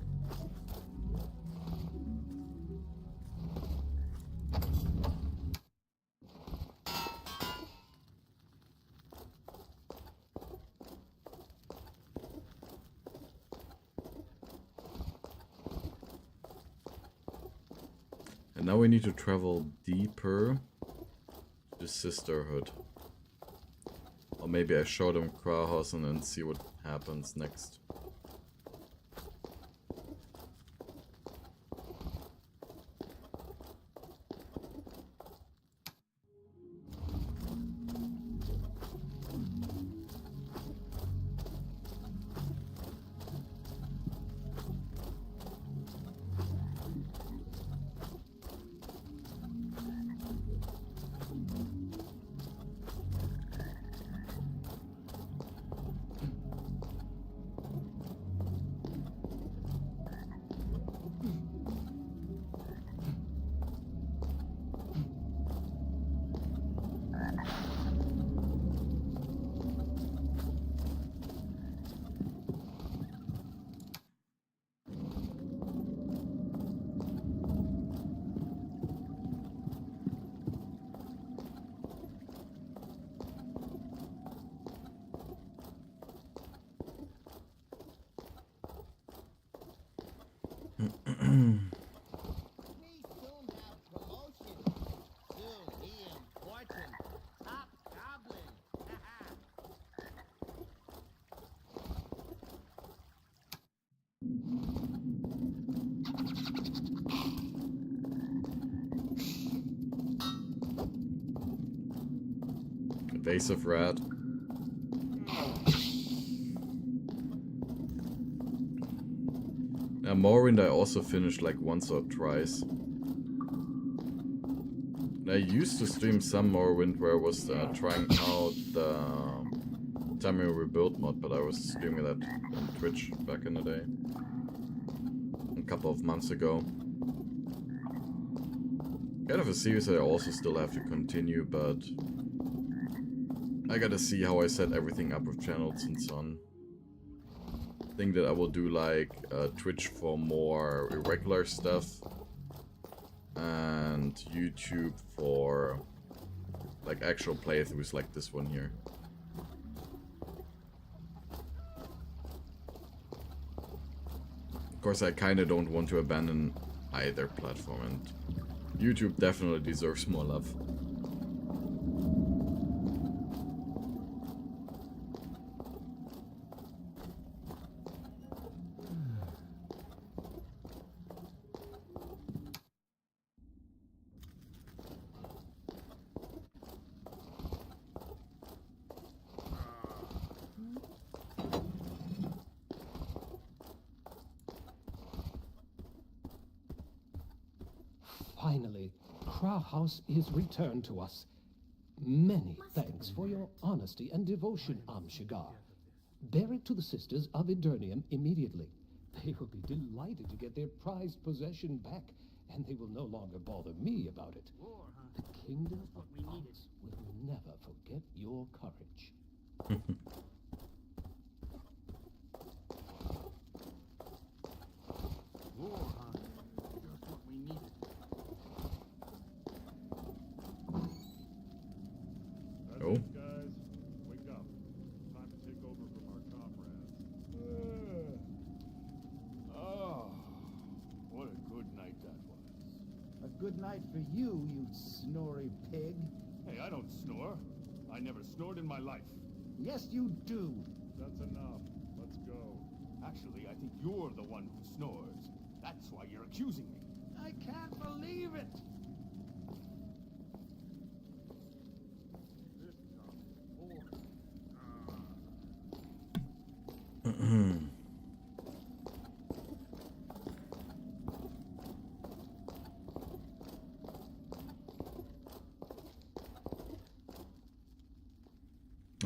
And now we need to travel deeper. The Sisterhood. Or maybe I show them Krahos and then see what happens next. Evasive rat. Now Morrowind I also finished like once or twice. And I used to stream some Morrowind where I was trying out the Time Rebuild mod, but I was streaming that on Twitch back in the day. A couple of months ago. Kind of a series I also still have to continue, but I gotta see how I set everything up with channels and so on. I think that I will do like Twitch for more irregular stuff and YouTube for like actual playthroughs like this one here. Of course I kinda don't want to abandon either platform, and YouTube definitely deserves more love. Finally, Krahos is returned to us. Many thanks for your honesty and devotion, Amshigar. Bear it to the Sisters of Eternium immediately. They will be delighted to get their prized possession back, and they will no longer bother me about it. The Kingdom of Arx will never forget your courage. Just what we needed. Oh. Guys, wake up. Time to take over from our comrades. Oh, what a good night that was. A good night for you, you snory pig. Hey, I don't snore. I never snored in my life. Yes, you do. That's enough. Let's go. Actually, I think you're the one who snores. That's why you're accusing me. I can't believe it. This time,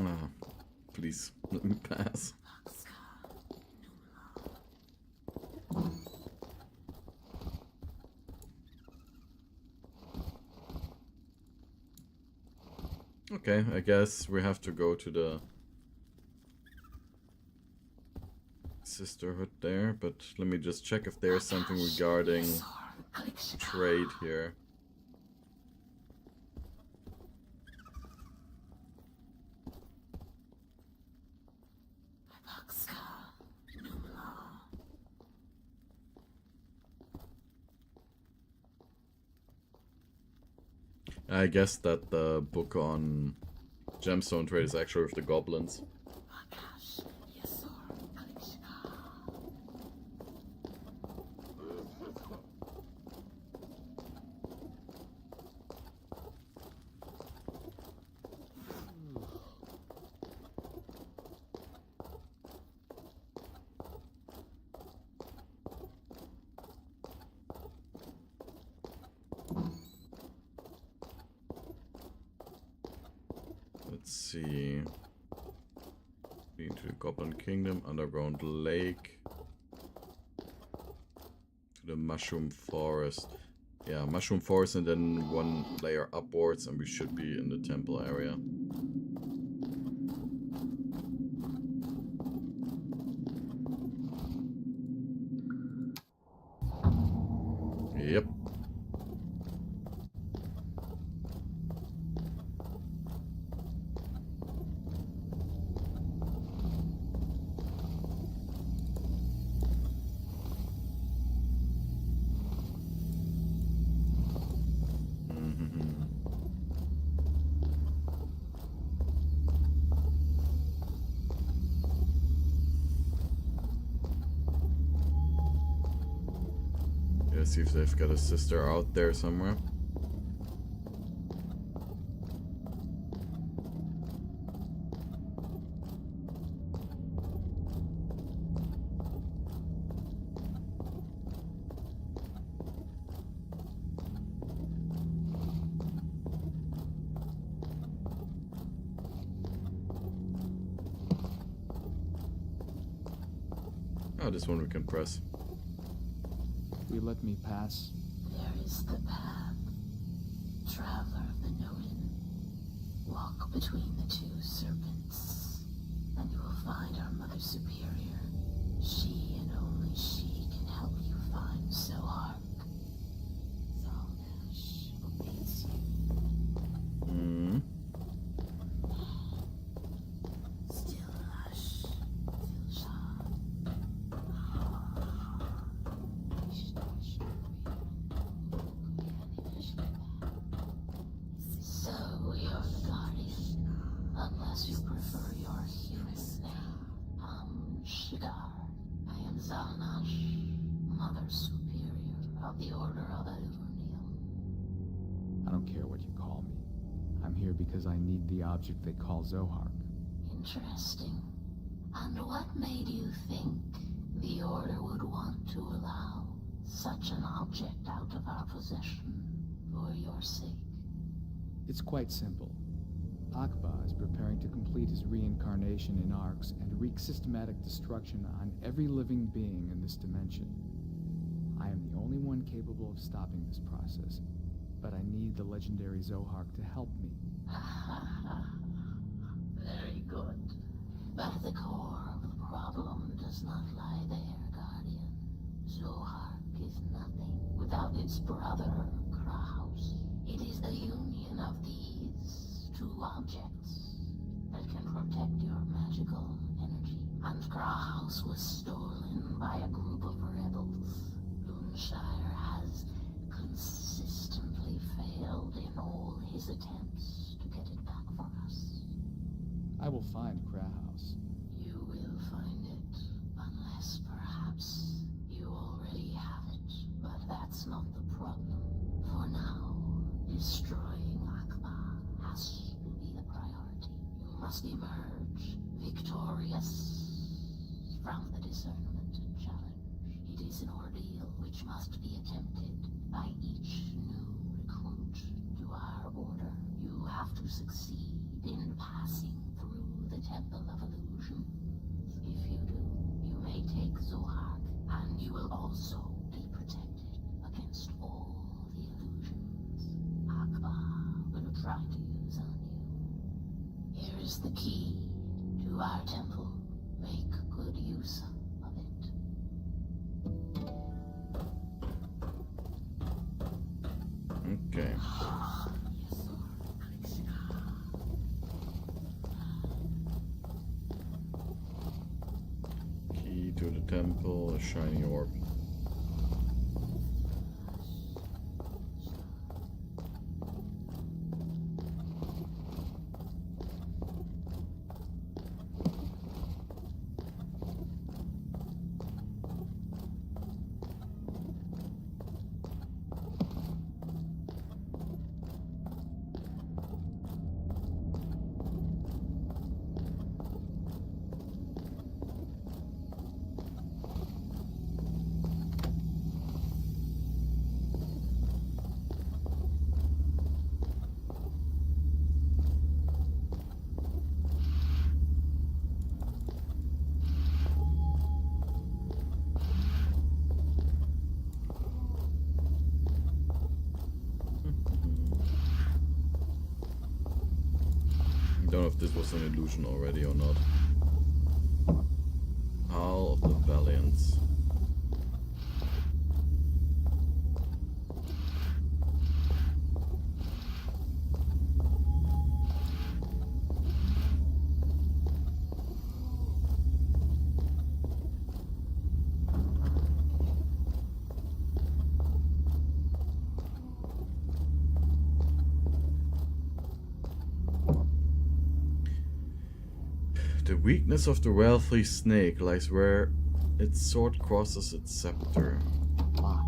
Ah, please let me pass. Okay, I guess we have to go to the sisterhood there, but let me just check if there's something regarding trade here. I guess that the book on gemstone trade is actually with the goblins. Let's see. Into the Goblin Kingdom, Underground Lake, to the Mushroom Forest. Yeah, Mushroom Forest, and then one layer upwards, and we should be in the temple area. Yep. See if they've got a sister out there somewhere. Oh, this one we can press. Will you let me pass? There is the path. Traveler of the Nodin. Walk between the two serpents, and you will find our Mother Superior. She and only she can help you find Zohark. Zalnash awaits you. Still hush, So you're the Guardian, unless you prefer your human name. Shigar. I am Zalnash, Mother Superior of the Order of Alurnil. I don't care what you call me. I'm here because I need the object they call Zohark. Interesting. And what made you think the Order would want to allow such an object out of our possession for your sake? It's quite simple. Akbaa is preparing to complete his reincarnation in Arx and wreak systematic destruction on every living being in this dimension. I am the only one capable of stopping this process, but I need the legendary Zohark to help me. Very good. But the core of the problem does not lie there, Guardian. Zohark is nothing without its brother, Kraus. It is the union of these two objects that can protect your magical energy. And Kraus was stolen by a group of rebels. Loonshire has consistently failed in all his attempts to get it back for us. I will find Kraus. You will find it, unless perhaps you already have it. But that's not the problem. For now, destroying Akbaa has to be the priority. You must emerge victorious from the discernment challenge. It is an ordeal which must be attempted by each new recruit to our order. You have to succeed in passing through the Temple of Illusion? If you do, you may take Zohar, and you will also be protected against all the illusions Akbaa will try to use on you. Here is the key to our temple. Make good use of it. Okay. Key to the temple, a shiny orb. I don't know if this was an illusion already or not. Howl of the Valiants. The weakness of the wealthy snake lies where its sword crosses its scepter. What?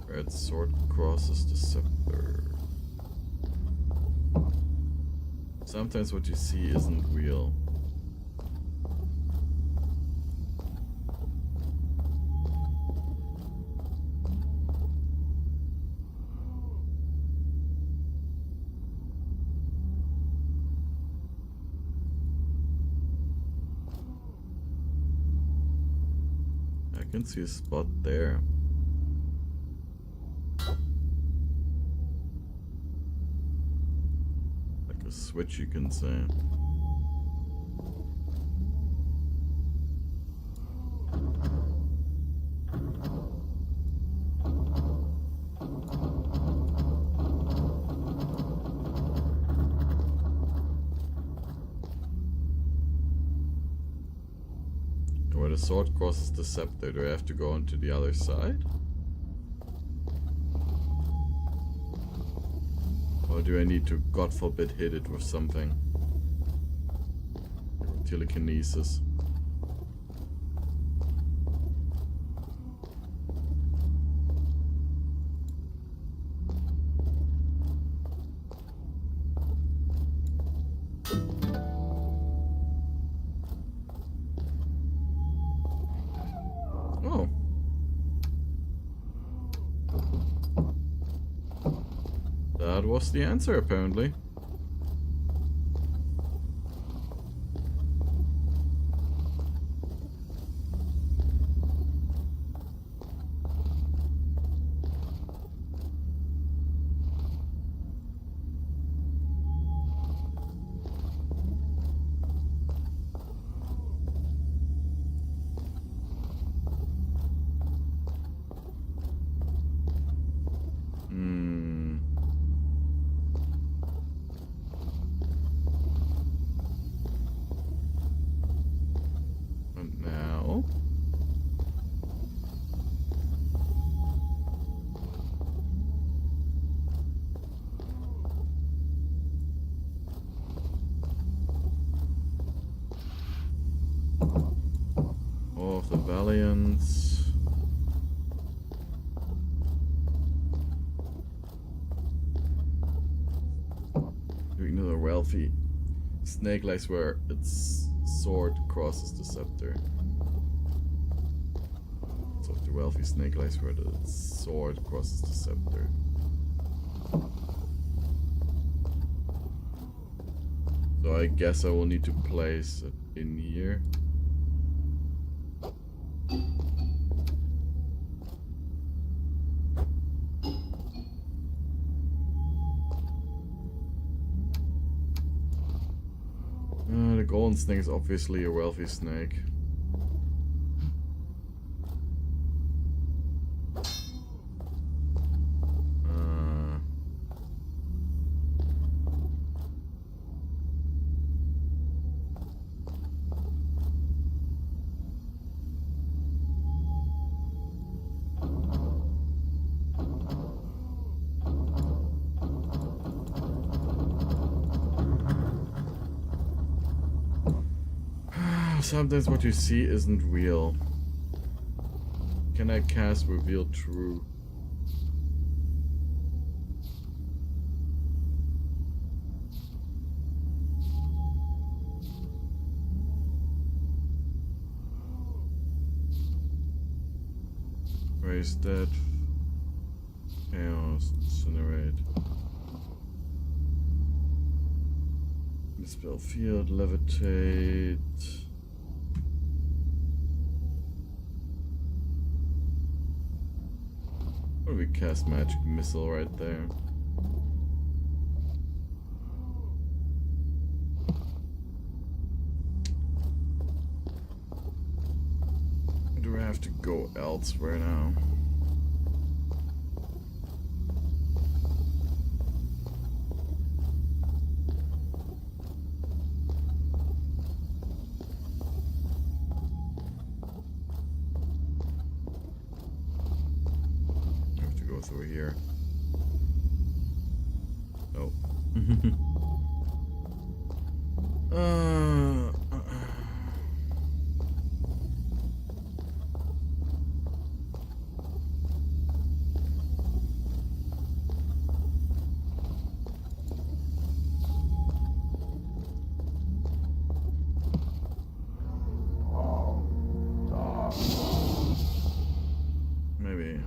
Where its sword crosses the scepter. Sometimes what you see isn't real. I can see a spot there. Like a switch, you can say. Where the sword crosses the scepter, do I have to go onto the other side? Or do I need to, God forbid, hit it with something? Telekinesis. Oh. That was the answer, apparently. And now... All of the Valiants. Doing another wealthy. Snake lies where its sword crosses the scepter. So the wealthy snake lies where the sword crosses the scepter. So I guess I will need to place it in here. The golden snake is obviously a wealthy snake. Sometimes what you see isn't real. Can I cast Reveal True? Raise that. Chaos. Incinerate. Dispel Field. Levitate. What do we cast Magic Missile right there? Do I have to go elsewhere now? Through here. Oh. Maybe.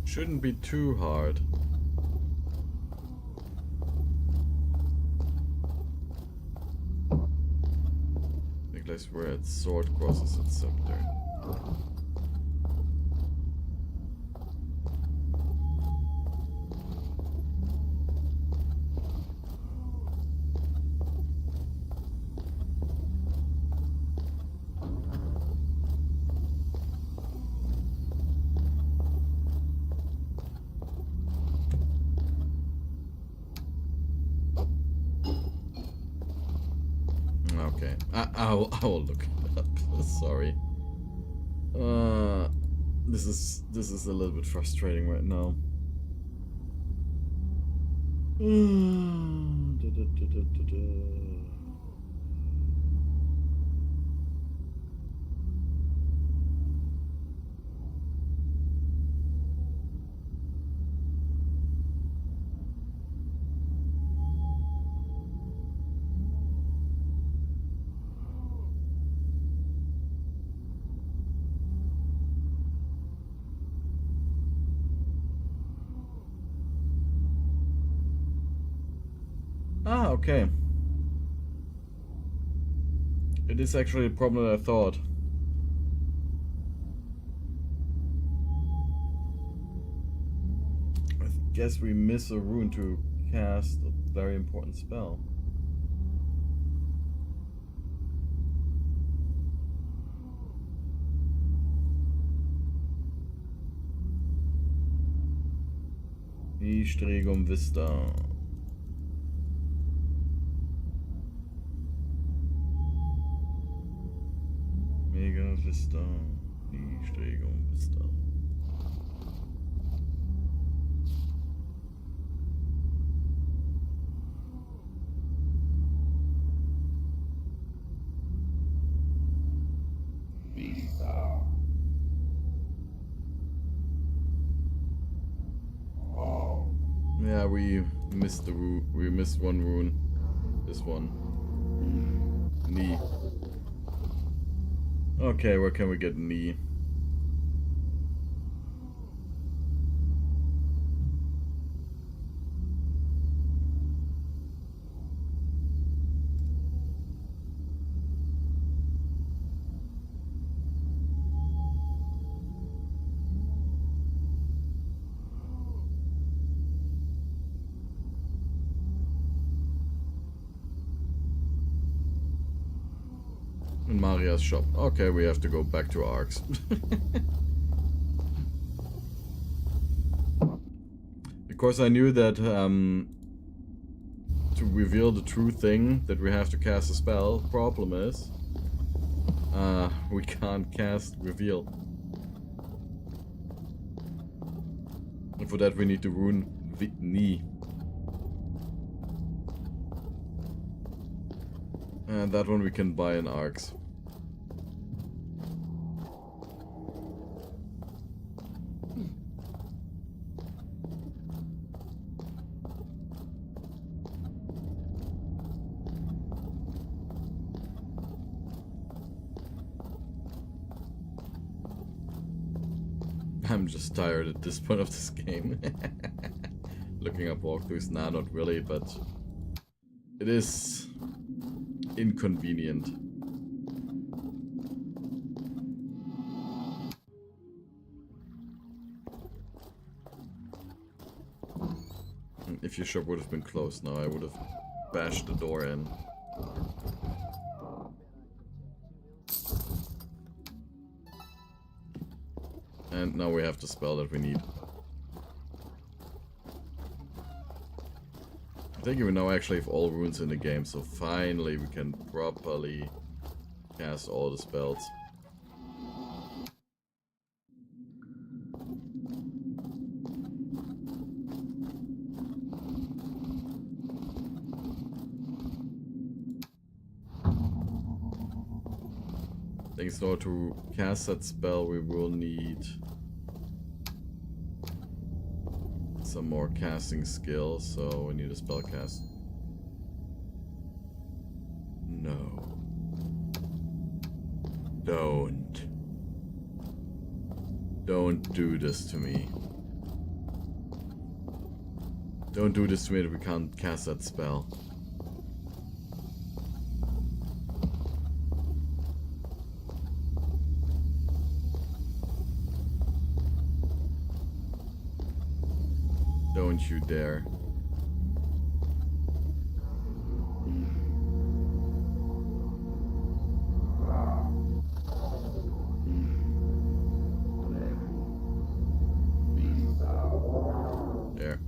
Shouldn't be too hard. I think that's where its sword crosses its scepter. Okay, I will look it up. Sorry. This is a little bit frustrating right now. Ah, okay. It is actually a problem that I thought. I guess we miss a rune to cast a very important spell. Istregum Vista. Mega Vista. Istregum Vista. Yeah, we missed we missed one rune. This one. Knee. Okay, where can we get knee? In Maria's shop. Okay, we have to go back to Arx. Because I knew that to reveal the true thing that we have to cast a spell. Problem is, we can't cast reveal. And for that we need to rune the knee. And that one we can buy in Arx. I'm just tired at this point of this game. Looking up walkthroughs, nah, not really, but it is inconvenient. If your shop would have been closed now, I would have bashed the door in. And now we have the spell that we need. I think we now actually have all runes in the game, so finally we can properly cast all the spells. I think in order to cast that spell we will need some more casting skill, so we need a spell cast. No. Don't do this to me. Don't do this to me that we can't cast that spell. Don't you dare. There.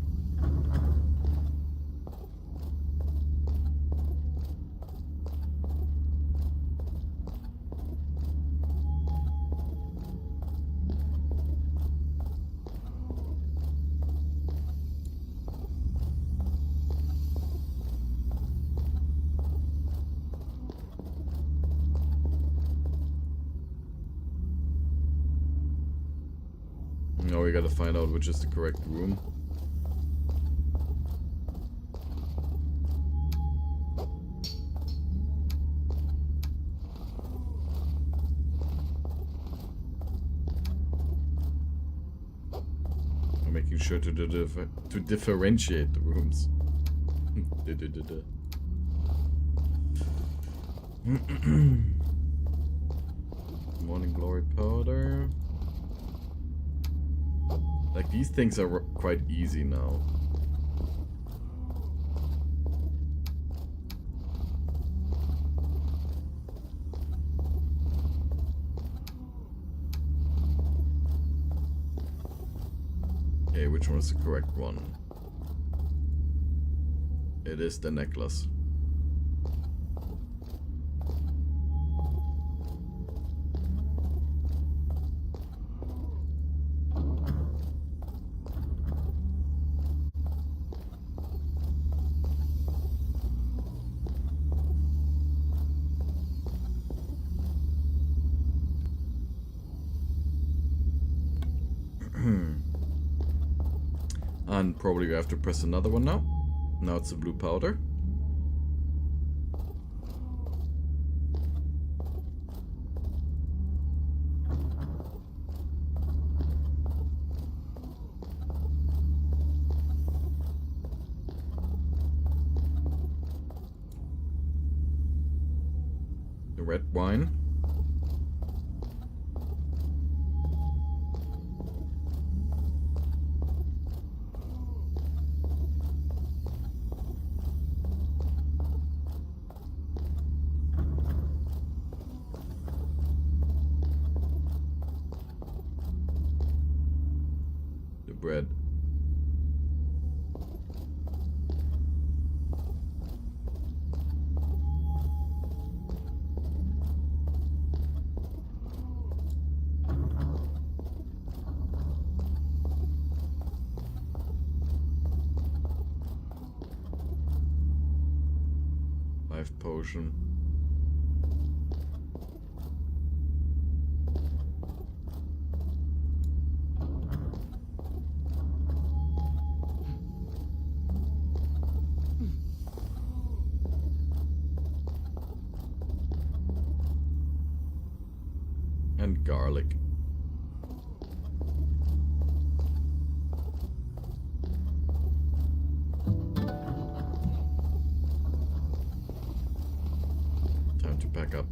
Now we gotta find out which is the correct room. I'm making sure to differentiate the rooms. Morning Glory Powder. Like, these things are quite easy now. Okay, which one is the correct one? It is the necklace. And probably we have to press another one now. Now it's the blue powder. The red wine. Bread. Life potion. And garlic. Time to pack up.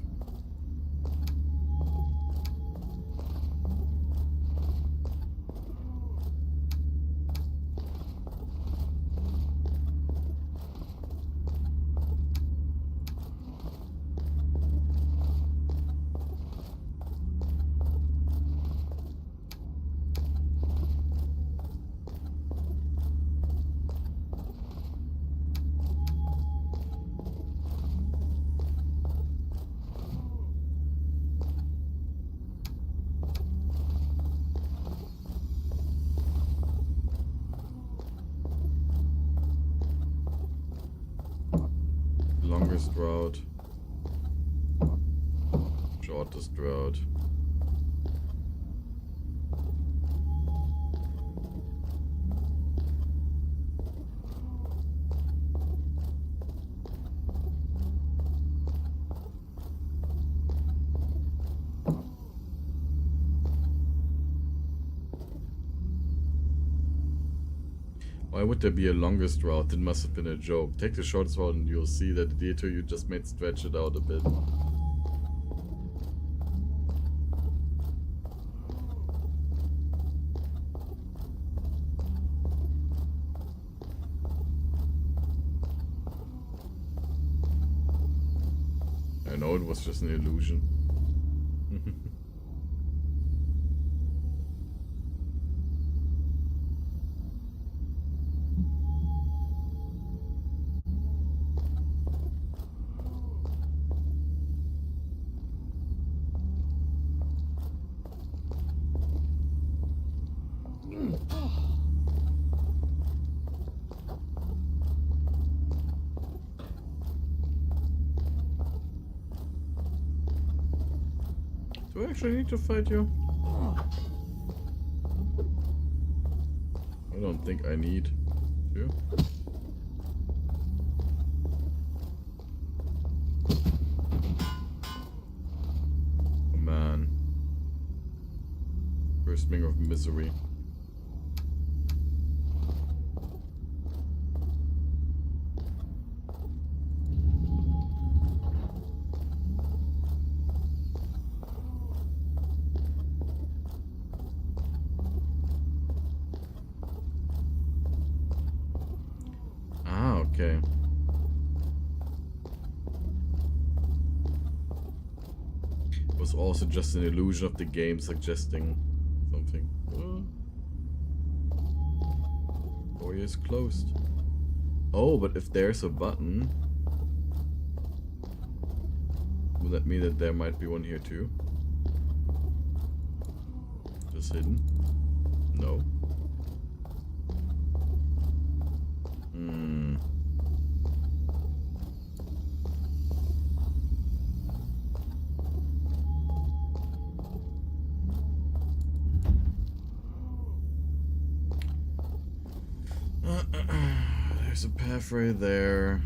Longest route. Shortest route. Why would there be a longest route? It must have been a joke. Take the shortest route and you'll see that the detour you just made stretch it out a bit. I know it was just an illusion. Do I actually need to fight you? I don't think I need to. Oh man. First ring of misery. Okay. It was also just an illusion of the game suggesting something. Door is closed. Oh, but if there's a button, would that mean that there might be one here too? Just hidden? No. There's a pathway there.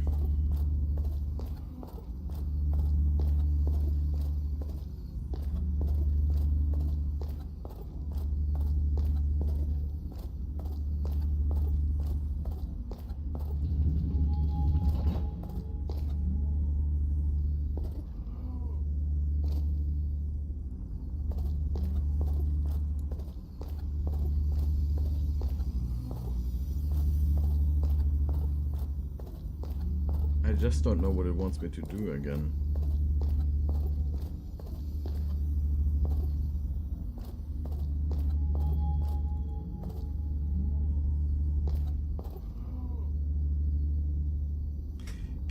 I just don't know what it wants me to do again.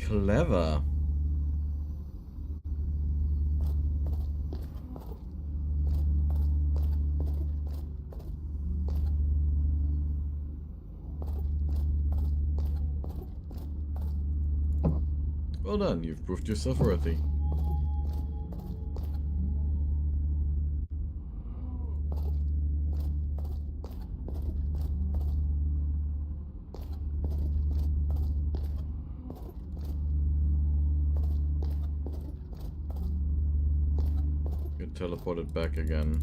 Clever. Well done, you've proved yourself worthy. Get teleported back again.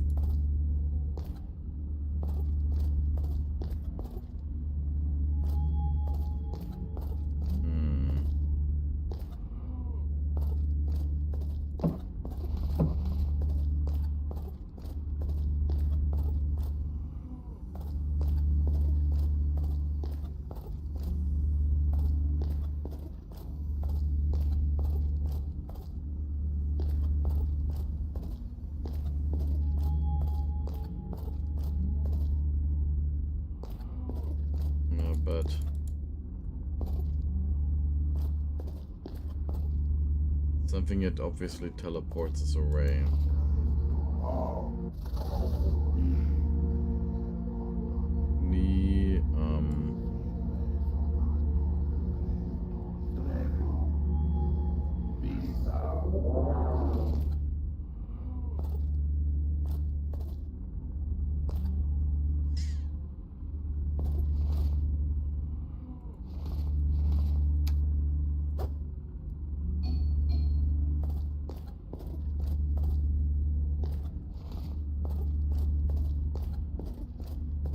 But something that obviously teleports us away.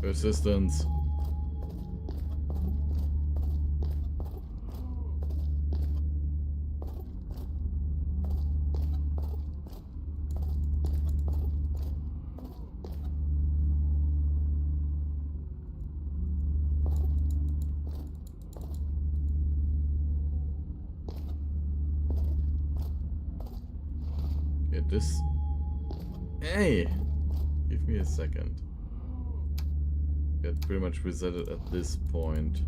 Persistence. Okay, this... Hey! Give me a second. It pretty much resetted at this point.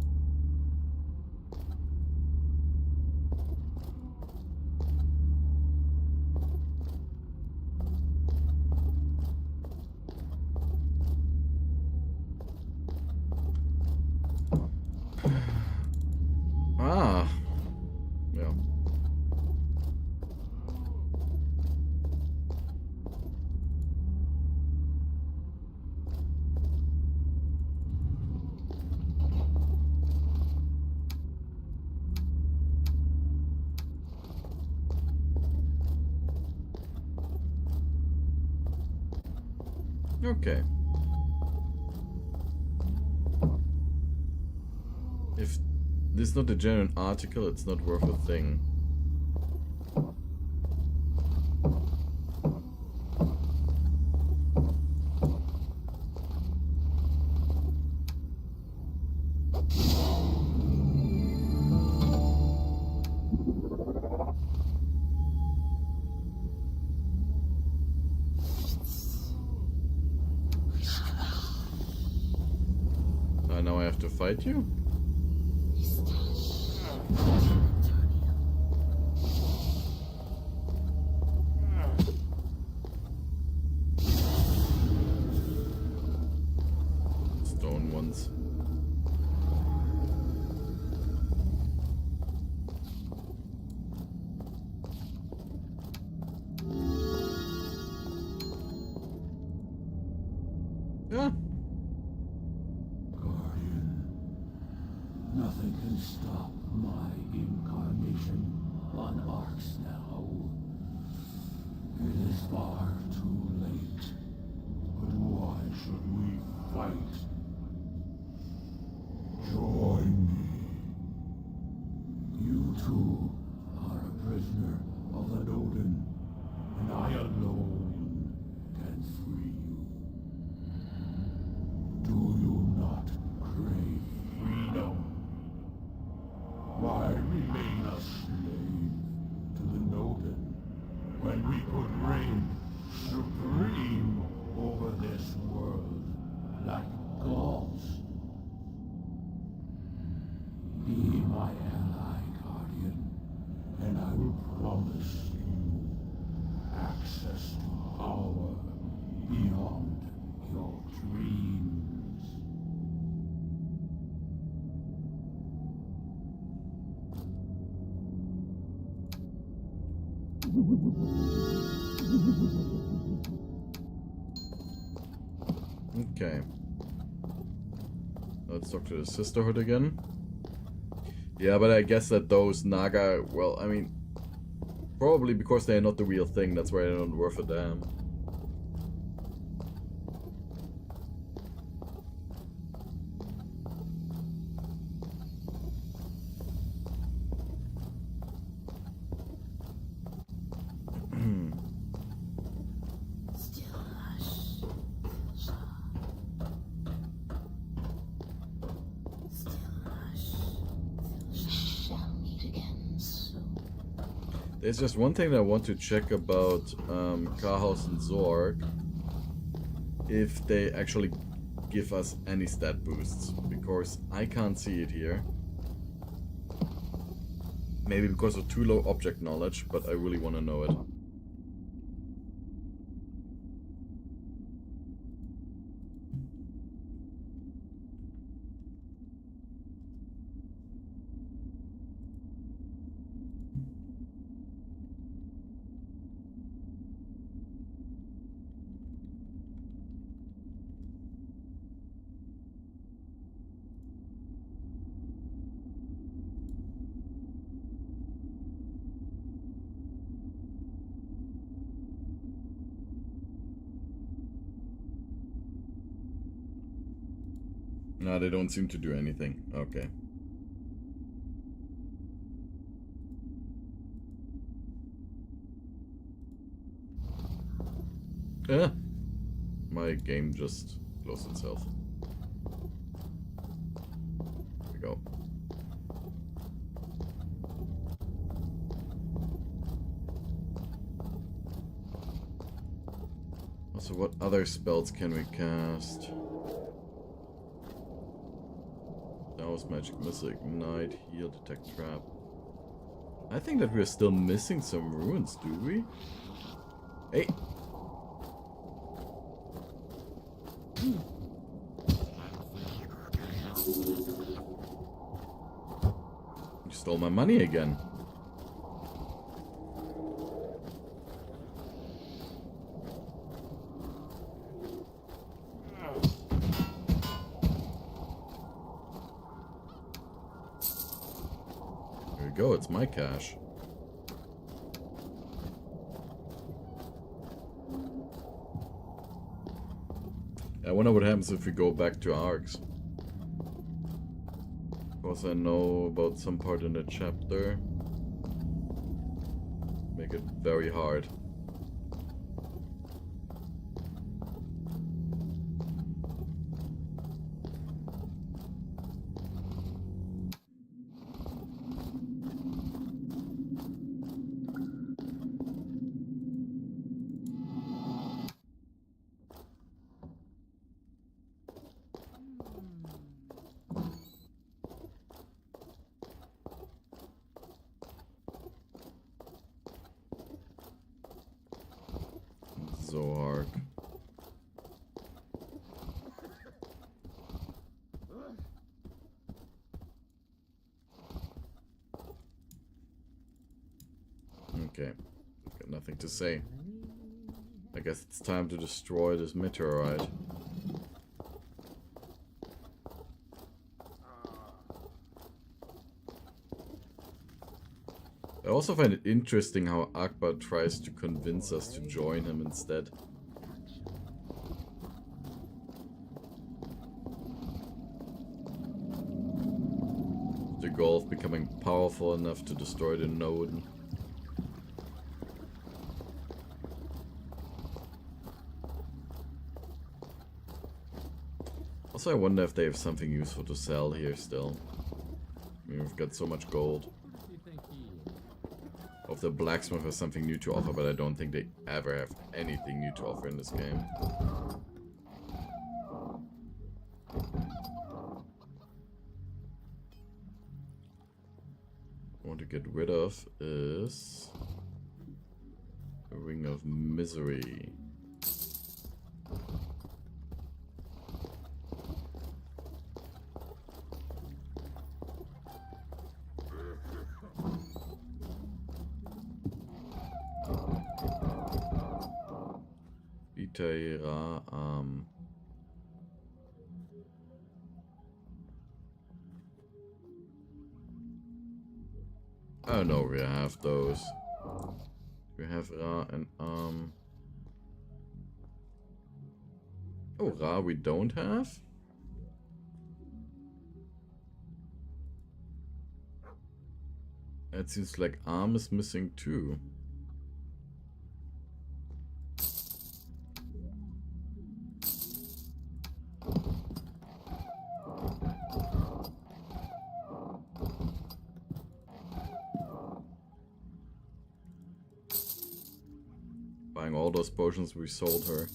Ah, yeah. Okay. If this is not a genuine article, it's not worth a thing. Now I have to fight you? Stone ones. Yeah. to stop my incarnation on Arx now. It is far too late. But why should we fight? Join me. You too are a prisoner of an Odin, and I alone can free you. Do you not crave freedom? Why remain a slave to the Nodin when we could reign supreme over this world like gods? Be my ally, Guardian, and I will promise you access to power beyond your dreams. Okay. Let's talk to the Sisterhood again. Yeah, but I guess that those Naga, well, I mean, probably because they're not the real thing, that's why they're not worth a damn. There's just one thing that I want to check about Kahaus and Zorg. If they actually give us any stat boosts. Because I can't see it here. Maybe because of too low object knowledge, but I really want to know it. No, they don't seem to do anything. Okay. Yeah. My game just closed itself. There we go. Also, what other spells can we cast? Magic, missile, ignite, heal, detect trap. I think that we're still missing some runes, do we? Hey! You stole my money again. Go, it's my cash. I wonder what happens if we go back to Arx. Because I know about some part in the chapter. Make it very hard. Arx. Okay, got nothing to say. I guess it's time to destroy this meteorite. I also find it interesting how Akbaa tries to convince us to join him instead. The goal of becoming powerful enough to destroy the node. Also, I wonder if they have something useful to sell here still. I mean, we've got so much gold. Or if the blacksmith has something new to offer, but I don't think they ever have anything new to offer in this game. I want to get rid of is the Ring of Misery. Itaira, oh no, we have those. We have Ra and oh, Ra we don't have? It seems like is missing too. Buying all those potions we sold her.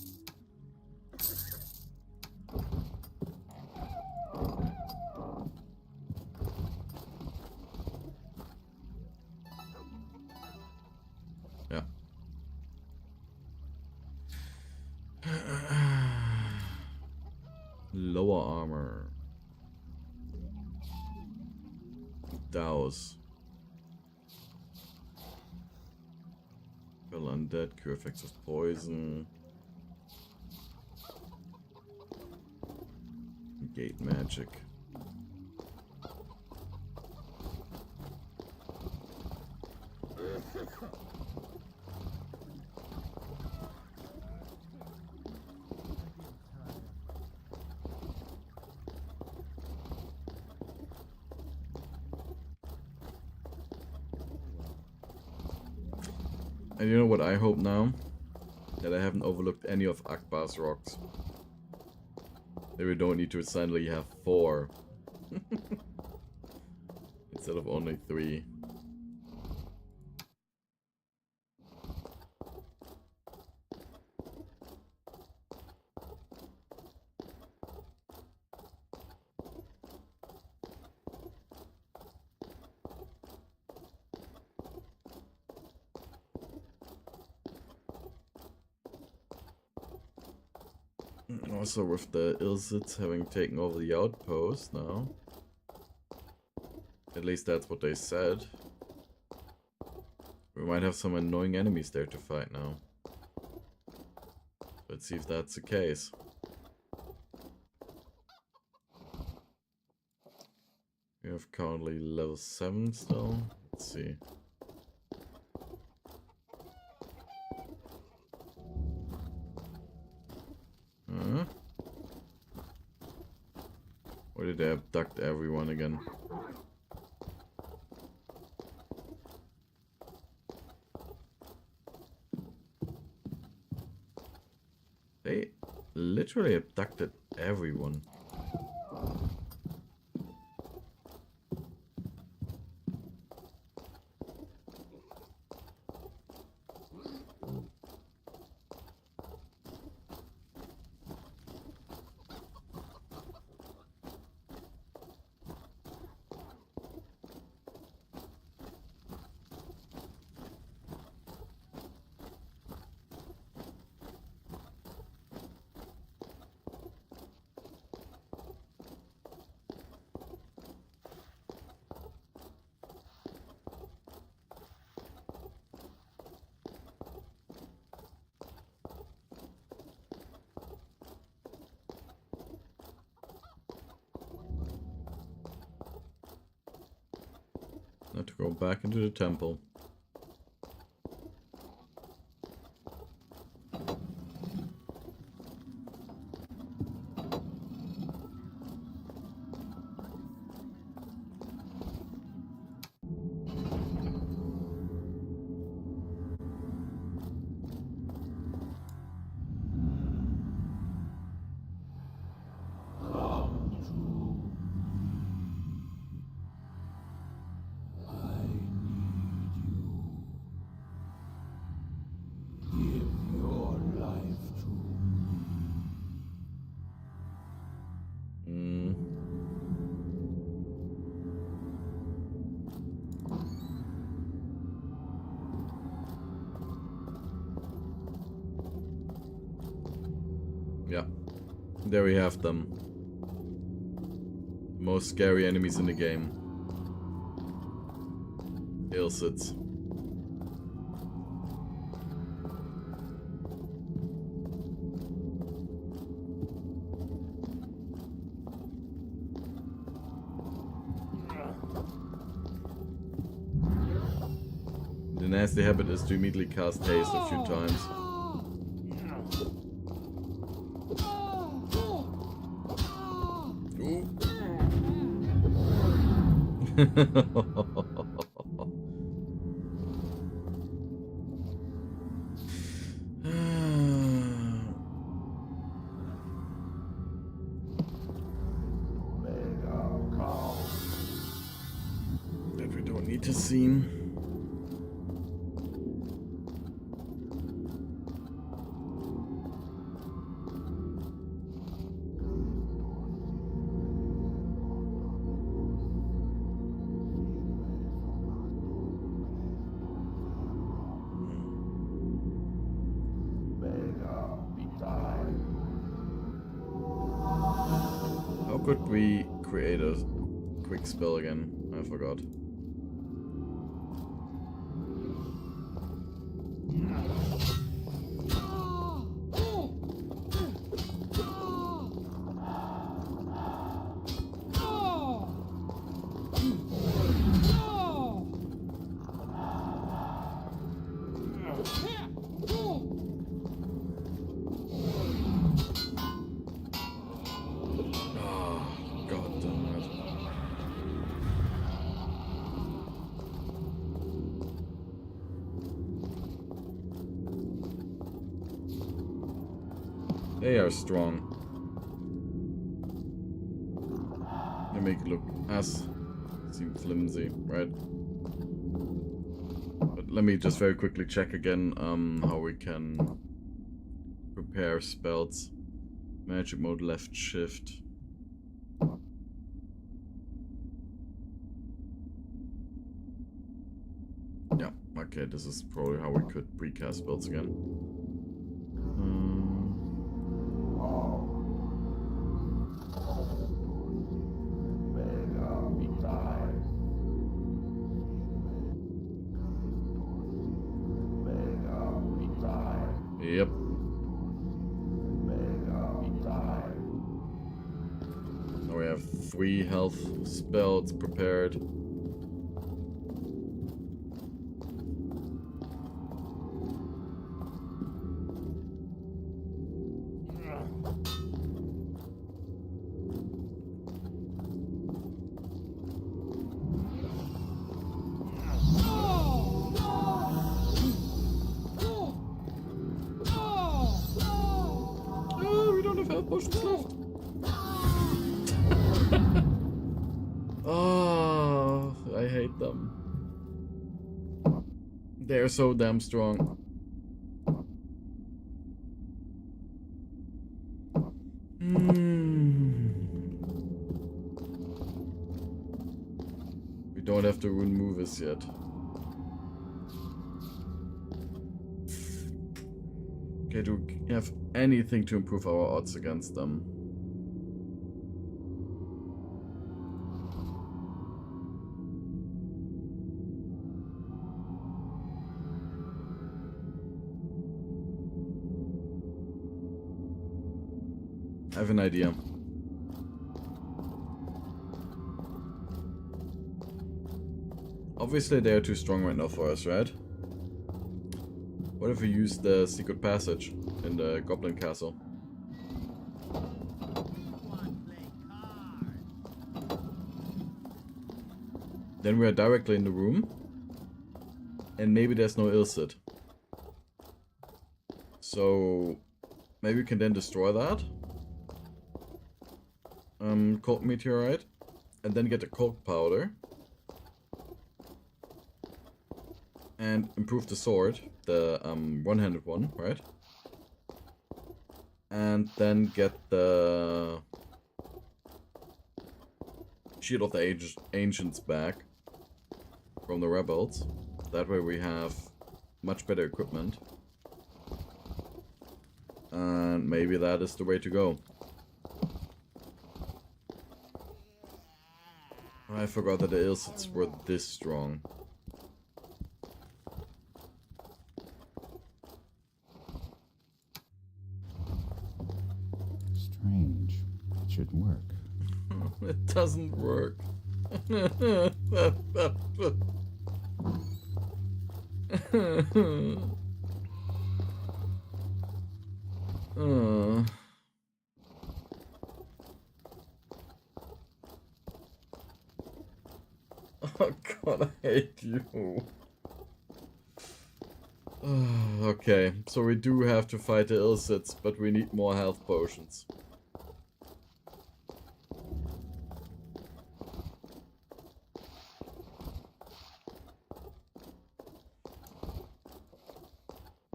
Yeah. Lower armor. Douse. Kill undead, cure effects of poison. Gate magic. And you know what I hope now? That I haven't overlooked any of Akbaa's rocks. That we don't need to suddenly have 4. Instead of only 3. Also with the Ilsits having taken over the outpost now. At least that's what they said. We might have some annoying enemies there to fight now. Let's see if that's the case. We have currently level 7 still. Let's see. Huh? Or did they abduct everyone again? They literally abducted everyone. Not to go back into the temple. There we have them. Most scary enemies in the game. Ilcids. The nasty habit is to immediately cast haste a few times. That we don't need to see. How could we create a quick spell again? I forgot. They are strong. They make it look seem flimsy, right? But let me just very quickly check again how we can prepare spells. Magic mode, left shift. Yeah, okay, this is probably how we could precast spells again. Yep. Now we have 3 health spells prepared. Potions left. Oh, I hate them. They're so damn strong. We don't have to remove this yet. Okay, do we have anything to improve our odds against them? I have an idea. Obviously they are too strong right now for us, right? What if we use the secret passage in the Goblin Castle? Then we are directly in the room. And maybe there's no Ilcid. So maybe we can then destroy that. Cold meteorite. And then get the cold powder. And improve the sword, the one-handed one, right? And then get the Shield of the Ancients back from the rebels. That way we have much better equipment. And maybe that is the way to go. I forgot that the Ilsits were this strong. Strange. It should work. It doesn't work. Oh god, I hate you. Okay, so we do have to fight the Ilsits, but we need more health potions.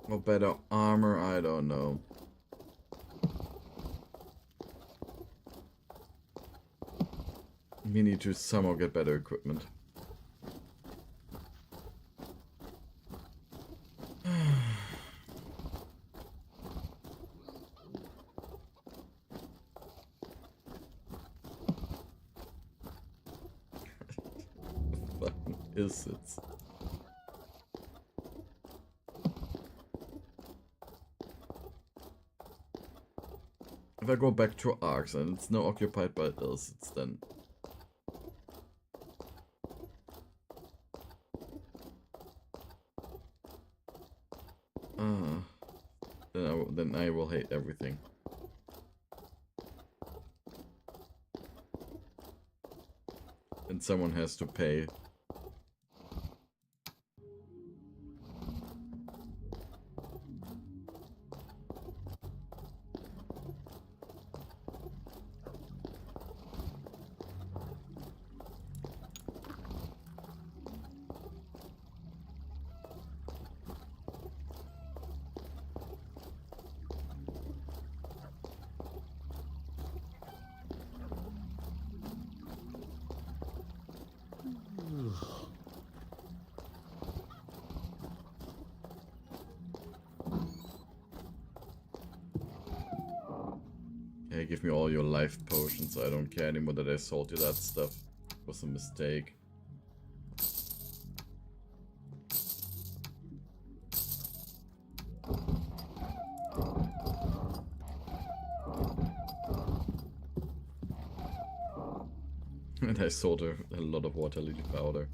Or better armor, I don't know. We need to somehow get better equipment. Fucking Ilsits. If I go back to Arx and it's now occupied by Ilsits, then then I will hate everything. And someone has to pay. Okay, give me all your life potions. I don't care anymore that I sold you that stuff. It was a mistake. And I sold a lot of water lily powder.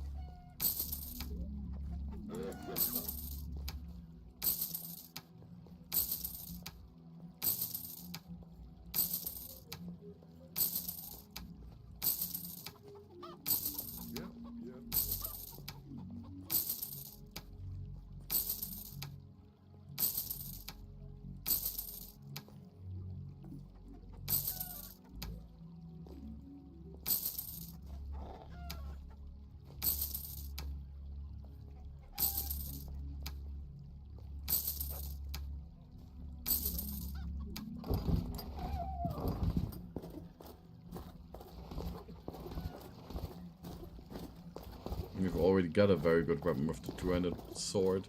We've already got a very good weapon with the two-handed sword.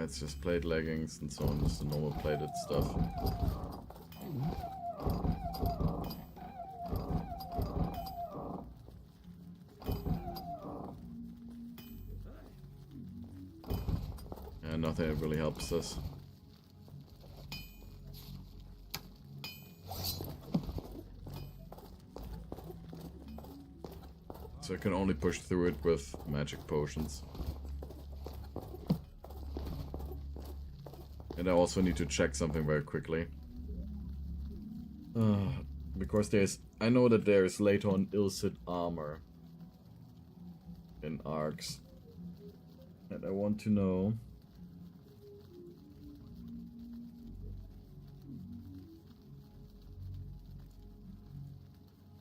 It's just plate leggings and so on, just the normal plated stuff. Yeah, nothing that really helps us. So I can only push through it with magic potions. And I also need to check something very quickly. Because I know that there is later on Illicit armor in Arx. And I want to know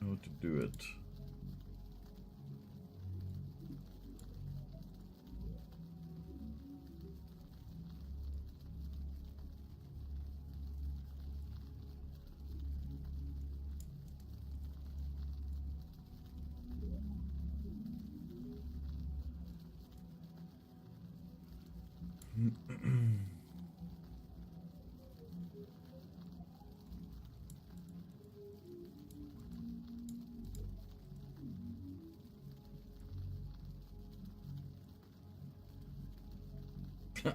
how to do it.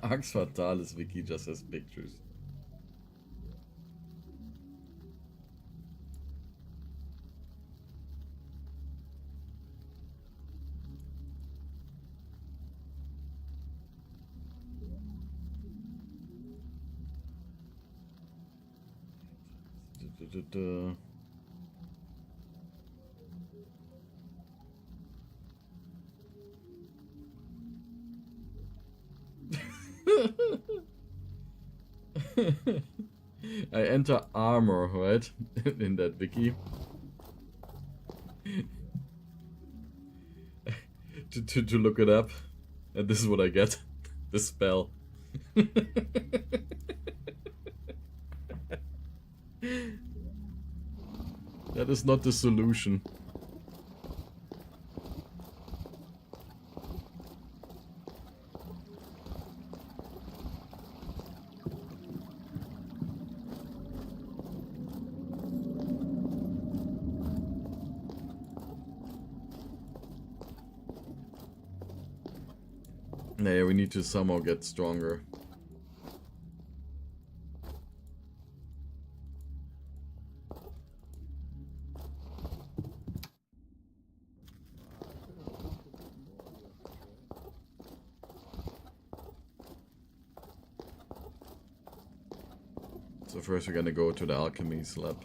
Arx Fatalis wiki just has pictures. I enter armor, right? In that wiki. to look it up. And this is what I get. The spell. That is not the solution. Yeah, we need to somehow get stronger. So first we're gonna go to the alchemy lab.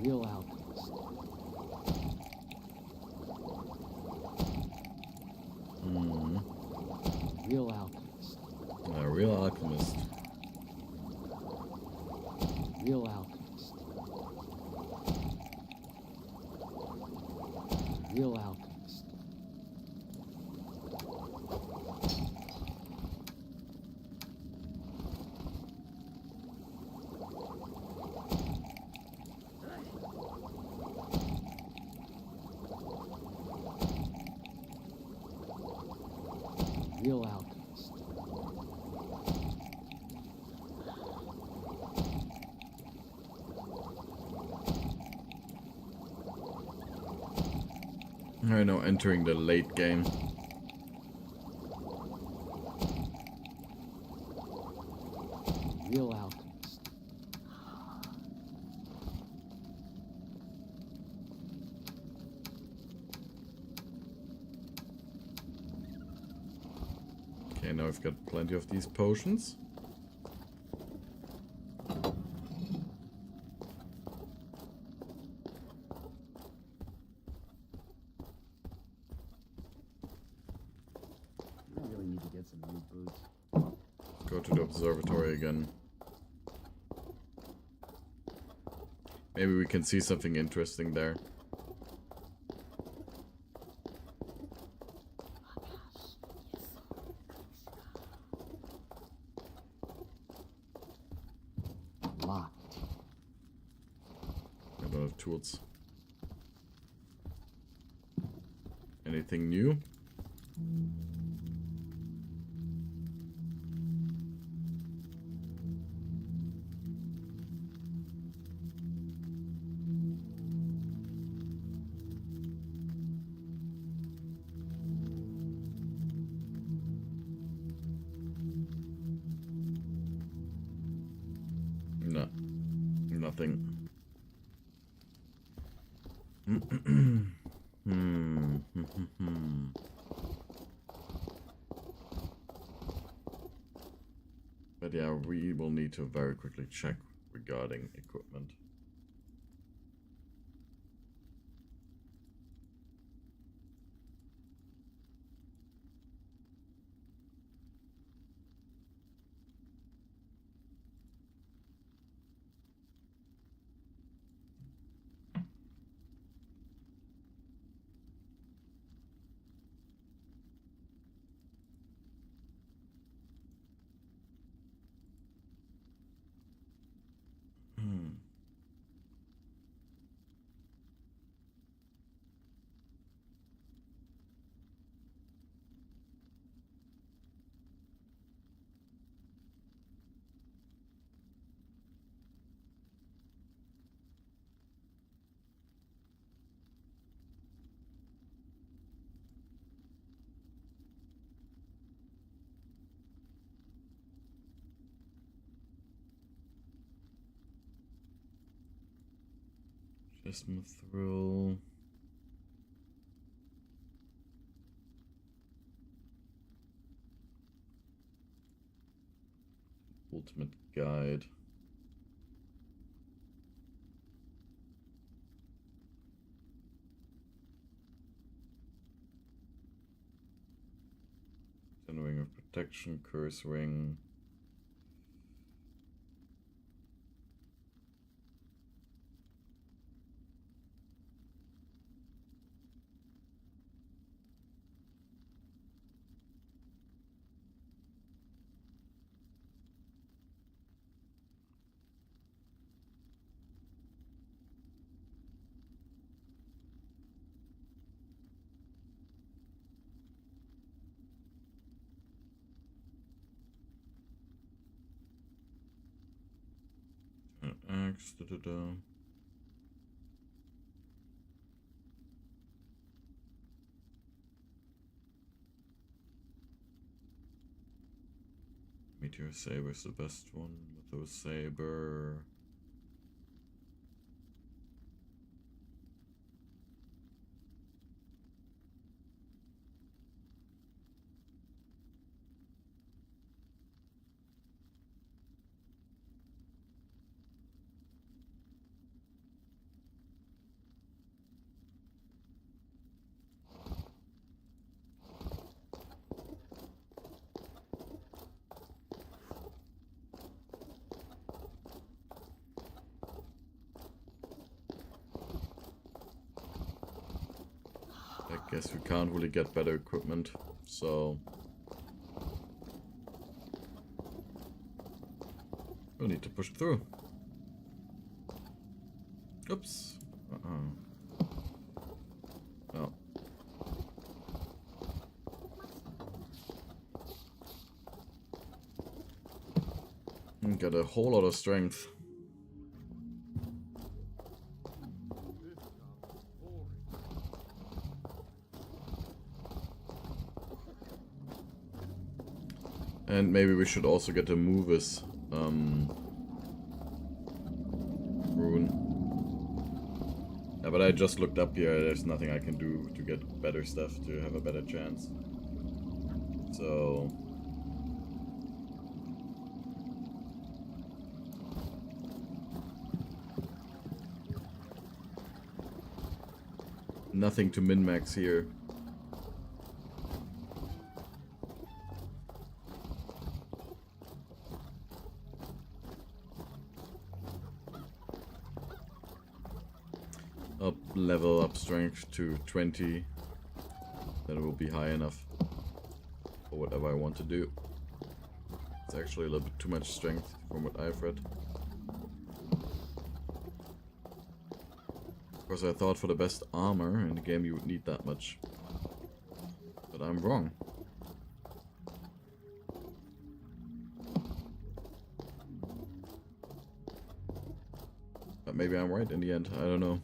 Real alchemist. Real alchemist. A real alchemist. Real alchemist. Real alchemist. Real alchemist. I know, entering the late game. Real alchemist. Okay, now I've got plenty of these potions. I really need to get some new boots. Go to the observatory again. Maybe we can see something interesting there. Locked. I don't have tools. Anything new? No, nothing. But yeah, we will need to very quickly check regarding equipment. Bismuthrill. Ultimate guide. Ten ring of protection, curse ring. Axe, Meteor Saber is the best one. Mytho Saber. I guess we can't really get better equipment, so we'll need to push through. Oops. Oh. Got a whole lot of strength. And maybe we should also get a Movis rune. Yeah, but I just looked up here, there's nothing I can do to get better stuff to have a better chance. So... nothing to min-max here. Level up strength to 20, then it will be high enough for whatever I want to do. It's actually a little bit too much strength from what I've read. Of course, I thought for the best armor in the game you would need that much, but I'm wrong. But maybe I'm right in the end, I don't know.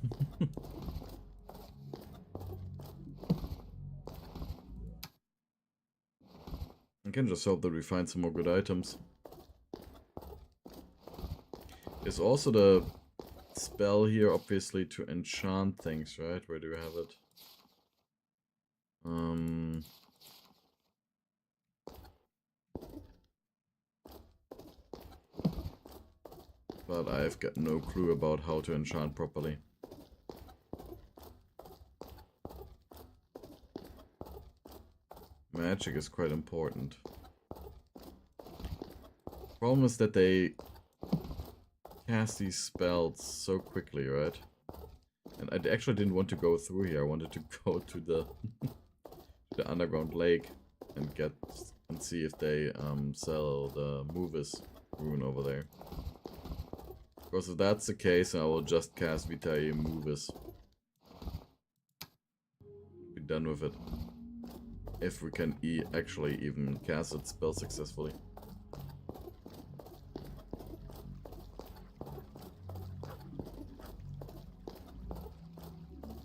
I can just hope that we find some more good items. There's also the spell here, obviously, to enchant things, right? Where do we have it? But I've got no clue about how to enchant properly. Magic is quite important. Problem is that they cast these spells so quickly, right? And I actually didn't want to go through here. I wanted to go to the the underground lake and see if they sell the Movis rune over there. Of course, if that's the case, I will just cast Vitae Movis. Be done with it. If we can actually even cast that spell successfully.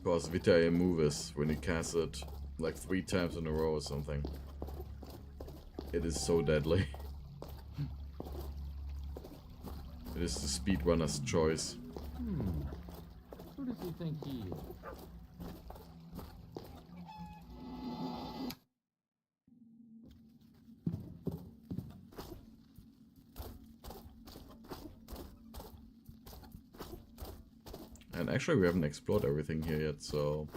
Because Vitae Movis, when you cast it like 3 times in a row or something, it is so deadly. It is the speedrunner's choice. does he think he is? And actually we haven't explored everything here yet, so...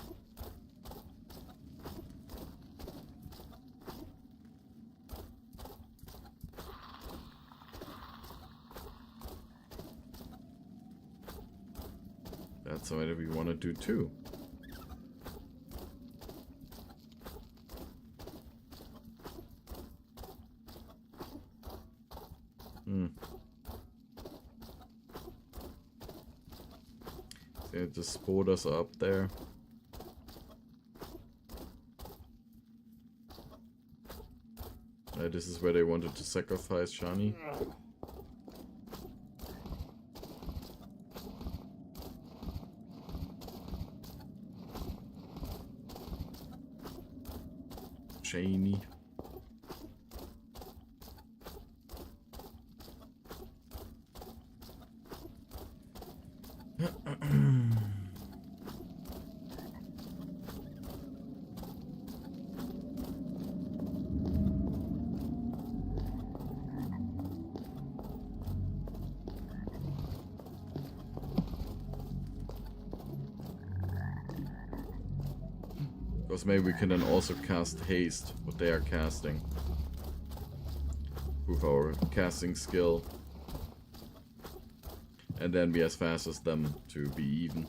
that's something we want to do too. Yeah, the spiders are up there. This is where they wanted to sacrifice Shani. Shani. Because maybe we can then also cast haste, what they are casting. With our casting skill. And then be as fast as them to be even.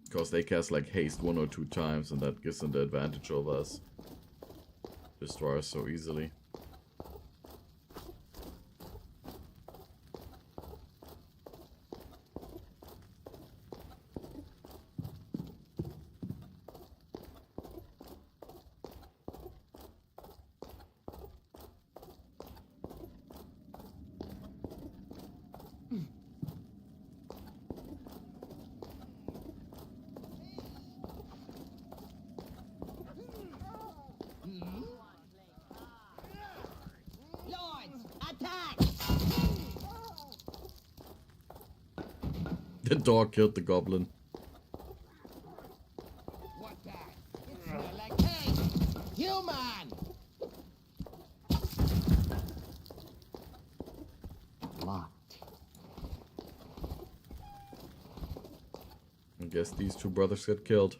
Because they cast like haste 1 or 2 times and that gives them the advantage over us. Destroy us so easily. The dog killed the goblin. What that? It's more like, hey, human! Locked. I guess these 2 brothers get killed.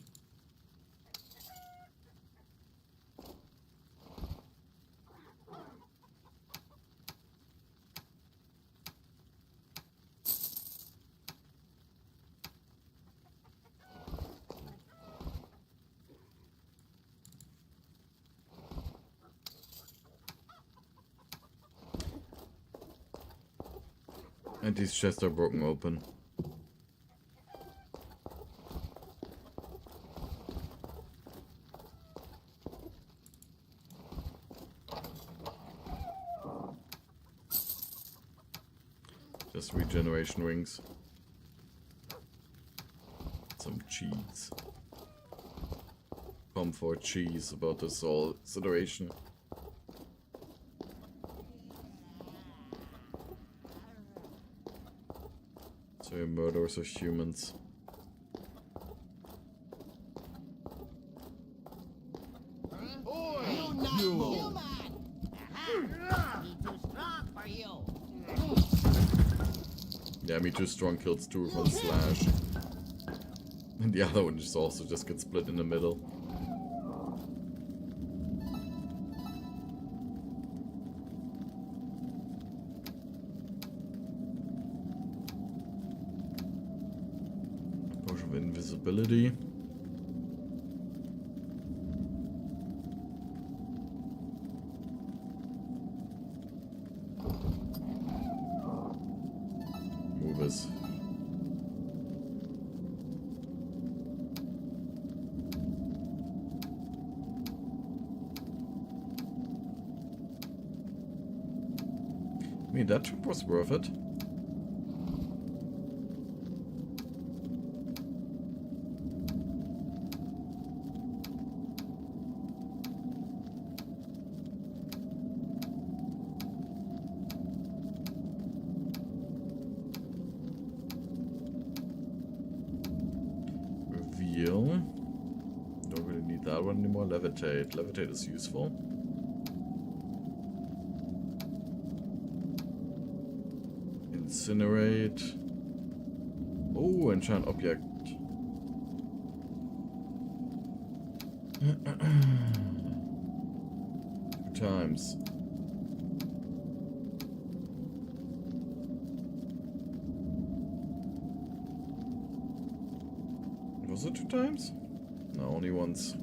And these chests are broken open. Just regeneration rings. Some cheese. Comfort cheese about this whole situation. So you're murderers of humans. Yeah, me too strong kills 2 with 1 slash. And the other one just also just gets split in the middle. Potion of invisibility. Move us. I mean, that trip was worth it. more levitate. Levitate is useful. Incinerate. Oh, enchant object. Two times. Was it 2 times? No, only once.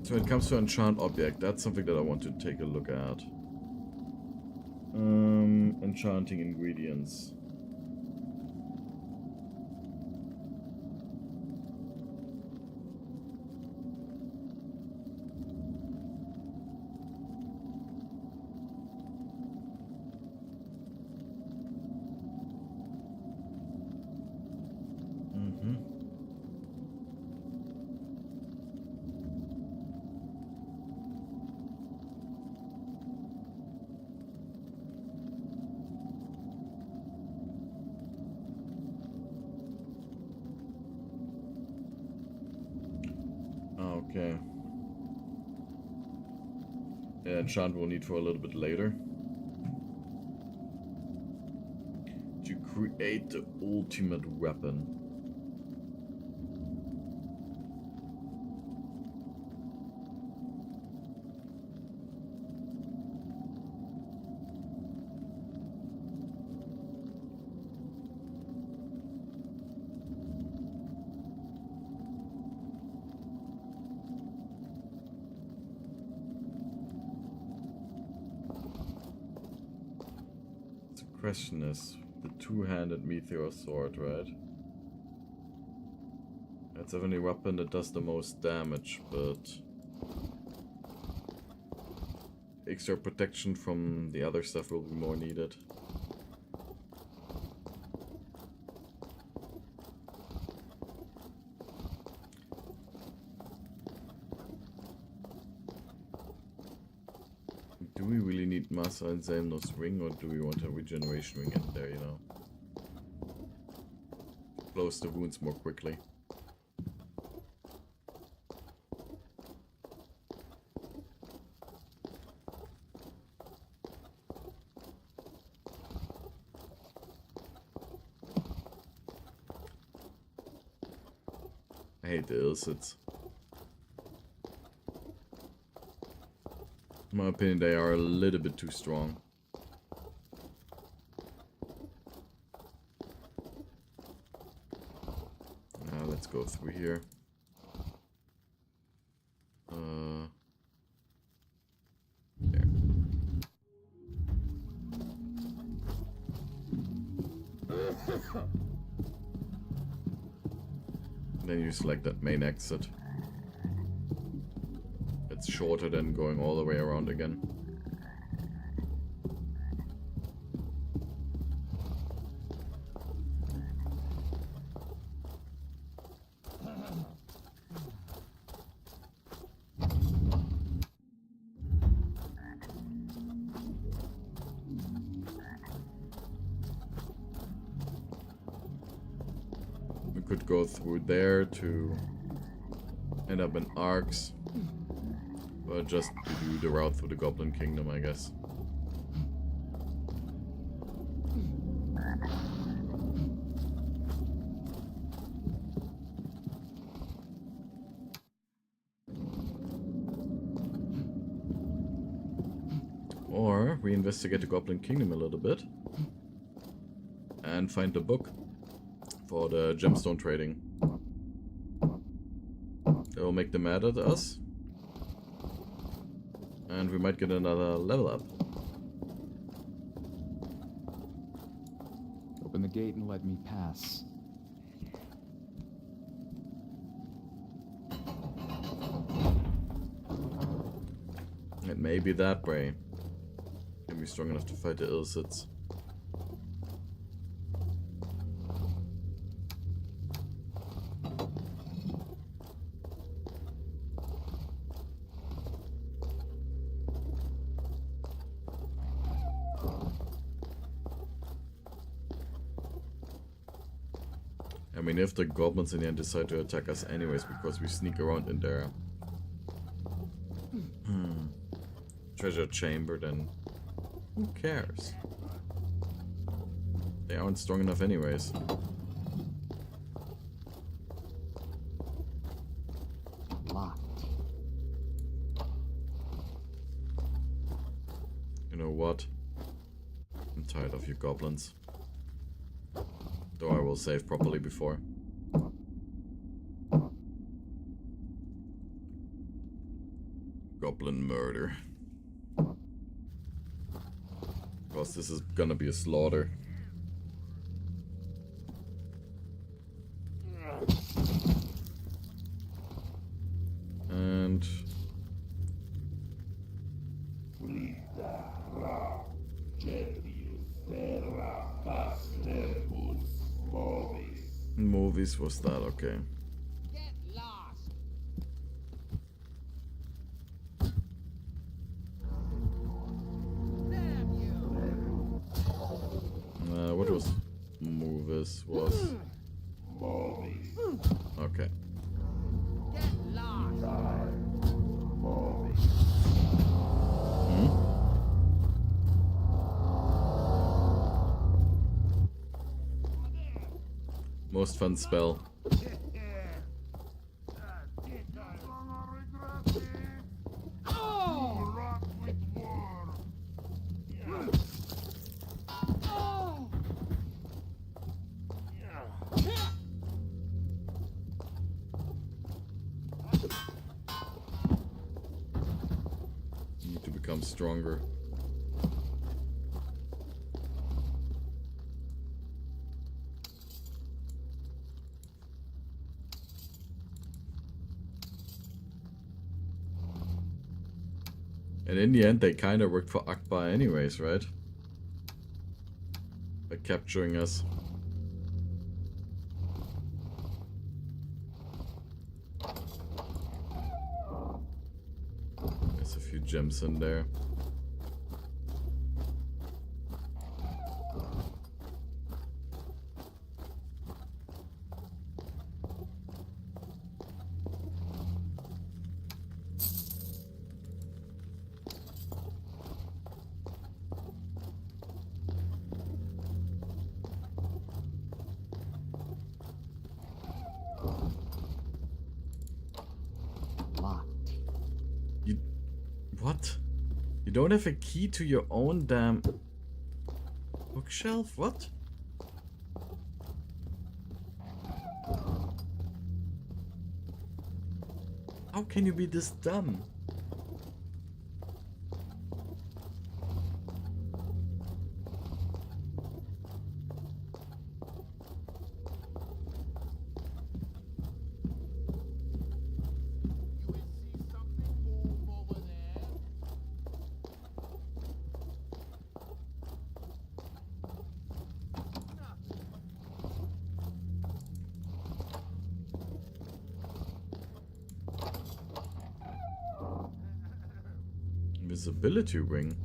So when it comes to enchant object, that's something that I want to take a look at. Enchanting ingredients. Okay. Yeah, enchant we'll need for a little bit later. To create the ultimate weapon. Question is the two-handed meteor sword, right? That's definitely a weapon that does the most damage, but extra protection from the other stuff will be more needed. Do we really need Massa and Zemnos ring, or do we want a regeneration ring in there, you know? Close the wounds more quickly. I hate the Ilsits. In my opinion, they are a little bit too strong. Now let's go through here. There. Then you select that main exit. It's shorter than going all the way around again. We could go through there to end up in Arx. But just to do the route through the Goblin Kingdom, I guess. Or we investigate the Goblin Kingdom a little bit and find the book for the gemstone trading. That will make them mad at us. And we might get another level up. Open the gate and let me pass. It may be that way. Can be strong enough to fight the Ilsits. mean, if the goblins in the end decide to attack us anyways because we sneak around in there treasure chamber, then who cares? They aren't strong enough anyways. Locked. You know what? I'm tired of you goblins. Though I will save properly before. Goblin murder. Because this is gonna be a slaughter. And movies was that okay? Get lost. Damn you. What was movies was? Okay. Get lost. Most fun spell. Need to become stronger. And in the end, they kind of worked for Akbaa anyways, right? By capturing us. There's a few gems in there. What? You don't have a key to your own damn bookshelf? What? How can you be this dumb? Visibility ring.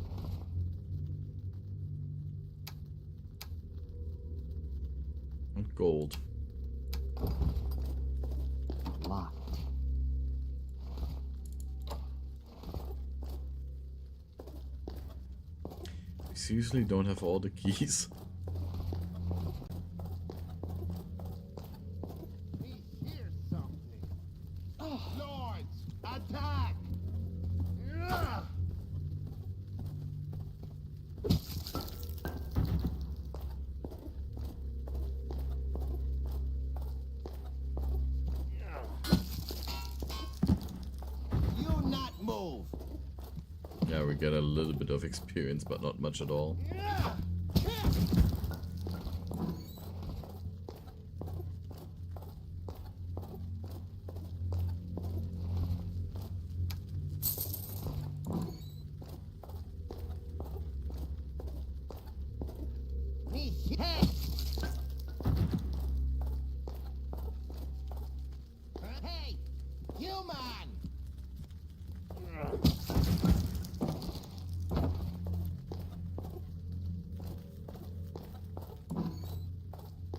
And gold. Locked. We seriously don't have all the keys. We hear something. Lords, attack! You not move. Yeah, we get a little bit of experience, but not much at all. Hey, human!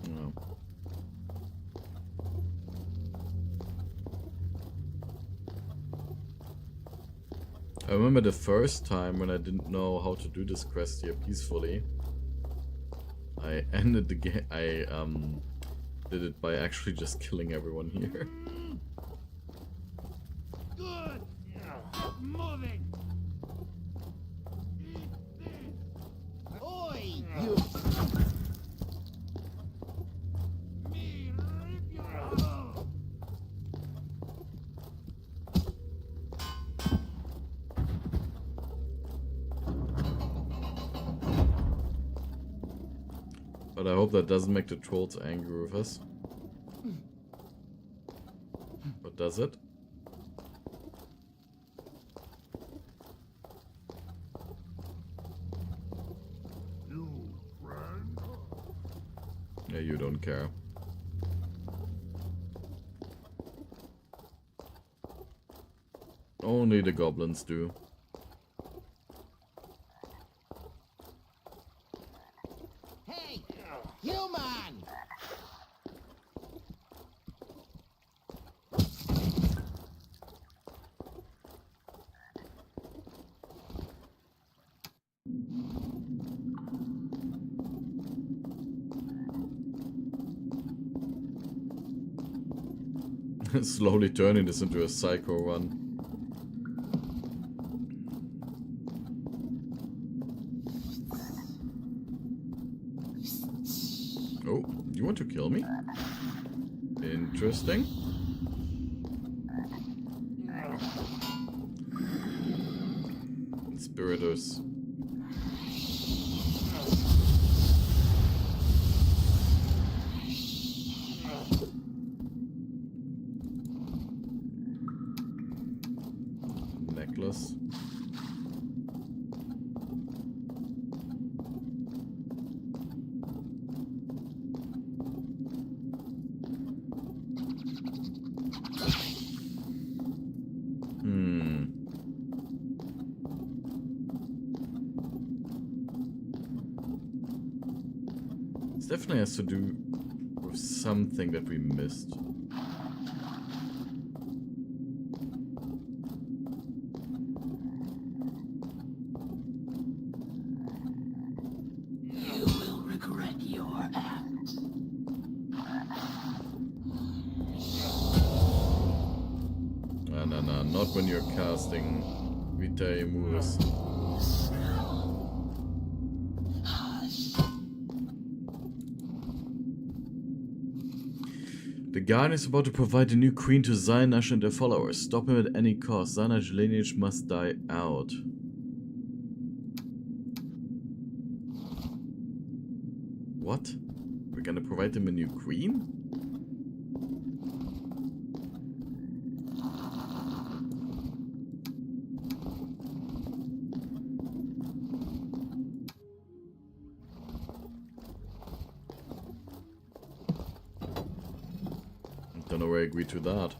No. I remember the first time when I didn't know how to do this quest here peacefully. I ended the game. I did it by actually just killing everyone here. Good. Moving. Oi, you. Me rip your hole. But I hope that doesn't make the trolls angry with us. But does it? You friend? Yeah, you don't care. Only the goblins do. Hey, human! Slowly turning this into a psycho run. Oh, you want to kill me? Interesting. Spiritus. Necklace. This definitely has to do with something that we missed. You will regret your act. No, not when you're casting Vitae Muris. The Guardian is about to provide a new queen to Zainash and their followers. Stop him at any cost. Zainash's lineage must die out. What? We're gonna provide him a new queen? Don't know where I agree to that.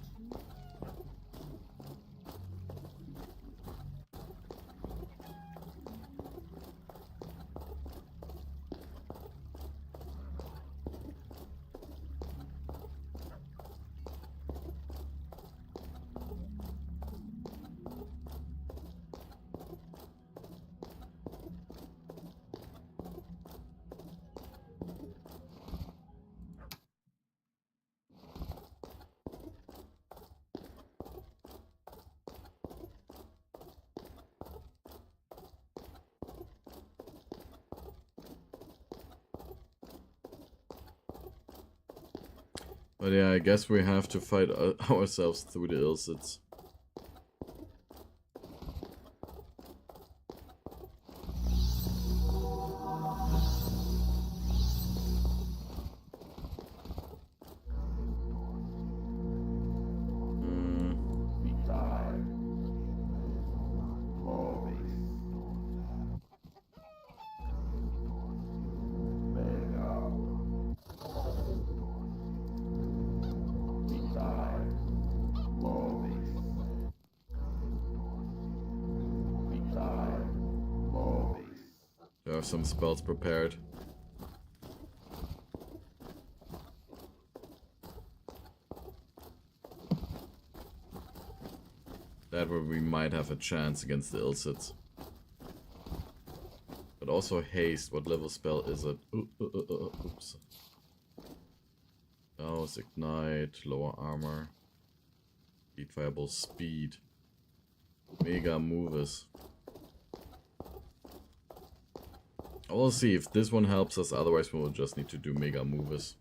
But yeah, I guess we have to fight ourselves through the Ilcids. There are some spells prepared. That way we might have a chance against the Ilsids. But also haste. What level spell is it? Oops. Douse, ignite, lower armor. Heat fireball, speed. Mega moves. We'll see if this one helps us, otherwise we'll just need to do mega moves.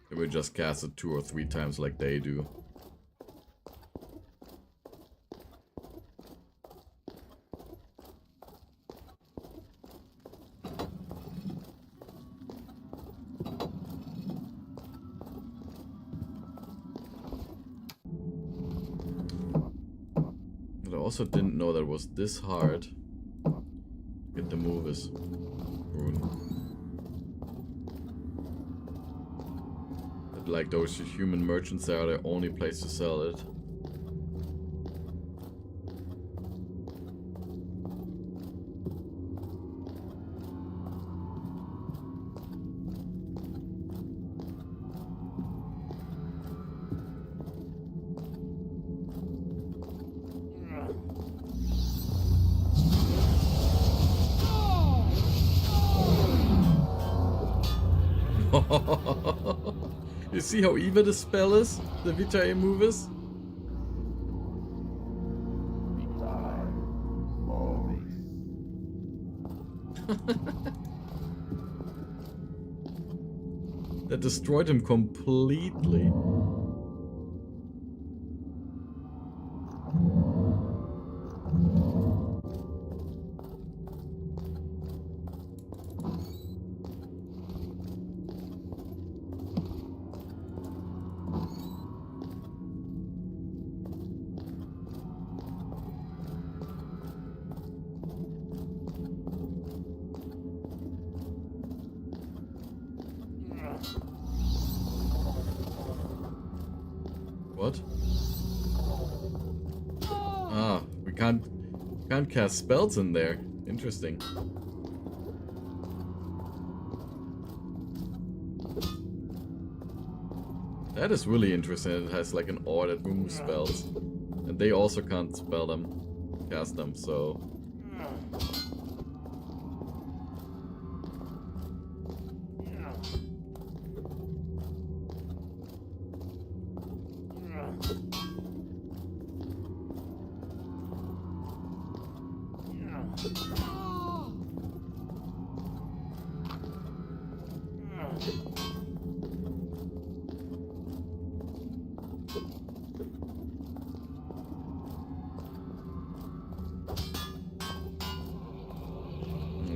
Then we just cast it 2 or 3 times like they do. But I also didn't know that it was this hard to get the moves rune. Like those human merchants there are the only place to sell it. You see how even the spell is? The Vitae Movis? That destroyed him completely. What? Ah, we can't cast spells in there. Interesting. That is really interesting. It has like an ore that removes spells. And they also can't spell them, cast them, so...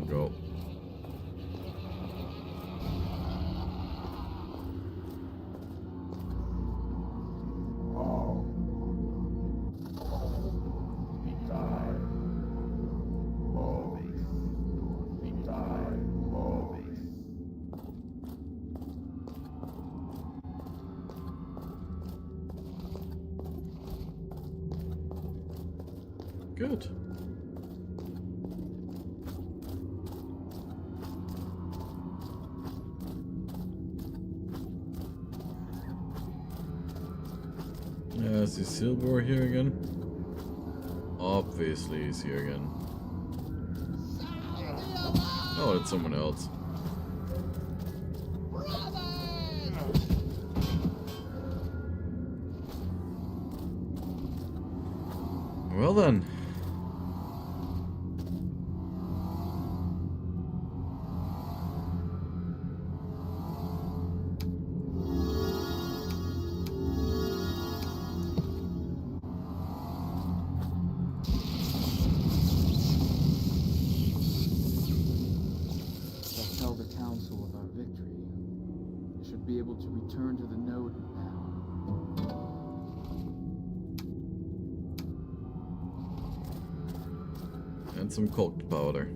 Go. Good. Yeah, is Silver here again? Obviously he's here again. Oh, it's someone else. Well then. Be able to return to the node now. And some cold powder.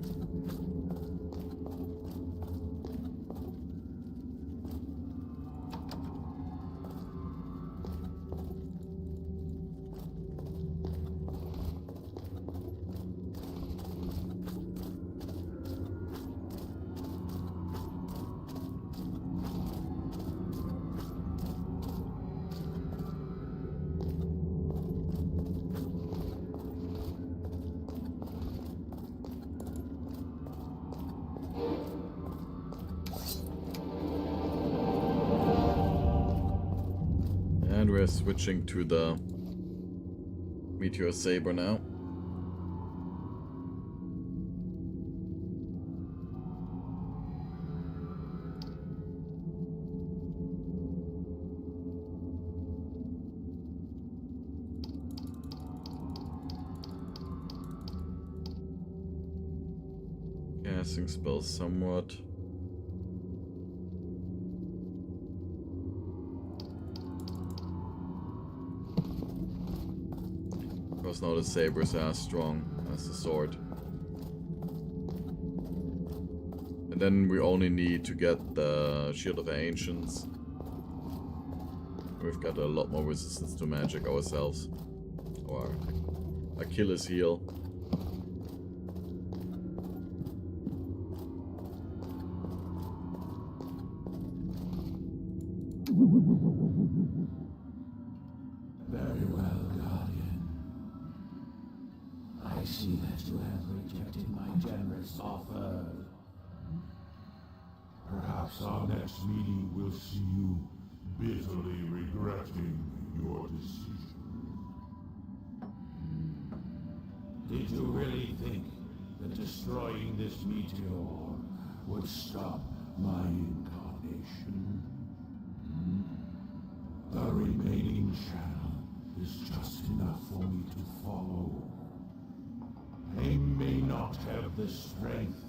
We're switching to the Meteor Saber now. Casting spells somewhat. Of course, now the saber is as strong as the sword. And then we only need to get the Shield of the Ancients. We've got a lot more resistance to magic ourselves. Or Achilles heel. Very well, Guardian. I see that you have rejected my generous offer. Perhaps our next meeting will see you bitterly regretting your decision. Did you really think that destroying this meteor would stop my incarnation? The remaining channel is just enough for me to follow. I may not have the strength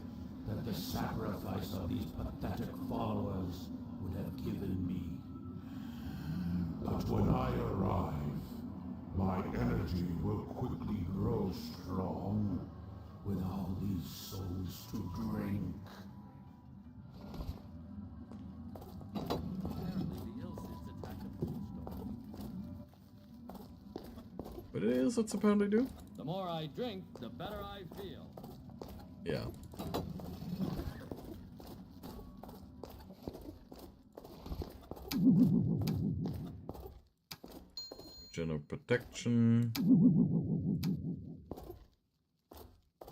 that the sacrifice of these pathetic followers would have given me. But when I arrive, my energy will quickly grow strong with all these souls to drink. But it is what's apparently do. The more I drink, the better I feel. Yeah. General protection.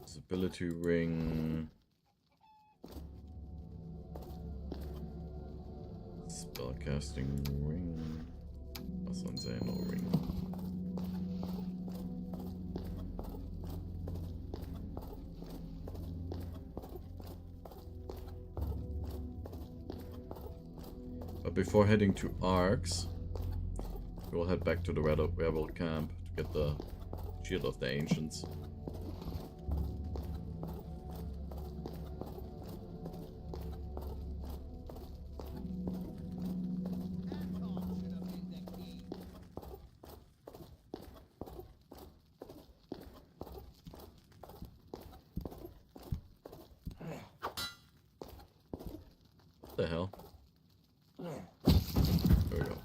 Visibility ring. Spellcasting ring. Asanzano ring. But before heading to Arx, we'll head back to the rebel camp to get the Shield of the Ancients. What the hell? There we go.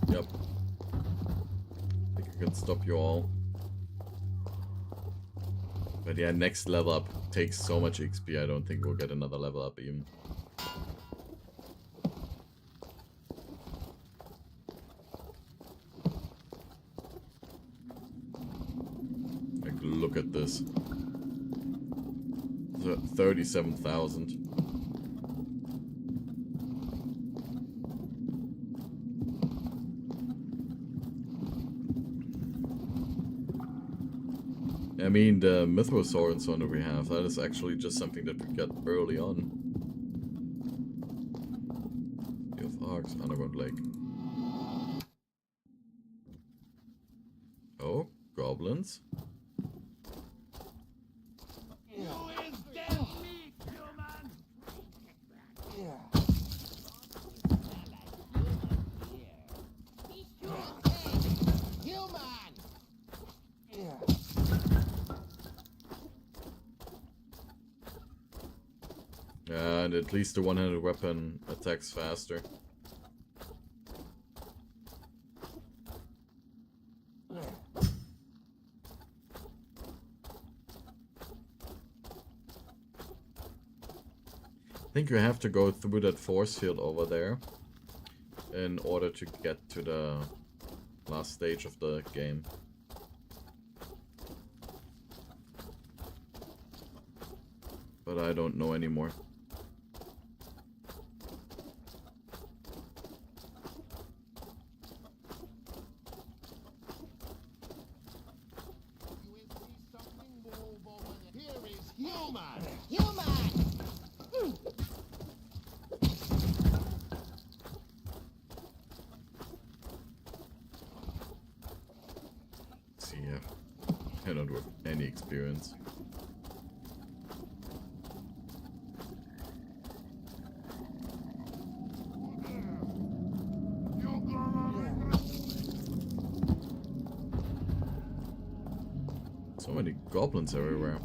Yep. I think I can stop you all. But yeah, next level up takes so much XP, I don't think we'll get another level up even. Like, look at this. 37,000. I mean, the Mythrosaur and so on that we have, that is actually just something that we get early on. Sea of Arx, Underworld Lake. Oh, goblins. And at least the one-handed weapon attacks faster. I think you have to go through that force field over there in order to get to the last stage of the game. But I don't know anymore. See, I don't have any experience. So many goblins everywhere.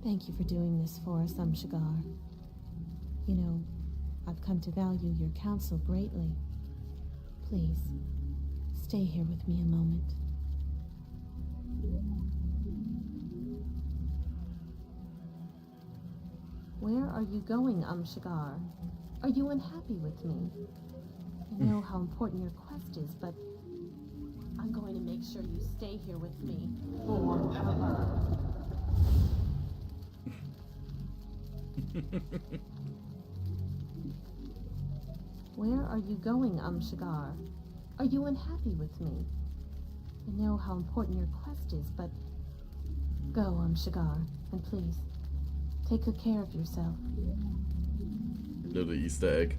Thank you for doing this for us, Shigar. You know, I've come to value your counsel greatly. Please, stay here with me a moment. Where are you going, Shigar? Are you unhappy with me? I know how important your quest is, but I'm going to make sure you stay here with me forever. Where are you going, Shigar? Are you unhappy with me? I know how important your quest is, but go, Shigar, and please, take good care of yourself. Little Easter egg.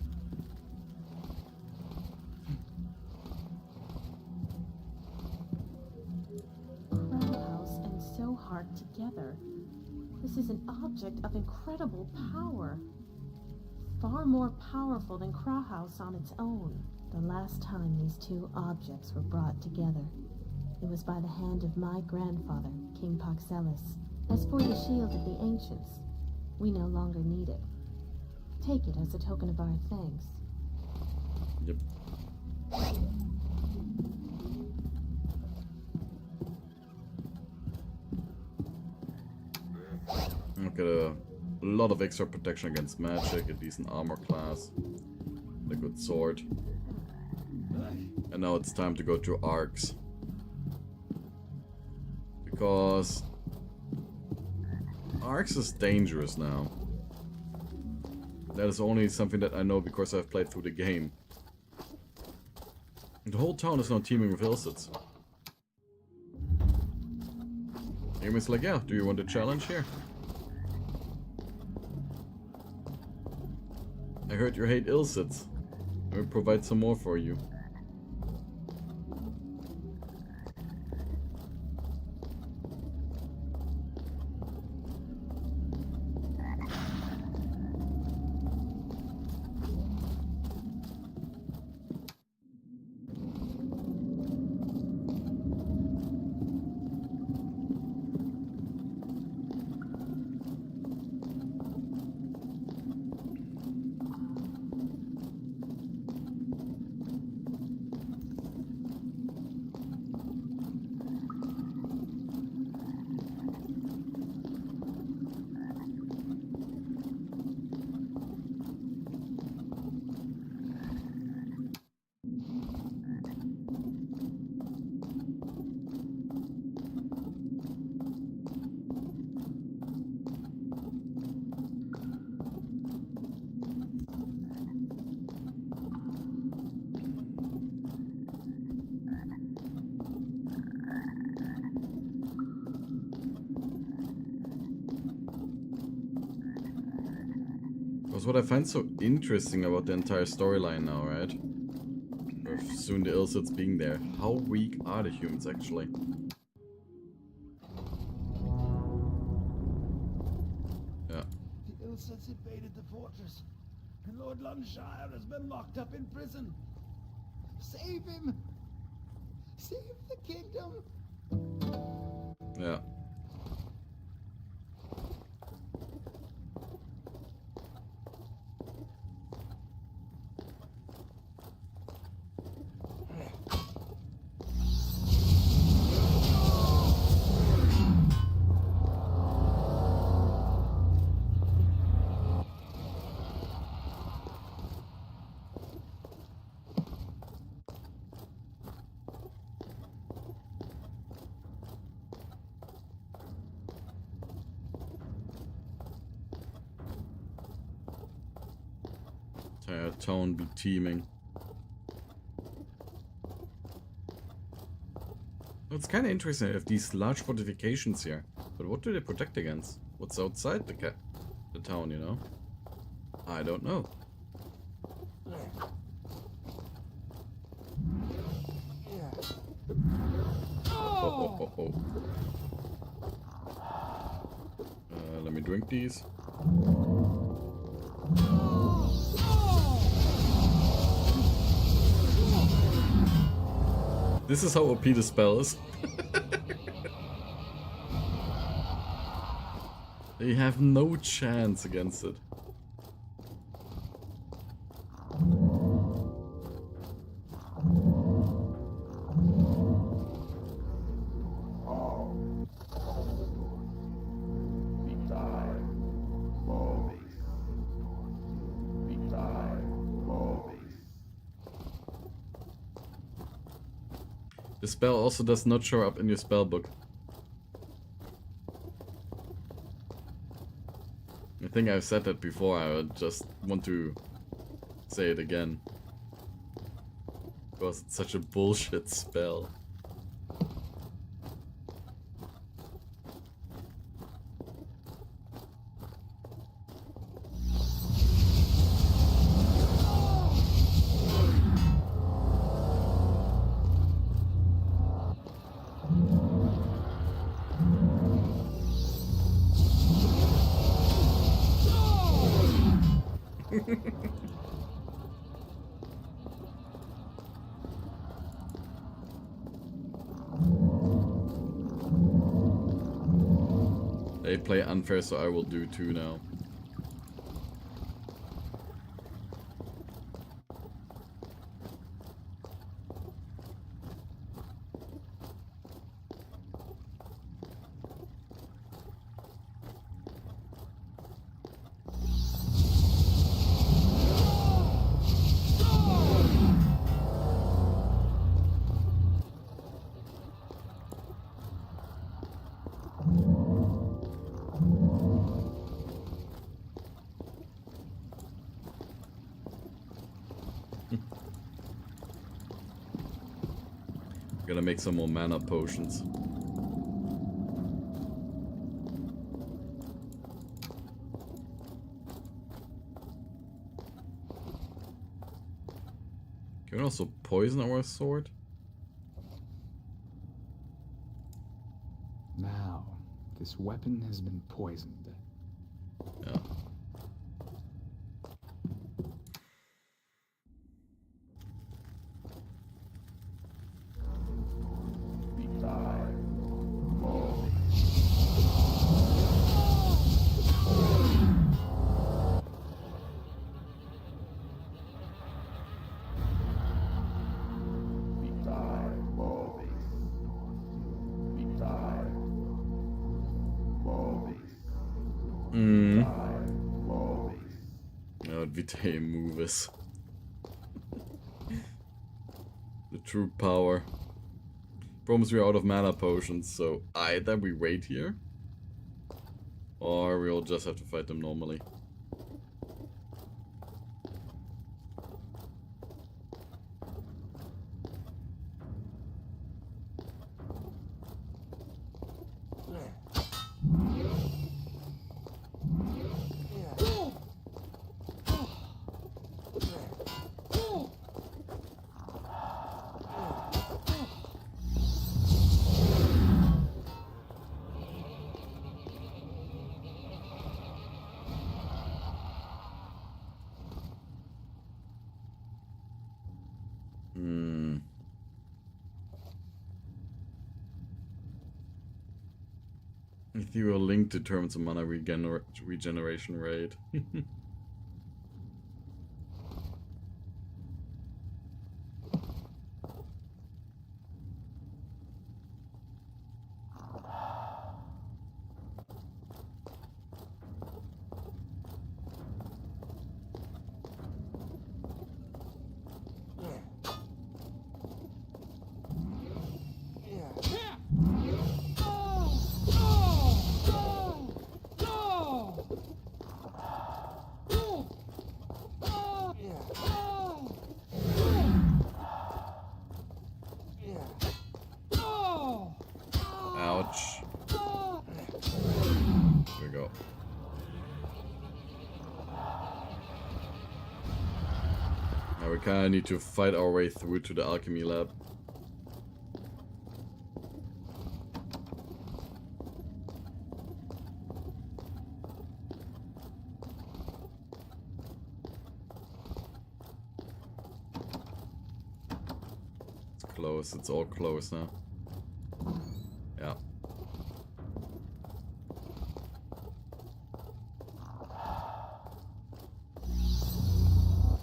Crowhouse and Zohark together. This is an object of incredible power. Far more powerful than Crowhouse on its own. The last time these two objects were brought together, it was by the hand of my grandfather, King Paradoxical. As for the shield of the ancients, we no longer need it. Take it as a token of our thanks. Yep. Get a lot of extra protection against magic, a decent armor class, a good sword. And now it's time to go to Arx. Because Arx is dangerous now. That is only something that I know because I've played through the game. The whole town is now teeming with Ilsits. The game is like, yeah, do you want a challenge here? I heard you hate Ilsits. I will provide some more for you. Because what I find so interesting about the entire storyline now, right? Or soon the Illsids being there. How weak are the humans actually? Yeah. The Illsids invaded the fortress, and Lord Lunshire has been locked up in prison. Save him! Save the kingdom! Yeah. Entire town be teeming. It's kind of interesting to have these large fortifications here, but what do they protect against? What's outside the town, you know? I don't know. Oh. Let me drink these. This is how OP the spell is. They have no chance against it. The spell also does not show up in your spell book. I think I've said that before, I would just want to say it again. Because it's such a bullshit spell. They play unfair, so I will do too now. Gonna make some more mana potions. Can we also poison our sword? Now, this weapon has been poisoned. Yeah. Vitae moves. The true power. Problem is we're out of mana potions, so either we wait here, or we'll just have to fight them normally. Through a link determines the mana regeneration rate. Ouch. Here we go. Now we kinda need to fight our way through to the alchemy lab. It's close, it's all close now. Yeah.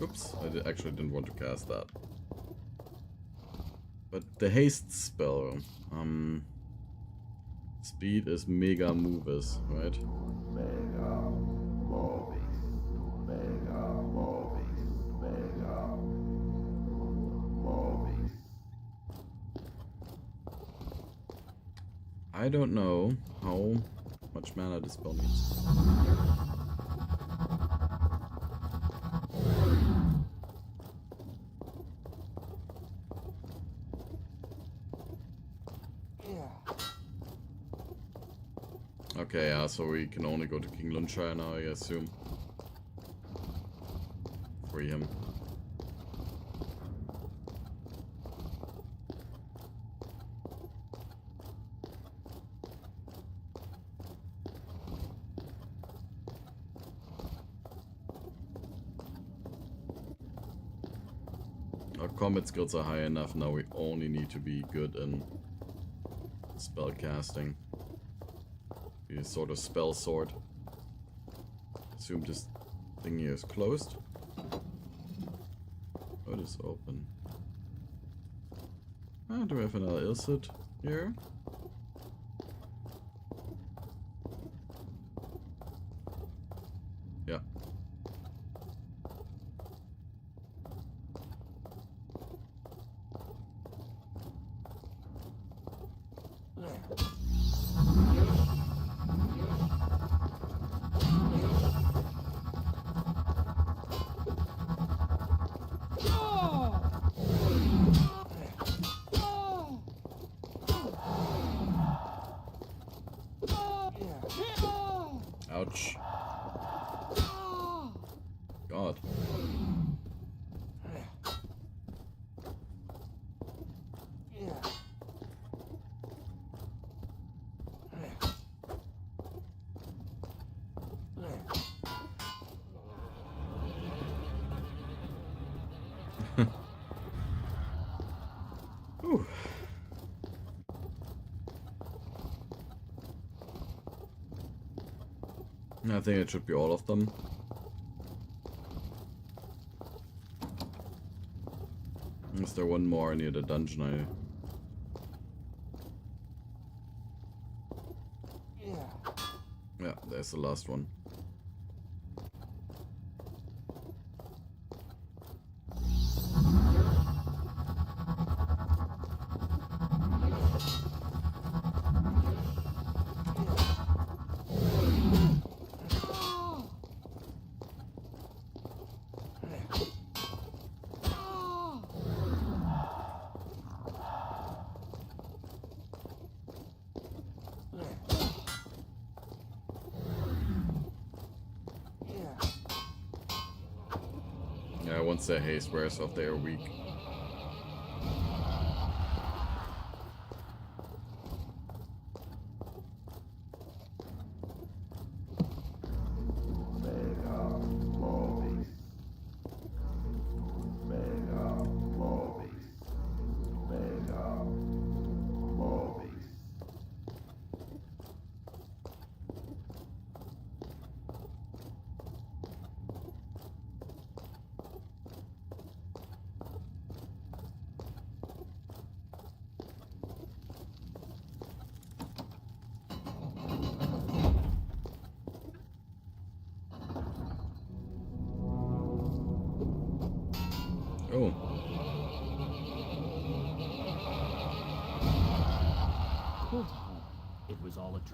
Oops, I actually didn't want to cast that. But the haste spell, speed is mega moves, right? I don't know how much mana this spell needs. Okay, yeah, so we can only go to King Lunshire now, I assume. Free him. Our combat skills are high enough, now we only need to be good in spell casting. Be a sort of spell sword. Assume this thing here is closed. Oh, it is open. Ah, do we have another Illicit here? Yeah. Ouch. God. Whew. I think it should be all of them. Is there one more near the dungeon? Yeah, there's the last one. Yeah, once their haste wears off, they are weak.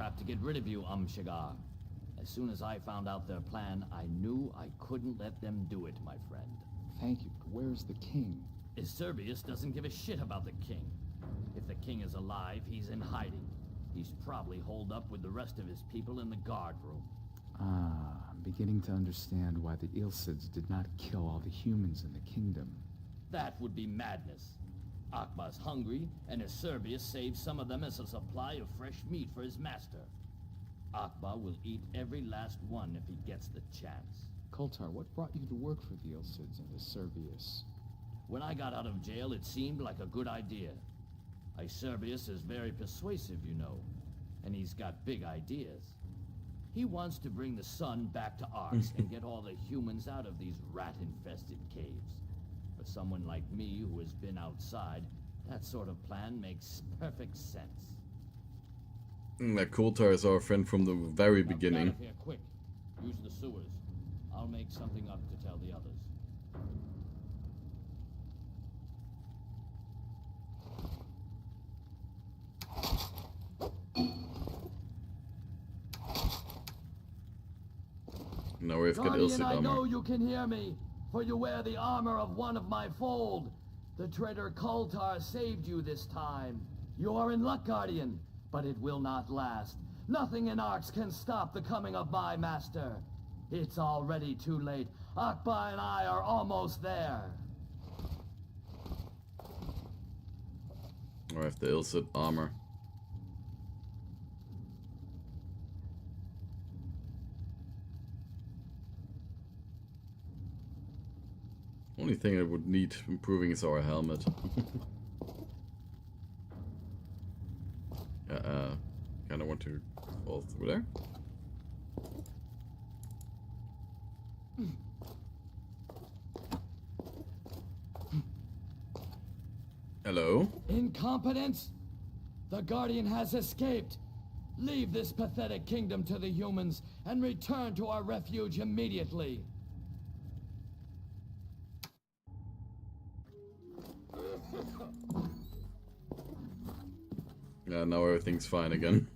trap to get rid of you, Shagar. As soon as I found out their plan, I knew I couldn't let them do it, my friend. Thank you, but where's the king? Servius doesn't give a shit about the king. If the king is alive, he's in hiding. He's probably holed up with the rest of his people in the guard room. Ah, I'm beginning to understand why the Ilsids did not kill all the humans in the kingdom. That would be madness. Akbaa's hungry, and Servius saves some of them as a supply of fresh meat for his master. Akbaa will eat every last one if he gets the chance. Koltar, what brought you to work for the Ilsids and Servius? When I got out of jail, it seemed like a good idea. Servius is very persuasive, you know, and he's got big ideas. He wants to bring the sun back to Arx and get all the humans out of these rat-infested caves. For someone like me who has been outside, that sort of plan makes perfect sense. Koltar is our friend from the very Now beginning. get out of here, quick. Use the sewers. I'll make something up to tell the others. Now we've got Guardian, Ilsid I know armor. you can hear me, for you wear the armor of one of my fold. The traitor Koltar saved you this time. You are in luck, Guardian, but it will not last. Nothing in Arx can stop the coming of my master. It's already too late. Akbaa and I are almost there. I have the Ilsid armor. Only thing I would need improving is our helmet. Kinda want to fall through there. Hello? Incompetence? The Guardian has escaped. Leave this pathetic kingdom to the humans and return to our refuge immediately. Yeah, now everything's fine again.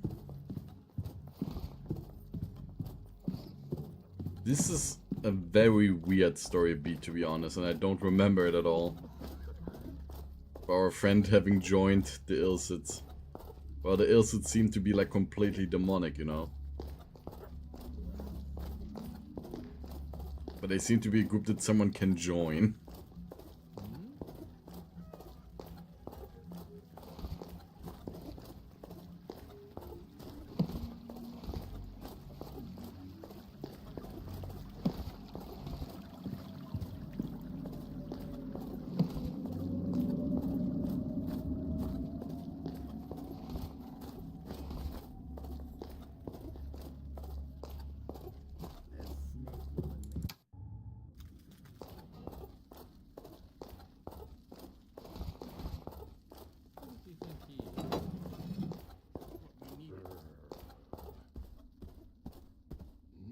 This is a very weird story beat, to be honest, and I don't remember it at all. Our friend having joined the Ilsids. Well, the Ilsids seem to be like completely demonic, you know. But they seem to be a group that someone can join.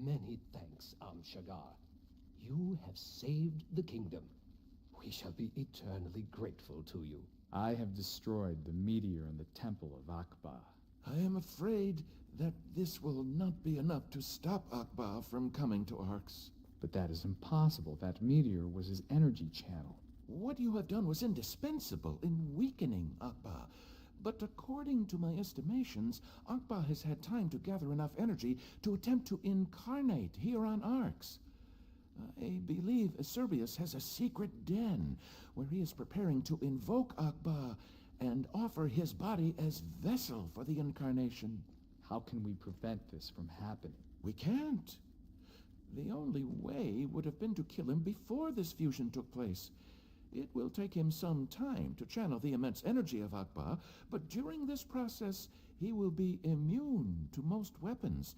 Many thanks, Shagar. You have saved the kingdom. We shall be eternally grateful to you. I have destroyed the meteor in the temple of Akbaa. I am afraid that this will not be enough to stop Akbaa from coming to Arx. But that is impossible. That meteor was his energy channel. What you have done was indispensable in weakening Akbaa. But according to my estimations, Akbaa has had time to gather enough energy to attempt to incarnate here on Arx. I believe Servius has a secret den where he is preparing to invoke Akbaa and offer his body as vessel for the incarnation. How can we prevent this from happening? We can't. The only way would have been to kill him before this fusion took place. It will take him some time to channel the immense energy of Akbaa, but during this process, he will be immune to most weapons.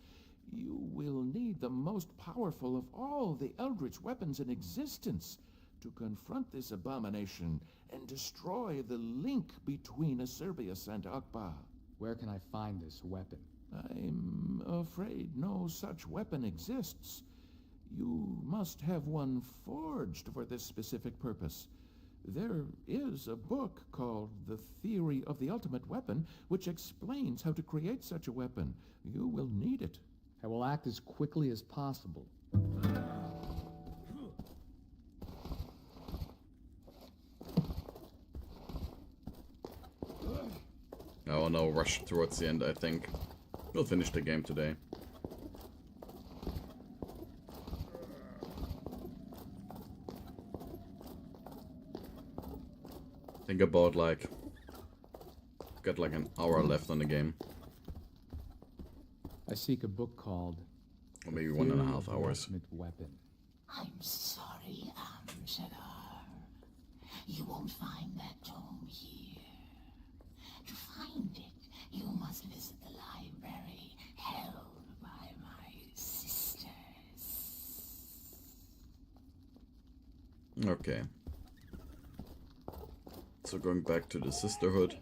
You will need the most powerful of all the eldritch weapons in existence to confront this abomination and destroy the link between Servius and Akbaa. Where can I find this weapon? I'm afraid no such weapon exists. You must have one forged for this specific purpose. There is a book called The Theory of the Ultimate Weapon, which explains how to create such a weapon. You will need it. I will act as quickly as possible. I will now rush towards the end, I think. We'll finish the game today. Think about like... Got like an hour left on the game. I seek a book called... Or maybe The 1.5 Theory of the hours. Ultimate Weapon. I'm sorry, Amnesia. You won't find that tome here. To find it, you must visit the library held by my sisters. Okay. So going back to the Sisterhood.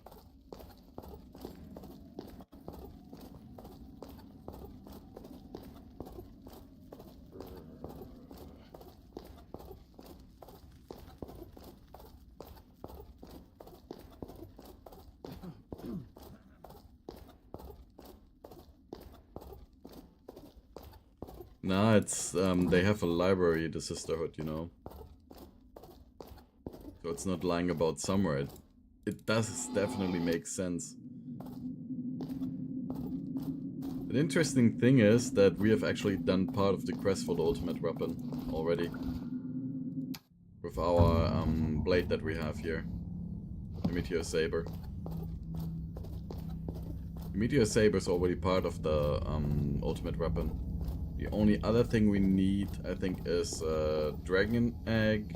Nah, it's, they have a library, the Sisterhood, you know. So it's not lying about somewhere. It does definitely make sense. An interesting thing is that we have actually done part of the quest for the ultimate weapon already. With our blade that we have here. The Meteor Saber. The Meteor Saber is already part of the ultimate weapon. The only other thing we need, I think, is Dragon Egg.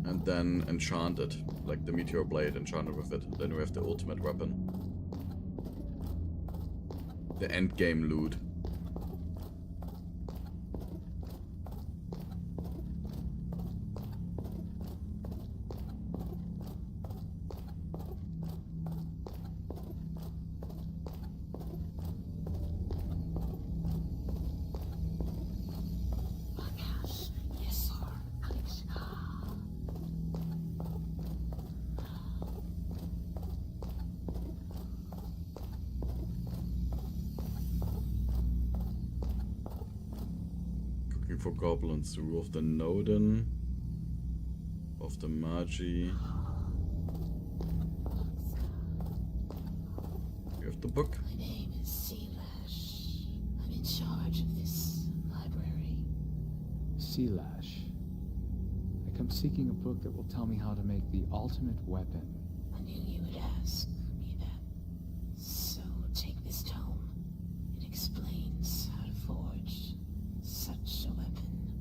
And then enchant it. Like the Meteor Blade, enchanted with it. Then we have the ultimate weapon. The endgame loot. Yes, sir. Looking for goblins. The Rule of the Noden. Of the Magi. You have the book. My name is Sealash. I'm in charge of this library. Sealash. I come seeking a book that will tell me how to make the ultimate weapon. I knew you would ask me that. So take this tome. It explains how to forge such a weapon.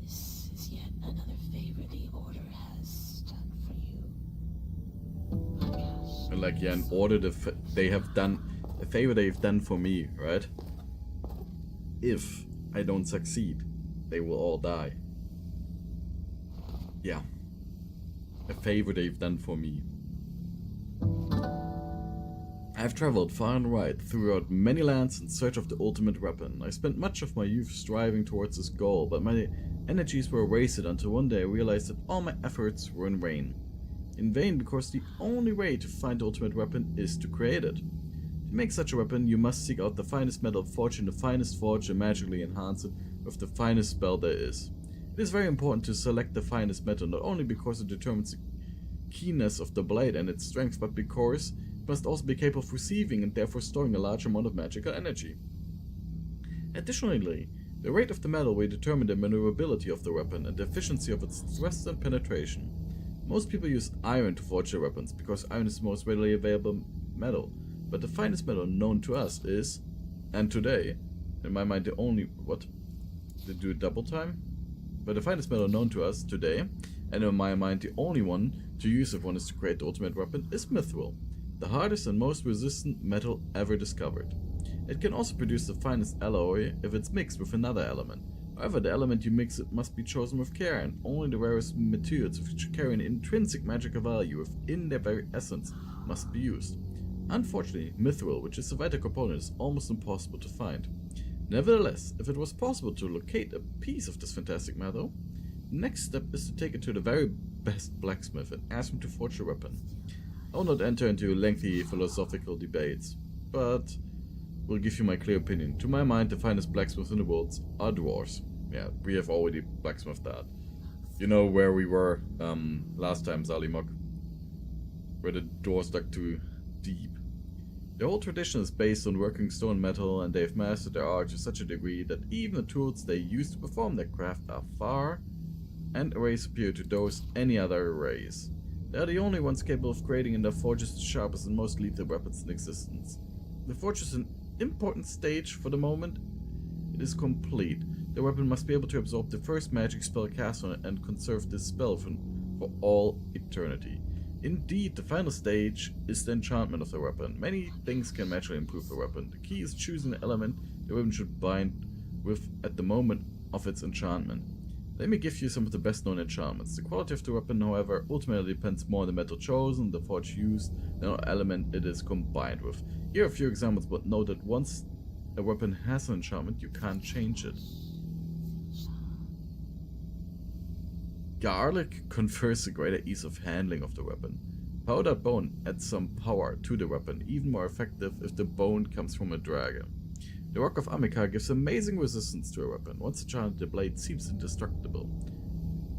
This is yet another favor the Order has done for you. And like, yeah, in order they have done a favor they've done for me, right? If I don't succeed, they will all die. Yeah. A favor they've done for me. I've traveled far and wide throughout many lands in search of the ultimate weapon. I spent much of my youth striving towards this goal, but my energies were wasted until one day I realized that all my efforts were in vain. In vain because the only way to find the ultimate weapon is to create it. To make such a weapon, you must seek out the finest metal forged in the finest forge and magically enhance it with the finest spell there is. It is very important to select the finest metal, not only because it determines the keenness of the blade and its strength, but because it must also be capable of receiving and therefore storing a large amount of magical energy. Additionally, the weight of the metal will determine the maneuverability of the weapon and the efficiency of its thrust and penetration. Most people use iron to forge their weapons because iron is the most readily available metal, but the finest metal known to us is, and today, in my mind the only, what? Did it do double time? But the finest metal known to us today, and in my mind the only one to use if one is to create the ultimate weapon, is mithril, the hardest and most resistant metal ever discovered. It can also produce the finest alloy if it's mixed with another element. However, the element you mix it must be chosen with care, and only the rarest materials which carry an intrinsic magical value within their very essence must be used. Unfortunately, mithril, which is a vital component, is almost impossible to find. Nevertheless, if it was possible to locate a piece of this fantastic metal, Next step is to take it to the very best blacksmith and ask him to forge a weapon. I will not enter into lengthy philosophical debates, but will give you my clear opinion. To my mind, the finest blacksmiths in the world are dwarves. Yeah, we have already blacksmithed that. You know where we were last time, Zalimok, where the doors dug too deep. The whole tradition is based on working stone metal, and they've mastered their art to such a degree that even the tools they use to perform their craft are far and away superior to those any other race. They are the only ones capable of creating enough forges to sharpest and most lethal weapons in existence. The forge is an important stage for the moment. It is complete. The weapon must be able to absorb the first magic spell cast on it and conserve this spell for all eternity. Indeed, the final stage is the enchantment of the weapon. Many things can magically improve the weapon. The key is choosing the element the weapon should bind with at the moment of its enchantment. Let me give you some of the best known enchantments. The quality of the weapon, however, ultimately depends more on the metal chosen, the forge used, than on the element it is combined with. Here are a few examples, but note that once a weapon has an enchantment, you can't change it. Garlic confers a greater ease of handling of the weapon. Powdered bone adds some power to the weapon, even more effective if the bone comes from a dragon. The Rock of Amica gives amazing resistance to a weapon. Once enchanted, the blade seems indestructible.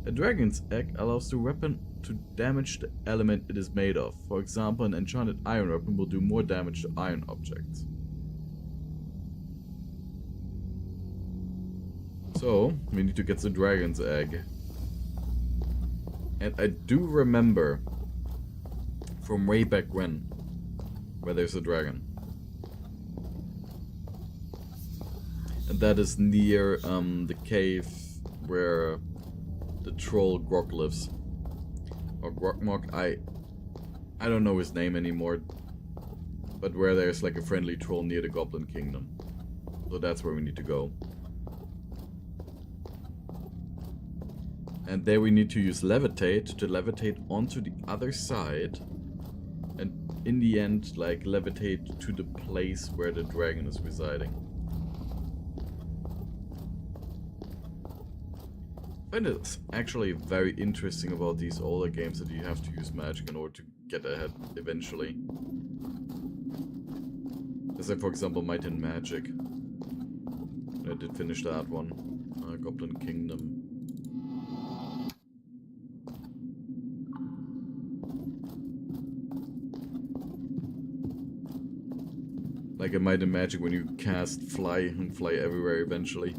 A dragon's egg allows the weapon to damage the element it is made of. For example, an enchanted iron weapon will do more damage to iron objects. So, we need to get the dragon's egg. And I do remember from way back when, where there's a dragon. And that is near the cave where the troll Grog lives. Or Grogmok, I don't know his name anymore. But where there's like a friendly troll near the Goblin Kingdom. So that's where we need to go. And there we need to use levitate to levitate onto the other side. And in the end, like, levitate to the place where the dragon is residing. I find it actually very interesting about these older games that you have to use magic in order to get ahead eventually. As like, for example, Might and Magic. I did finish that one. Goblin Kingdom. Like in Might and Magic when you cast fly and fly everywhere eventually.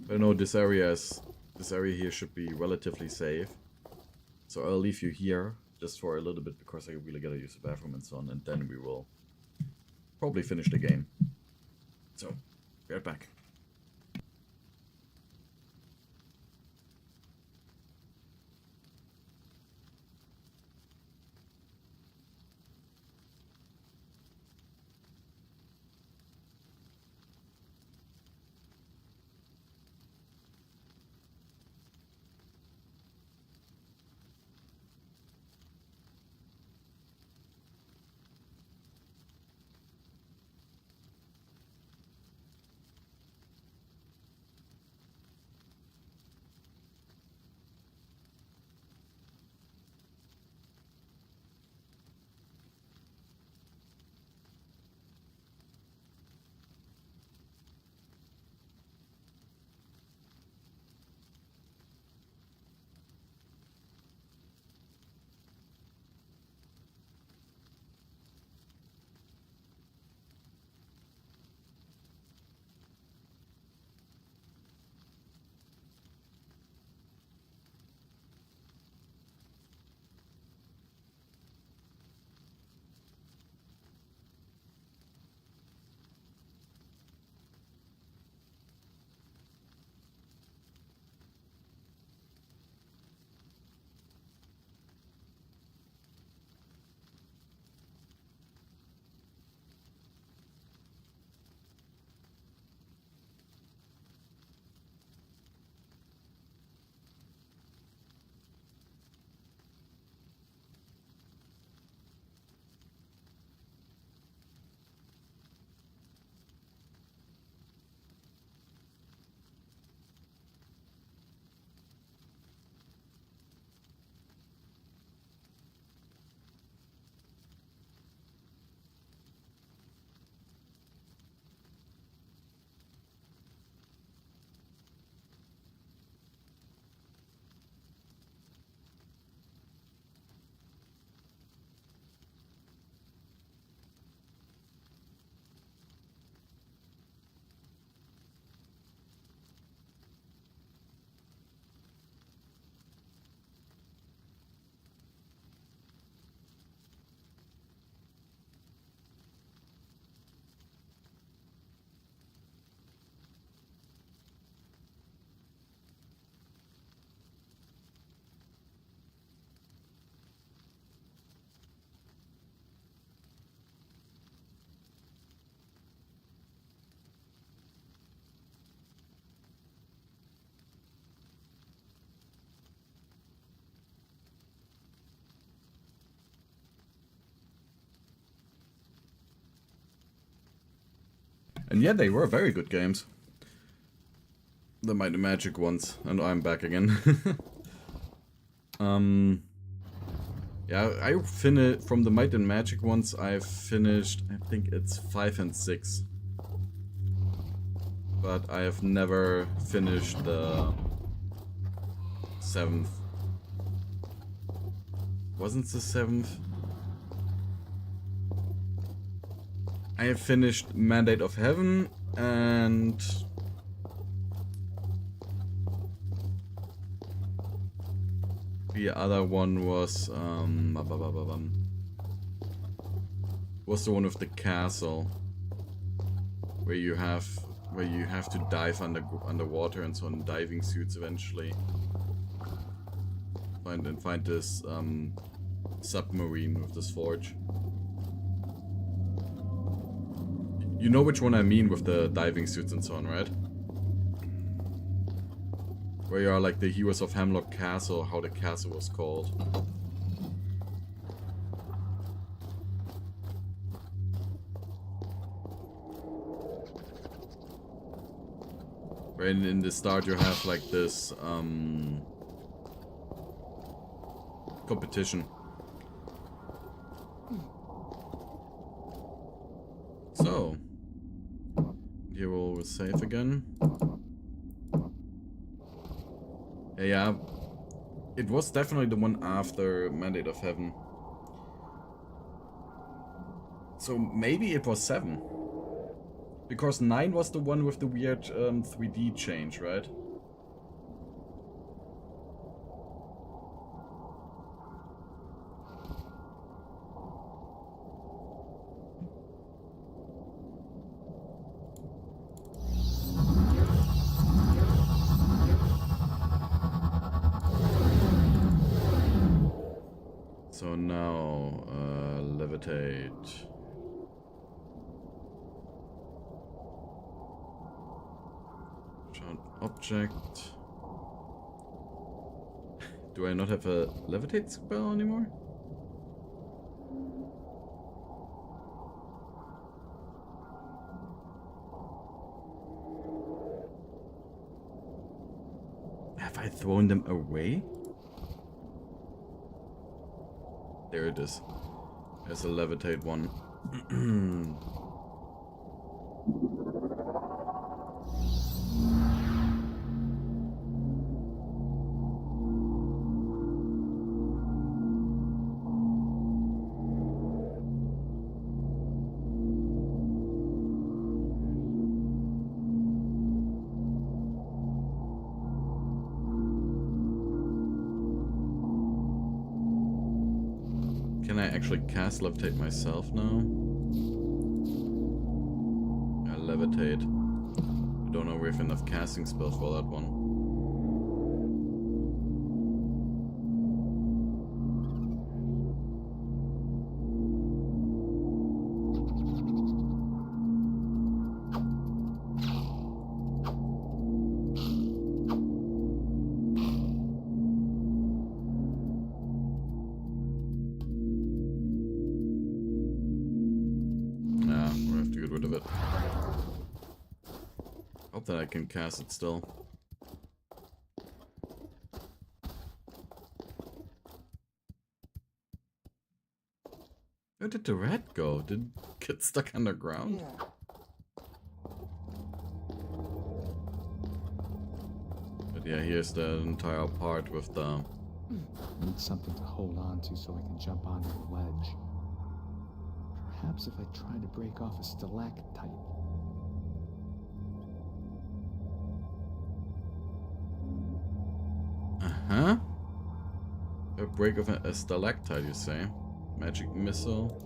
I know this area here should be relatively safe. So I'll leave you here. Just for a little bit, because I really gotta use the bathroom and so on, and then we will probably finish the game. So, be right back. And yeah, they were very good games. The Might and Magic ones. And I'm back again. Yeah, I finished from the Might and Magic ones. I've finished, I think it's 5 and 6, but I have never finished the 7th. Wasn't the 7th? I have finished Mandate of Heaven and the other one was the one with the castle, where you have to dive underwater and so on, diving suits eventually. Find this submarine with this forge. You know which one I mean with the diving suits and so on, right? Where you are like the heroes of Hemlock Castle, how the castle was called. Where in the start you have like this competition. So, here we'll save again. Yeah, it was definitely the one after Mandate of Heaven. So maybe it was 7. Because 9 was the one with the weird 3D change, right? So now, levitate. Chart object. Do I not have a levitate spell anymore? Have I thrown them away? There it is. There's a levitate one. Can I actually cast levitate myself now? I levitate. I don't know if we have enough casting spells for that one. That I can cast it still. Where did the rat go? Did it get stuck underground? Yeah. But yeah, here's the entire part with the... I need something to hold on to so I can jump onto the ledge. Perhaps if I try to break off a stalactite. Uh-huh. A break of a stalactite, you say? Magic missile.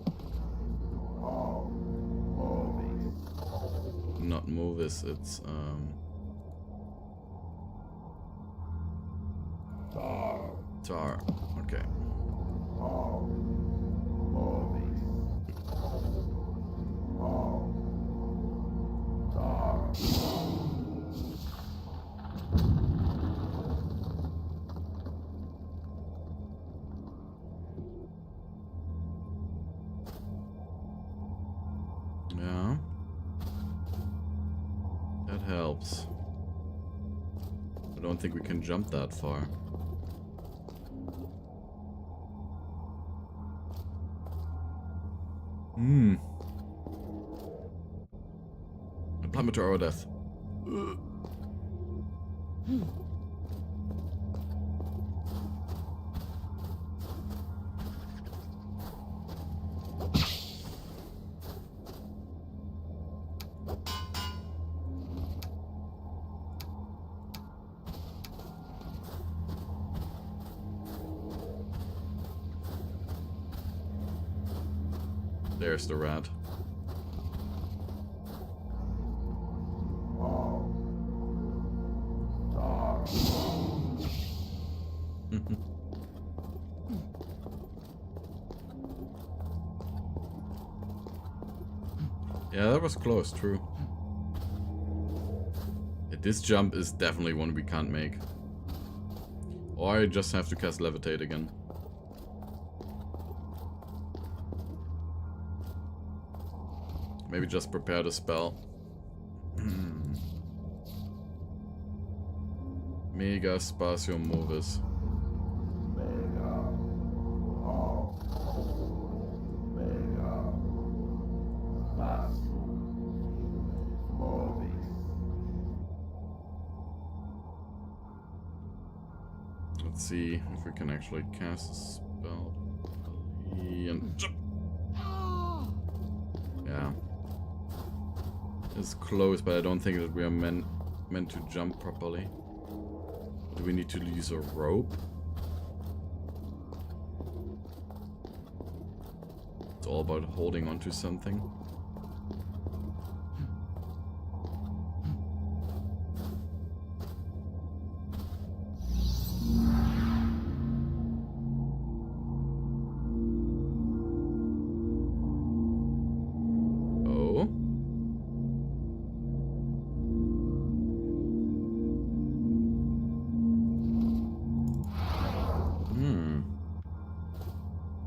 Not move this, it's Tar. Okay. Yeah. That helps. I don't think we can jump that far. A plummet to our death. There's the rat. Yeah, that was close, true. Yeah, this jump is definitely one we can't make. Or I just have to cast Levitate again. Maybe just prepare the spell. Mega Spatio Movis. Let's see if we can actually cast a spell. And jump. Yeah. It's close, but I don't think that we are meant to jump properly. Do we need to use a rope? It's all about holding onto something.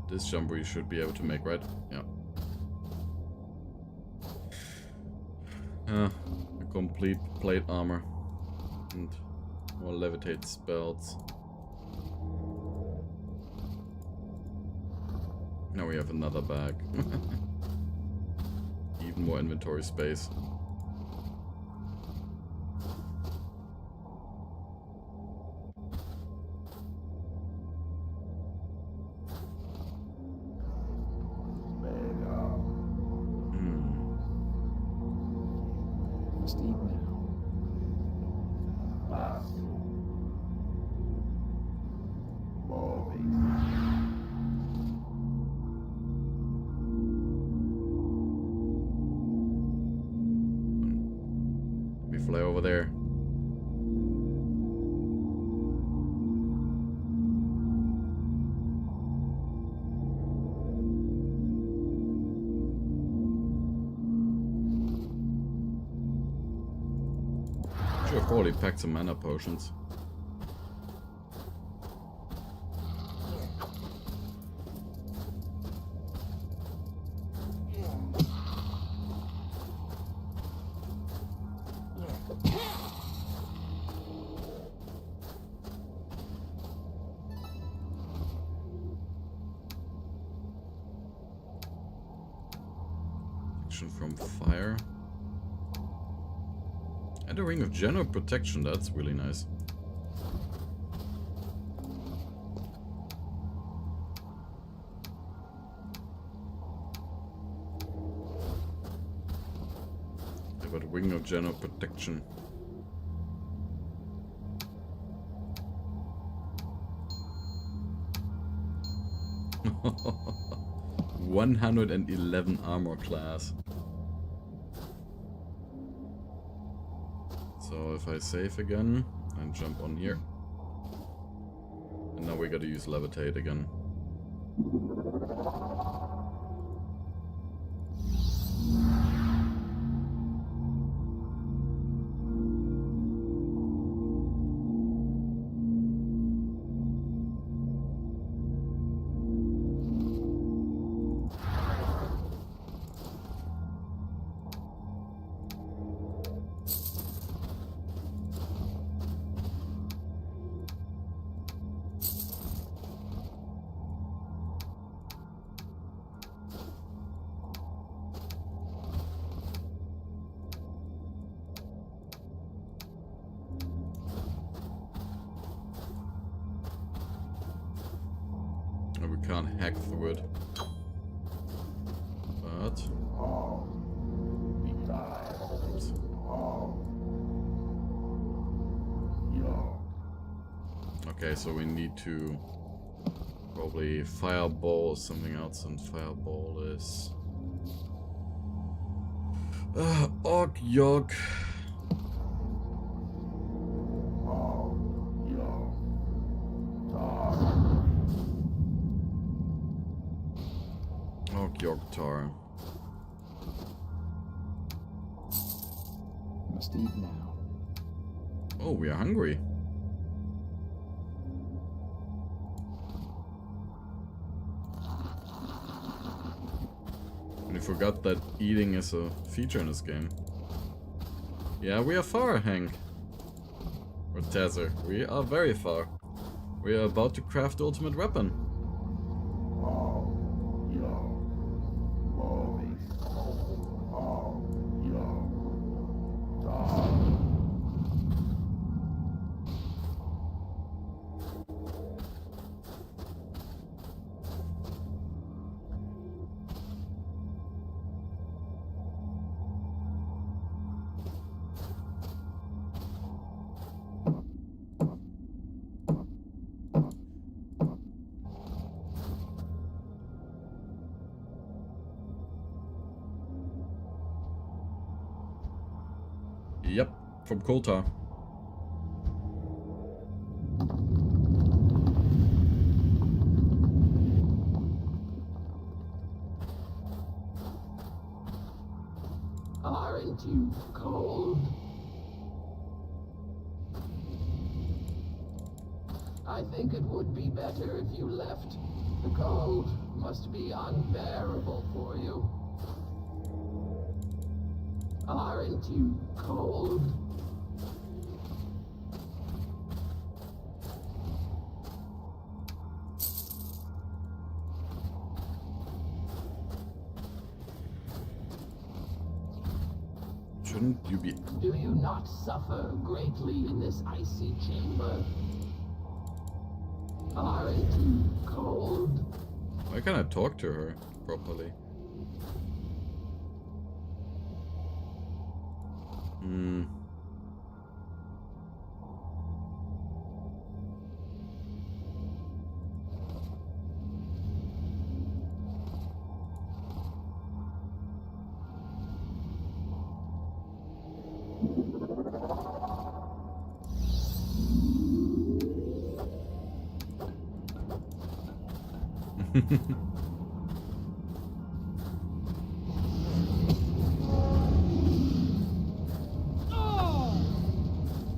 This jump we should be able to make, right? Yeah. A complete plate armor. And more levitate spells. Now we have another bag. Even more inventory space. Must eat now. Let me fly over there. Should have probably packed some mana potions. Protection from fire. And a ring of general protection, that's really nice. I got a ring of general protection. $111 armor class. So if I save again and jump on here. And now we gotta use levitate again. can't hack through it. But... Oops. Okay, so we need to probably fireball or something else, and fireball is... Og Yog. Og Yogtar. Must eat now. Oh, we are hungry. And we forgot that eating is a feature in this game. Yeah, we are far, Hank. Or Tazer. We are very far. We are about to craft the ultimate weapon. Yep, from Koltar. Aren't you cold? I think it would be better if you left. The cold must be unbearable for you. Aren't you cold? Shouldn't you be... Do you not suffer greatly in this icy chamber? Aren't you cold? Why can't I talk to her properly? Hmm.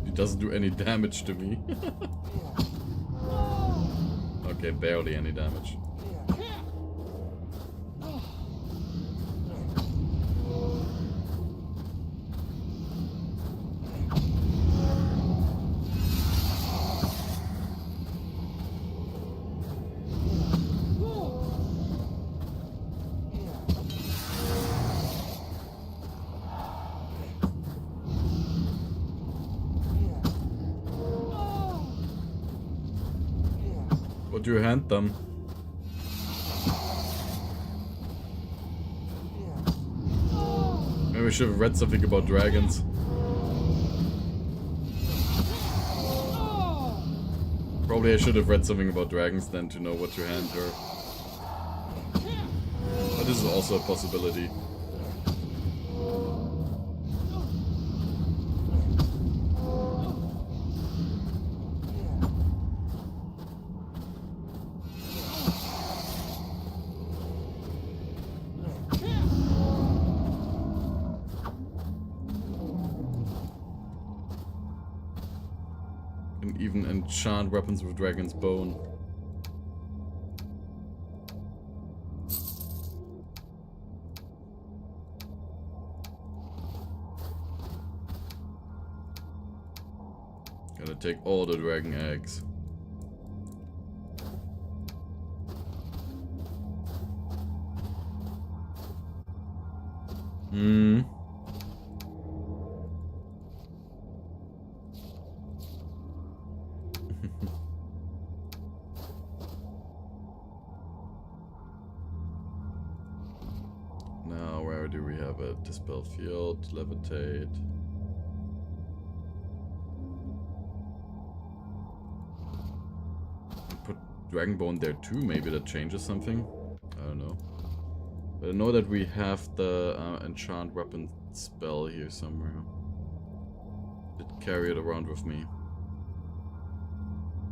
It doesn't do any damage to me. Okay, barely any damage. What do you hand them? Maybe we should have read something about dragons. Probably I should have read something about dragons then to know what to hand her. But this is also a possibility. Can even enchant weapons with dragon's bone. Gotta take all the dragon eggs. Hmm. Dispel field, levitate. Put Dragonbone there too, maybe that changes something. I don't know. But I know that we have the enchant weapon spell here somewhere. Did carry it around with me.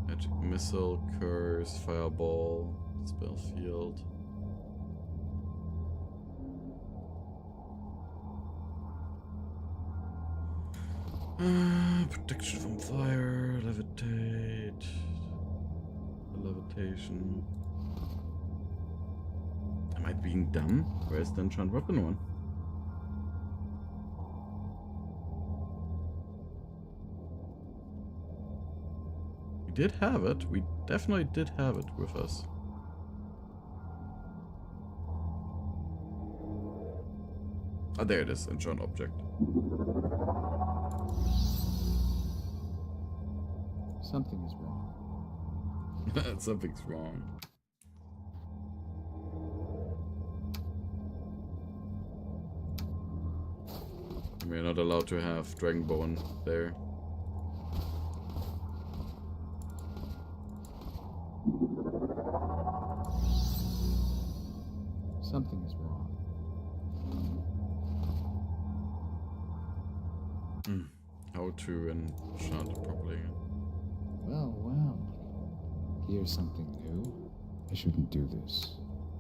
Magic missile, curse, fireball, spell field. Protection from fire, levitate, levitation. Am I being dumb? Where's the enchant weapon one? We did have it. We definitely did have it with us. Ah, there it is. Enchant object. Something is wrong. Something's wrong. We're not allowed to have Dragonbone there. Something is wrong. How to enchant it properly. Well, well. Here's something new. I shouldn't do this.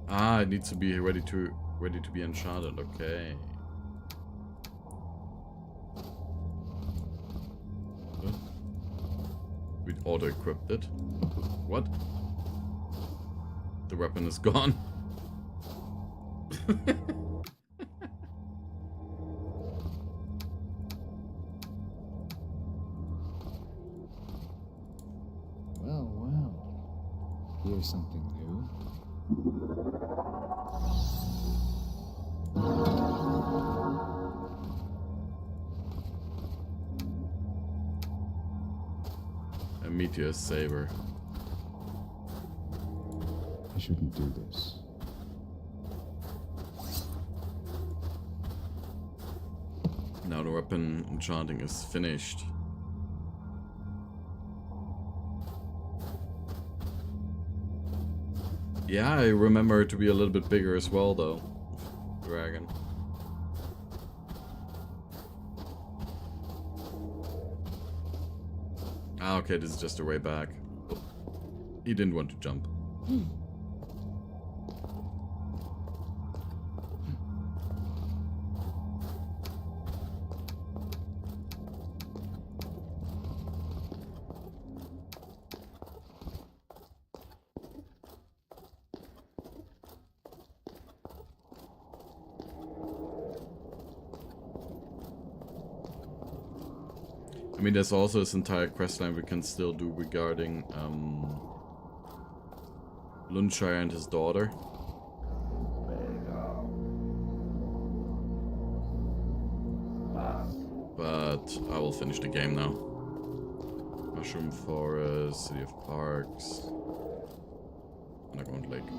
Ah, it needs to be ready to be enchanted. Okay. What? We auto-equipped it. What? The weapon is gone. Well, well. Here's something new. A meteor saber. I shouldn't do this. Now the weapon enchanting is finished. Yeah, I remember it to be a little bit bigger as well, though. Dragon. Ah, okay, this is just a way back. He didn't want to jump. I mean, there's also this entire questline we can still do regarding Lundshire and his daughter. But I will finish the game now. Mushroom Forest, City of Arx, Underground Lake.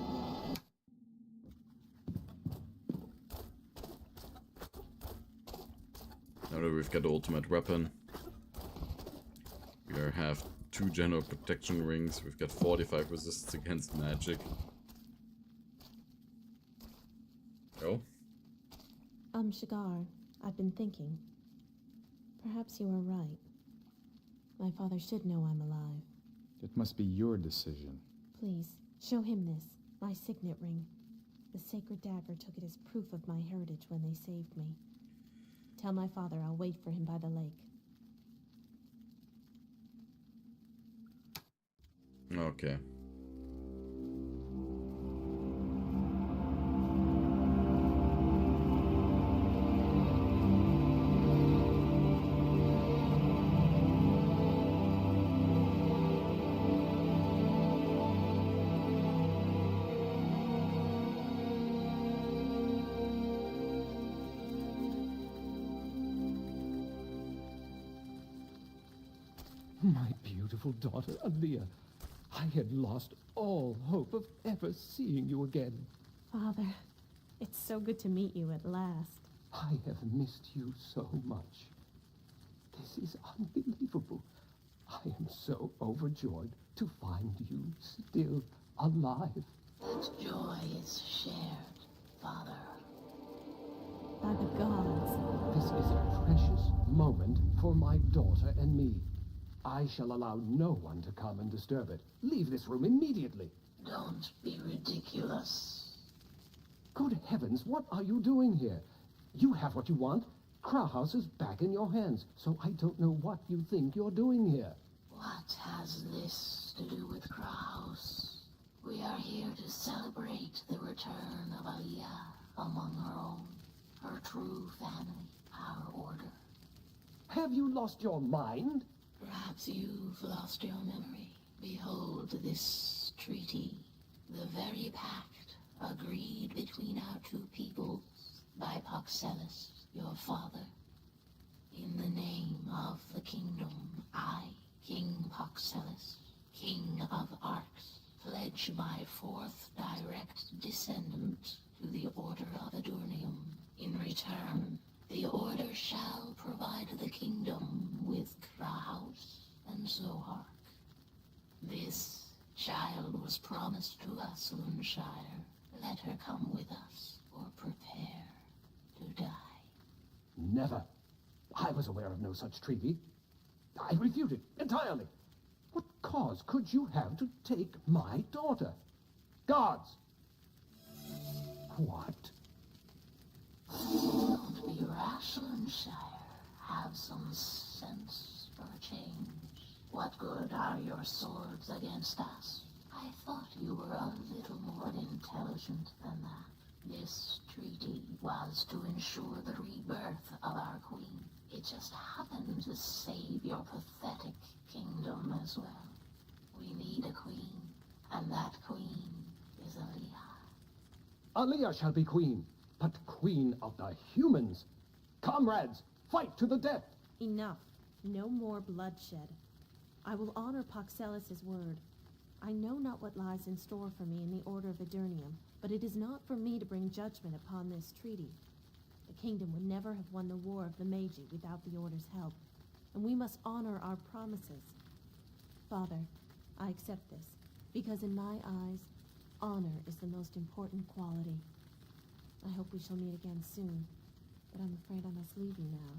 Now that we've got the ultimate weapon. We have 2 general protection rings. We've got 45 resistance against magic. Oh? Shigar, I've been thinking. Perhaps you are right. My father should know I'm alive. It must be your decision. Please, show him this, my signet ring. The sacred dagger took it as proof of my heritage when they saved me. Tell my father I'll wait for him by the lake. Okay. My beautiful daughter, Aaliyah. I had lost all hope of ever seeing you again. Father, it's so good to meet you at last. I have missed you so much. This is unbelievable. I am so overjoyed to find you still alive. That joy is shared, Father. By the gods. This is a precious moment for my daughter and me. I shall allow no one to come and disturb it. Leave this room immediately. Don't be ridiculous. Good heavens, what are you doing here? You have what you want. Krauhaus is back in your hands, so I don't know what you think you're doing here. What has this to do with Krauhaus? We are here to celebrate the return of Aliyah among her own, her true family, our order. Have you lost your mind? Perhaps you've lost your memory. Behold this treaty, the very pact agreed between our two peoples by Paxelis, your father. In the name of the kingdom, I, King Paxelis, King of Arx, pledge my fourth direct descendant to the Order of Adurnium. In return, the Order shall provide the kingdom with Krauhaus and Zohark. This child was promised to us, Lunshire. Let her come with us, or prepare to die. Never. I was aware of no such treaty. I refute it entirely. What cause could you have to take my daughter? Guards! What? Don't be rash, Lunshire. Have some sense for a change. What good are your swords against us? I thought you were a little more intelligent than that. This treaty was to ensure the rebirth of our queen. It just happened to save your pathetic kingdom as well. We need a queen, and that queen is Aliyah. Aliyah shall be queen, but queen of the humans. Comrades, fight to the death. Enough. No more bloodshed. I will honor Paxelis' word. I know not what lies in store for me in the Order of Adurnium, but it is not for me to bring judgment upon this treaty. The kingdom would never have won the War of the Meiji without the Order's help, and we must honor our promises. Father, I accept this, because in my eyes, honor is the most important quality. I hope we shall meet again soon, but I'm afraid I must leave you now.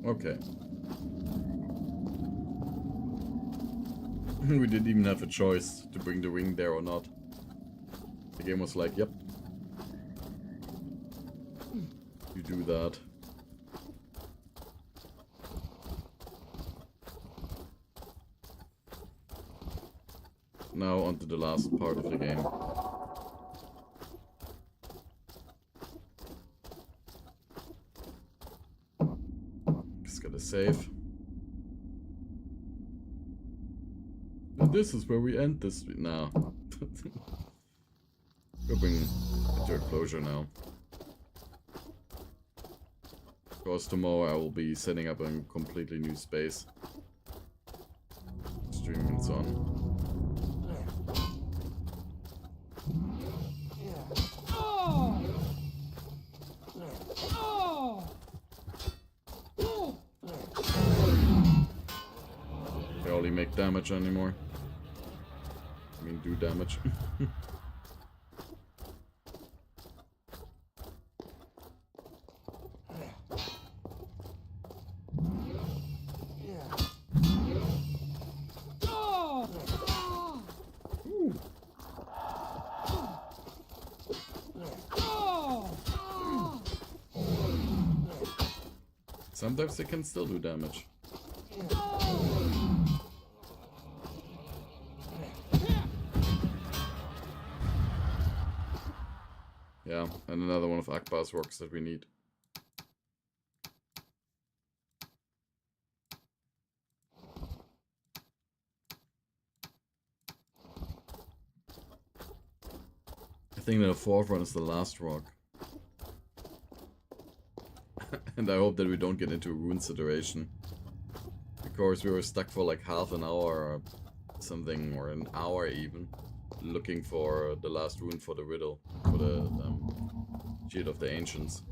Okay. We didn't even have a choice to bring the ring there or not. The game was like, yep. You do that. Now onto the last part of the game. Just gotta save. And this is where we end this now. We'll bring it to a closure now. Of course, tomorrow I will be setting up a completely new space. Streaming and so on. Barely make damage anymore. I mean, do damage. Sometimes they can still do damage. Yeah, and another one of Akbaa's works that we need. I think the fourth one is the last rock. And I hope that we don't get into a rune situation. Because we were stuck for like half an hour or something, or an hour even, looking for the last rune for the riddle, for the Shield of the Ancients.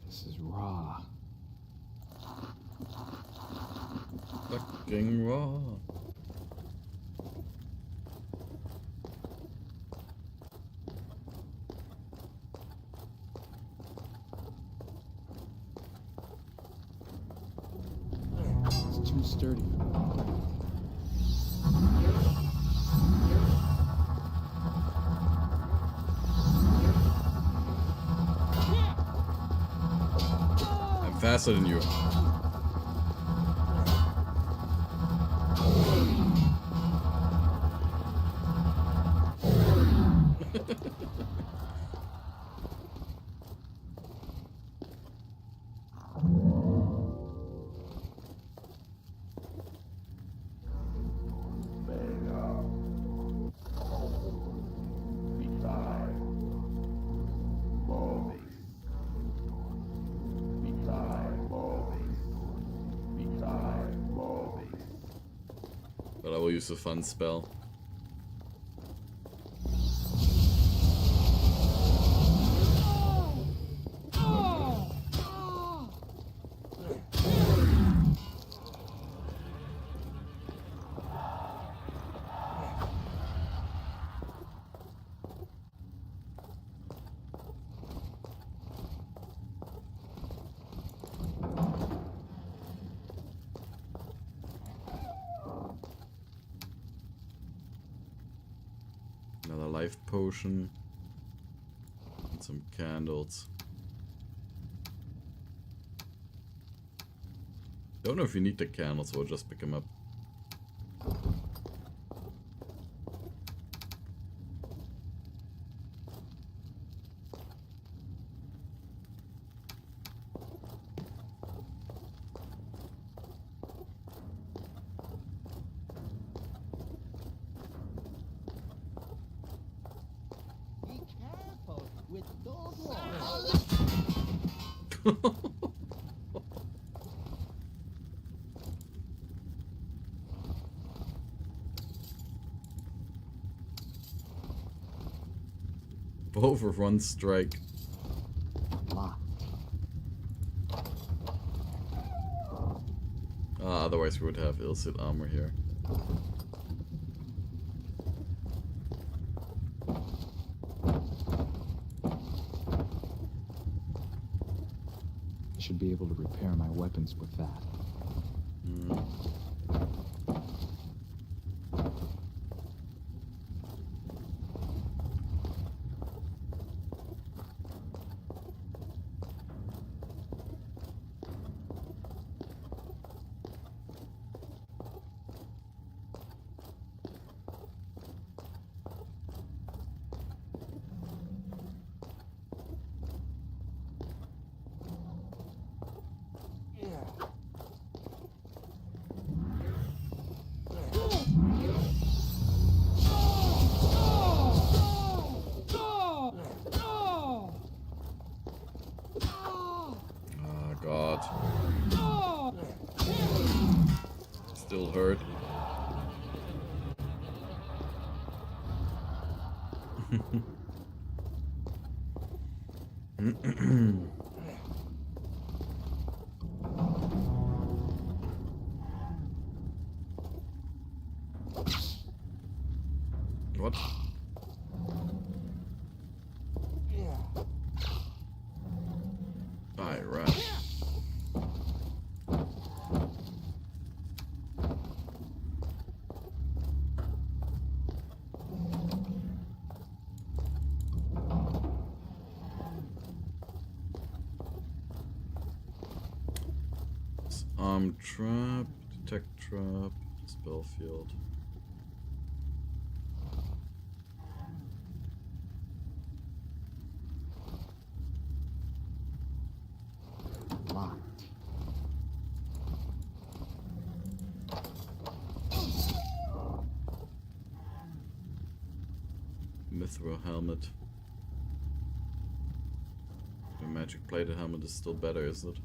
This is raw. Fucking raw. It's too sturdy for me. I'm faster than you. But I will use a fun spell. Another life potion. And some candles. Don't know if you need the candles, so we'll just pick them up. Be careful with those walls. Both with one strike. Locked. Otherwise we would have Illicit armor here. I should be able to repair my weapons with that. God. Still hurt. What? Alright. Trap, detect trap, Spell field. Locked. Mithril helmet. The magic plated helmet is still better, is it?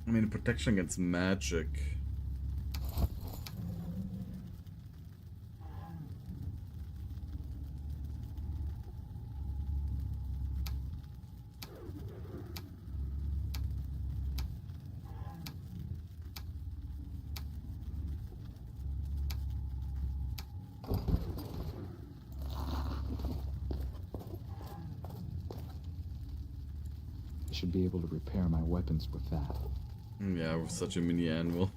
I mean, protection against magic. I should be able to repair my weapons with that. Yeah, with such a mini anvil.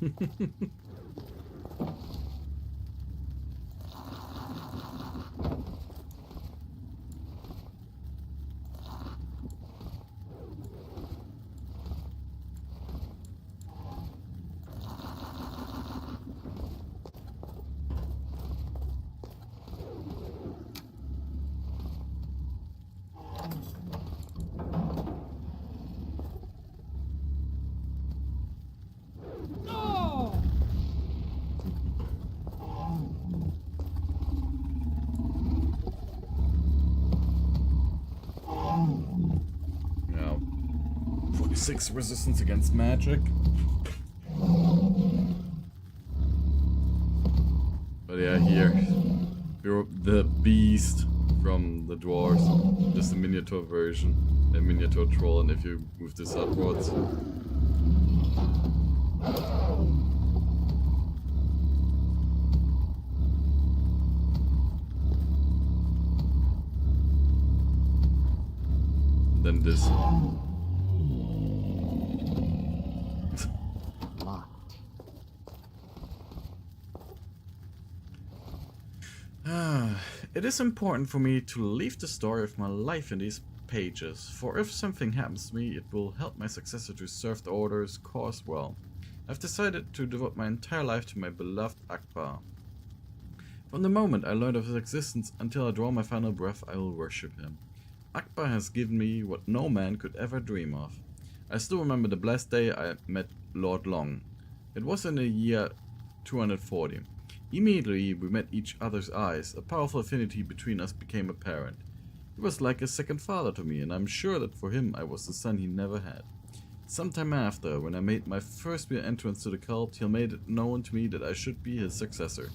Yeah. 46 resistance against magic. But yeah, here. You're the beast from the dwarves. Just a miniature version. A miniature troll, and if you move this upwards. Then this. Locked. It is important for me to leave the story of my life in these pages, for if something happens to me, it will help my successor to serve the Order's cause well. I've decided to devote my entire life to my beloved Akbaa. From the moment I learned of his existence until I draw my final breath, I will worship him. Akbaa has given me what no man could ever dream of. I still remember the blessed day I met Lord Long. It was in the year 240. Immediately we met each other's eyes. A powerful affinity between us became apparent. He was like a second father to me, and I'm sure that for him I was the son he never had. Sometime after, when I made my first real entrance to the cult, he made it known to me that I should be his successor.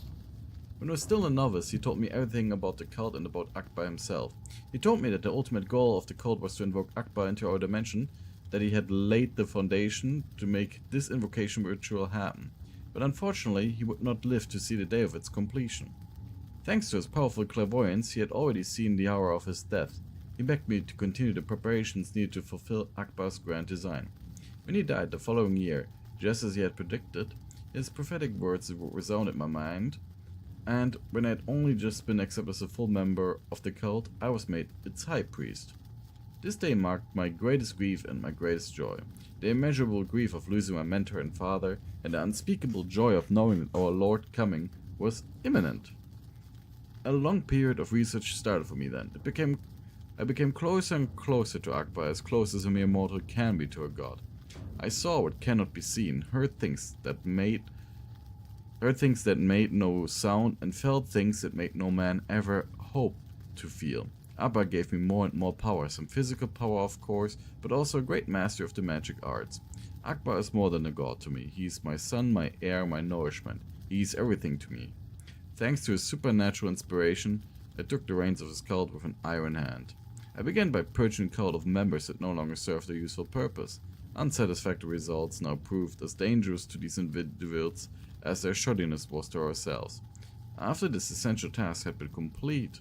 When I was still a novice, he told me everything about the cult and about Akbaa himself. He told me that the ultimate goal of the cult was to invoke Akbaa into our dimension, that he had laid the foundation to make this invocation ritual happen. But unfortunately, he would not live to see the day of its completion. Thanks to his powerful clairvoyance, he had already seen the hour of his death. He begged me to continue the preparations needed to fulfill Akbaa's grand design. When he died the following year, just as he had predicted, his prophetic words resounded in my mind, and when I had only just been accepted as a full member of the cult, I was made its high priest. This day marked my greatest grief and my greatest joy. The immeasurable grief of losing my mentor and father, and the unspeakable joy of knowing that our Lord coming was imminent. A long period of research started for me then. I became closer and closer to Akbaa, as close as a mere mortal can be to a god. I saw what cannot be seen, heard things that made no sound, and felt things that made no man ever hope to feel. Akbaa gave me more and more power, some physical power of course, but also a great mastery of the magic arts. Akbaa is more than a god to me. He is my son, my heir, my nourishment. He is everything to me. Thanks to his supernatural inspiration, I took the reins of his cult with an iron hand. I began by purging the cult of members that no longer served a useful purpose. Unsatisfactory results now proved as dangerous to these individuals as their shoddiness was to ourselves. After this essential task had been complete,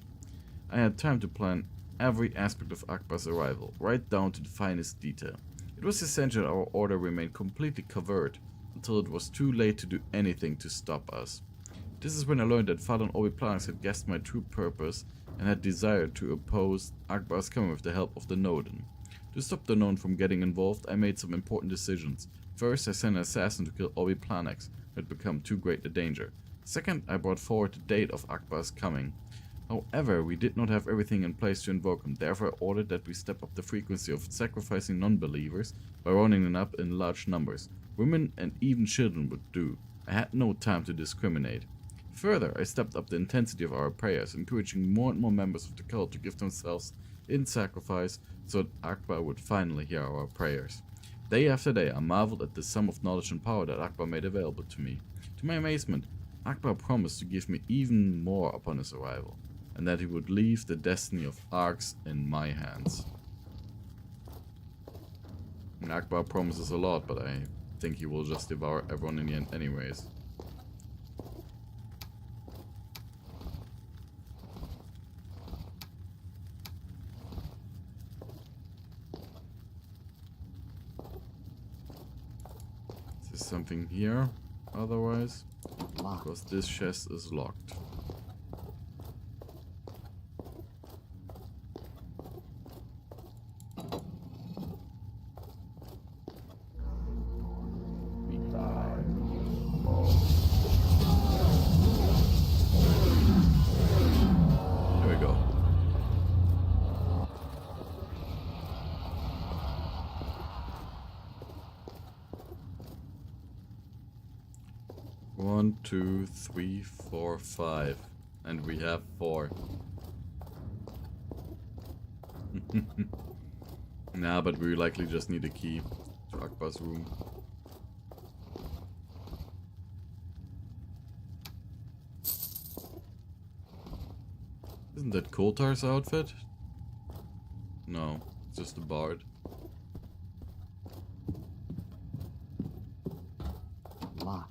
I had time to plan every aspect of Akbaa's arrival, right down to the finest detail. It was essential that our order remained completely covert until it was too late to do anything to stop us. This is when I learned that Fadon Obi-Planx had guessed my true purpose and had desired to oppose Akbaa's coming with the help of the Nodin. To stop the known from getting involved, I made some important decisions. First, I sent an assassin to kill Obi Planex, who had become too great a danger. Second, I brought forward the date of Akbaa's coming. However, we did not have everything in place to invoke him, therefore I ordered that we step up the frequency of sacrificing non-believers by rounding them up in large numbers. Women and even children would do. I had no time to discriminate. Further, I stepped up the intensity of our prayers, encouraging more and more members of the cult to give themselves in sacrifice so that Akbaa would finally hear our prayers. Day after day, I marveled at the sum of knowledge and power that Akbaa made available to me. To my amazement, Akbaa promised to give me even more upon his arrival, and that he would leave the destiny of Arx in my hands. And Akbaa promises a lot, but I think he will just devour everyone in the end anyways. Is there something here? Otherwise? Because this chest is locked. There we go. One, 2, 3, 4, 5. And we have 4. Nah, but we likely just need a key to Akbaa's room. Isn't that Koltar's outfit? No, it's just a bard. Locked.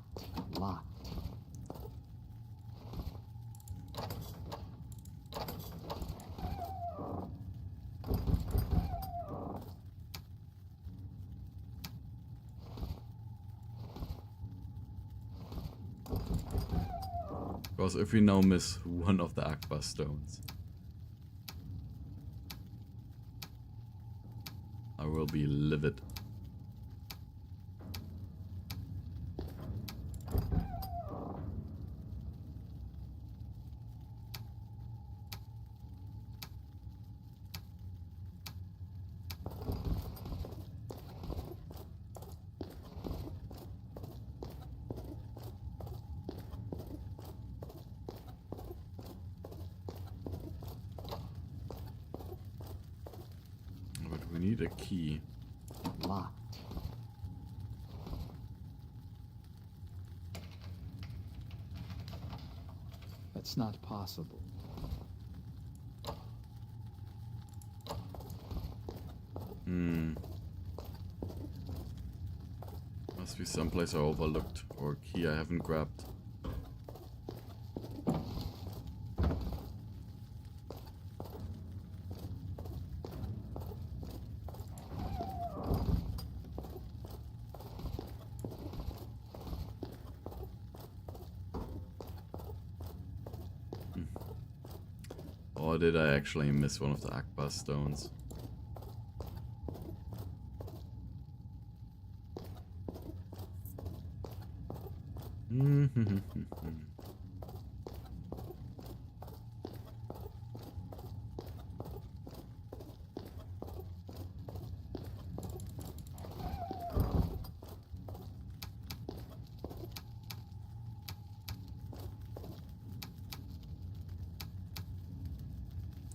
Because if we now miss one of the Akbaa stones, I will be livid. But we need a key. Locked. That's not possible. Must be someplace I overlooked, or a key I haven't grabbed. Or did I actually miss one of the Akbaa stones?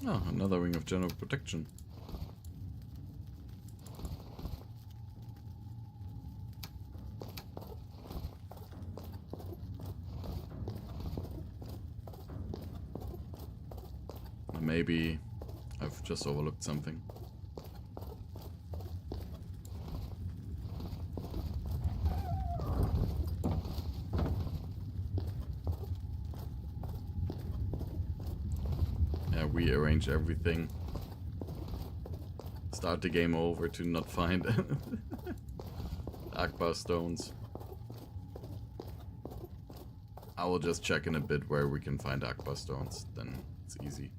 Oh, another ring of general protection. Maybe I've just overlooked something. Yeah, rearrange everything. Start the game over to not find Akbaa stones. I will just check in a bit where we can find Akbaa stones, then it's easy.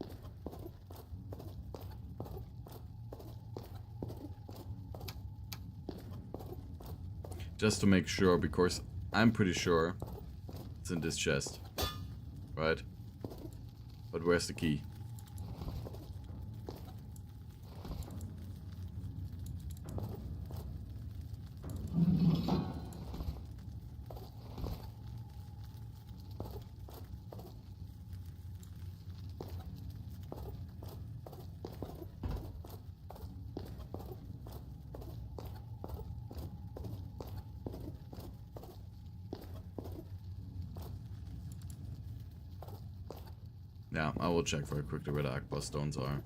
Just to make sure, because I'm pretty sure it's in this chest. Right? But where's the key? Yeah, I will check very quickly where the Akbaa stones are.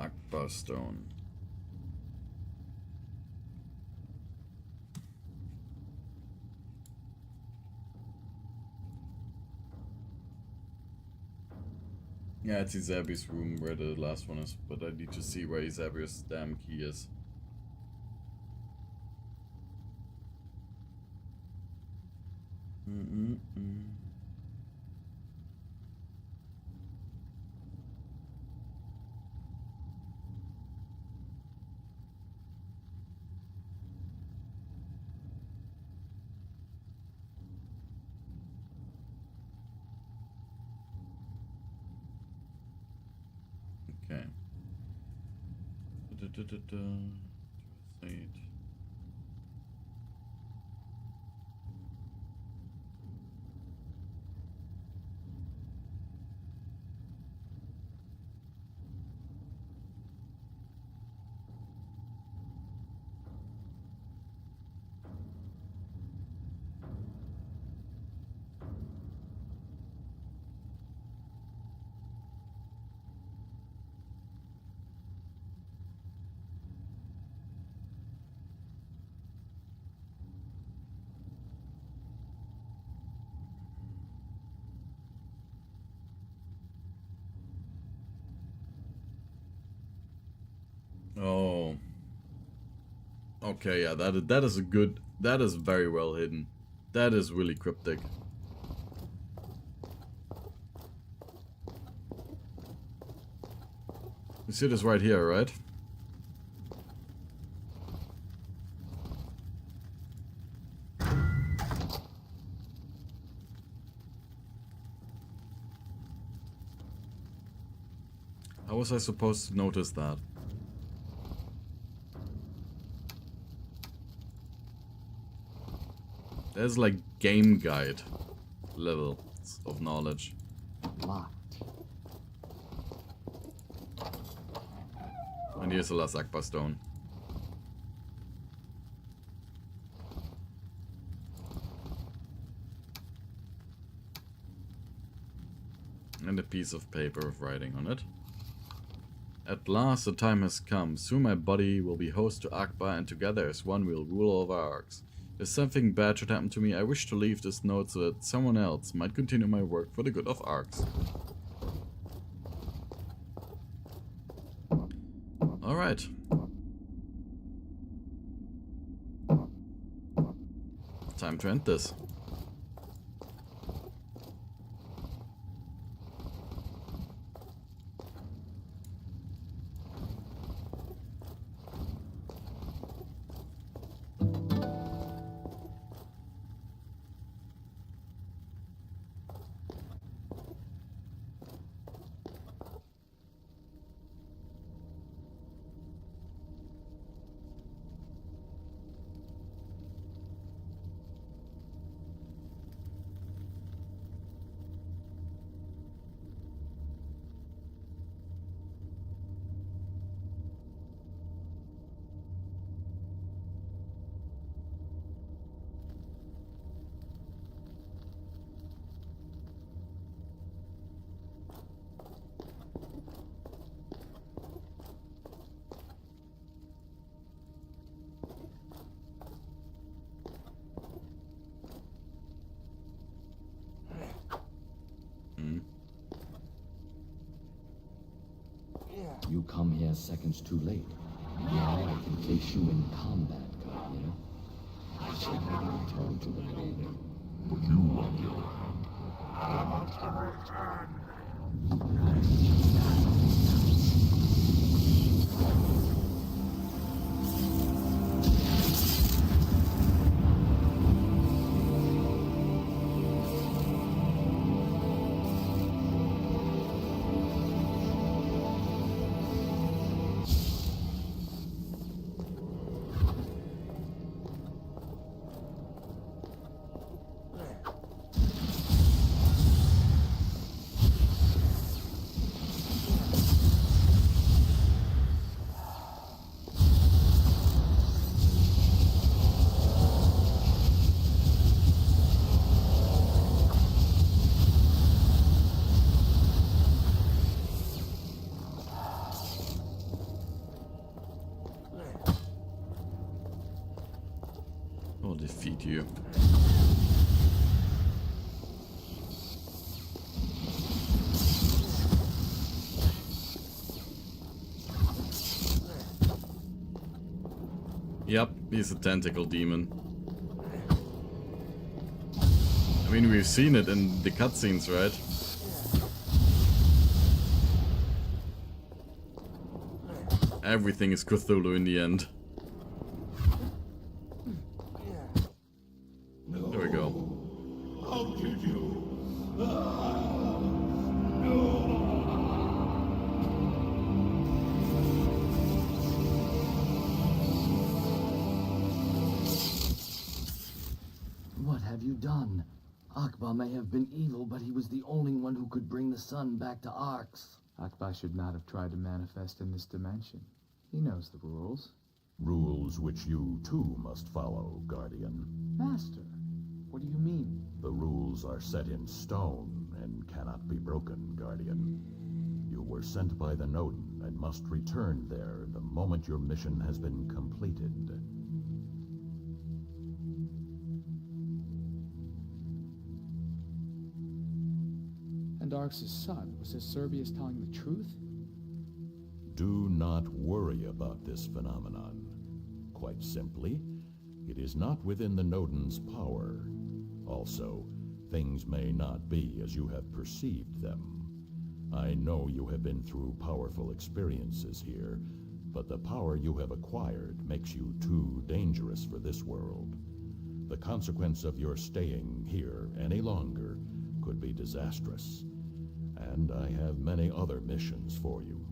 Akbaa stone. Yeah, it's Isabi's room where the last one is, but I need to see where Isabi's damn key is. Okay. Translate. Oh. Okay, yeah, that is a good, that is very well hidden. That is really cryptic. You see this right here, right? How was I supposed to notice that? There's like game guide levels of knowledge. Locked. And here's the last Akbaa stone. And a piece of paper with writing on it. At last the time has come. Soon my body will be host to Akbaa, and together as one we'll rule over Arx. If something bad should happen to me, I wish to leave this note so that someone else might continue my work for the good of Arx. Alright. Time to end this. You come here seconds too late. Now I can face you in combat, Guardian. I shall never return to the building. But you, on the other hand, are not to return. I'll defeat you. Yep, he's a tentacle demon. I mean, we've seen it in the cutscenes, right? Everything is Cthulhu in the end. There we go. How did you? What have you done? Akbaa may have been evil, but he was the only one who could bring the sun back to Arx. Akbaa should not have tried to manifest in this dimension. He knows the rules. Rules which you too must follow, Guardian. Master, what do you mean? The rules are set in stone and cannot be broken, Guardian. You were sent by the Nodin and must return there the moment your mission has been completed. And Arx's son, was Cerberus telling the truth? Do not worry about this phenomenon. Quite simply, it is not within the Nodin's power. Also, things may not be as you have perceived them. I know you have been through powerful experiences here, but the power you have acquired makes you too dangerous for this world. The consequence of your staying here any longer could be disastrous. And I have many other missions for you.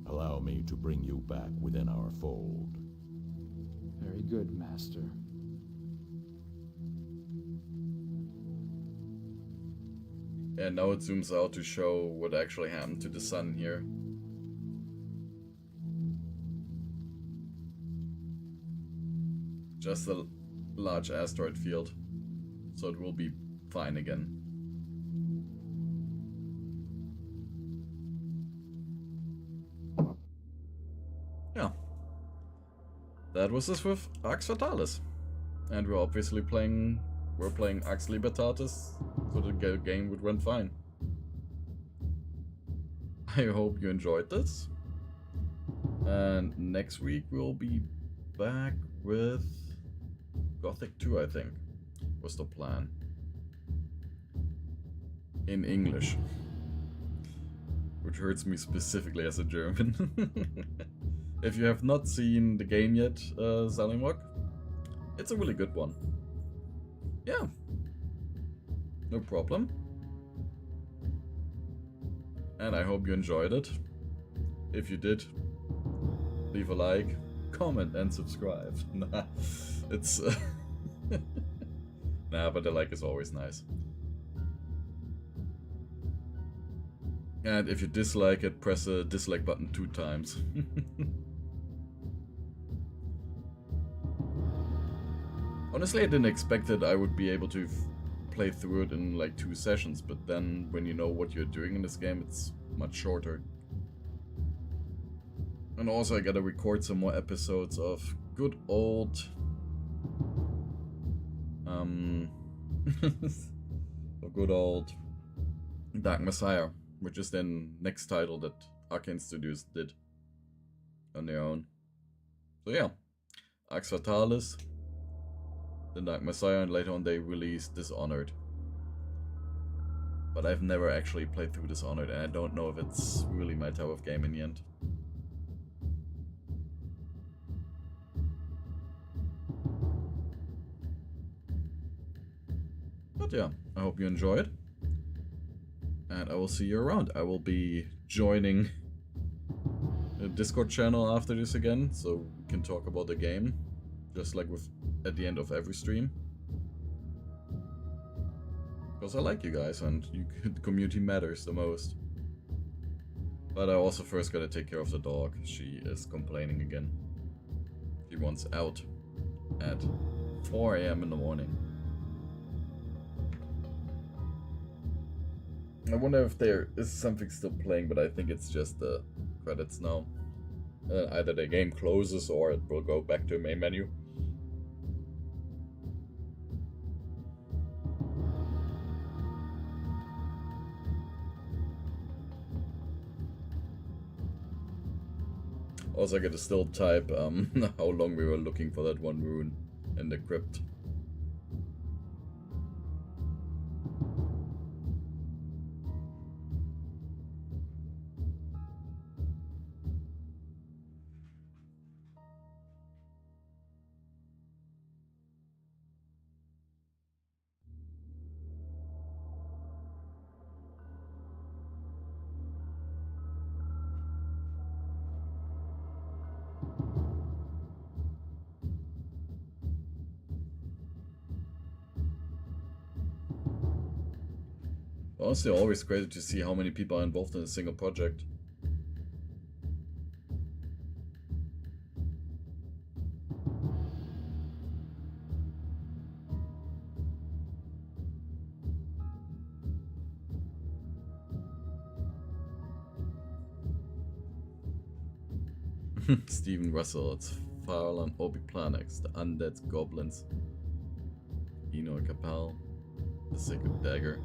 Allow me to bring you back within our fold. Very good, Master. And now it zooms out to show what actually happened to the sun here. Just a large asteroid field. So it will be fine again. Yeah. That was this with Arx Fatalis. And we're obviously playing Arx Libertatis, so the game would run fine. I hope you enjoyed this. And next week we'll be back with Gothic 2, I think, was the plan. In English. Which hurts me specifically as a German. If you have not seen the game yet, Salimok, it's a really good one. Yeah. No problem. And I hope you enjoyed it. If you did, leave a like, comment, and subscribe. Nah, it's... nah, but the like is always nice. And if you dislike it, press the dislike button 2 times. Honestly, I didn't expect that I would be able to play through it in like 2 sessions, but then when you know what you're doing in this game, it's much shorter. And also I gotta record some more episodes of good old... of good old Dark Messiah, which is then next title that Arcane Studios did on their own. So yeah, Arx Fatalis, The Dark Messiah, and later on they released Dishonored. But I've never actually played through Dishonored, and I don't know if it's really my type of game in the end. But yeah, I hope you enjoyed. And I will see you around. I will be joining a Discord channel after this again, so we can talk about the game. Just like with at the end of every stream. Because I like you guys, and the community matters the most. But I also first gotta take care of the dog. She is complaining again. She wants out at 4 AM in the morning. I wonder if there is something still playing, but I think it's just the credits now. Either the game closes or it will go back to main menu. Also, I gotta still type how long we were looking for that one rune in the crypt. Honestly, always crazy to see how many people are involved in a single project. Stephen Russell, it's Farlan Obiplanex, the Undead Goblins. Eno Capel, the Sacred Dagger.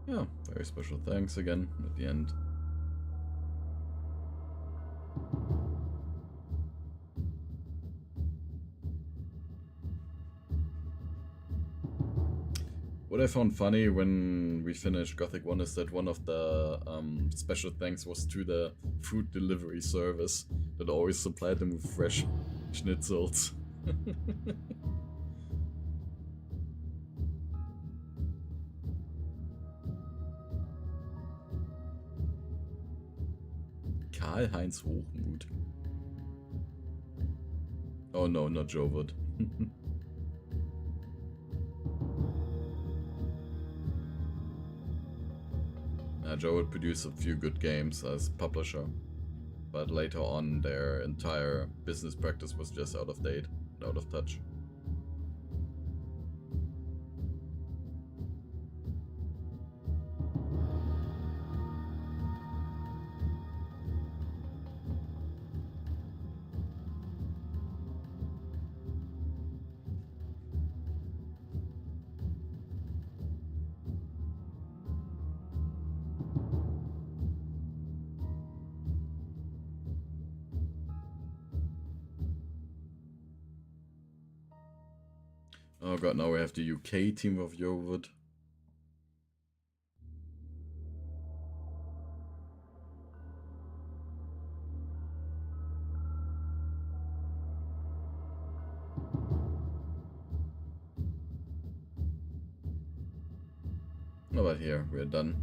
Yeah, very special thanks again at the end. What I found funny when we finished Gothic 1 is that one of the special thanks was to the food delivery service that always supplied them with fresh schnitzels. Karl-Heinz Hochmut. Oh no, not Joe Wood. Joe Wood produced a few good games as publisher, but later on their entire business practice was just out of date, out of touch. Oh god, now we have the UK team of Yowood. How about here? We're done.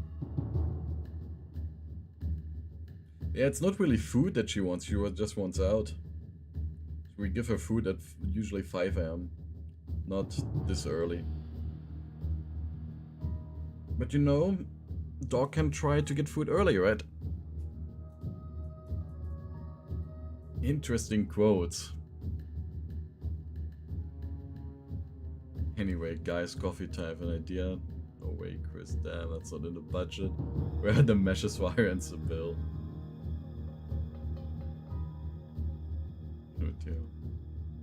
Yeah, it's not really food that she wants. She just wants out. We give her food at usually 5 AM. Not this early. But you know, dog can try to get food early, right? Interesting quotes. Anyway, guys, coffee time. I have an idea. No way, Chris. Damn, that's not in the budget. Where are the meshes, wire, and Seville?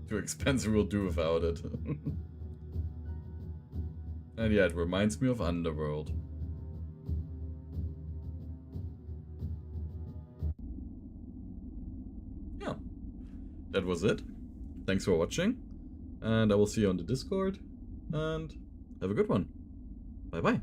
Too expensive, we'll do without it. And yeah, it reminds me of Underworld. Yeah, that was it. Thanks for watching, and I will see you on the Discord, and have a good one. Bye bye.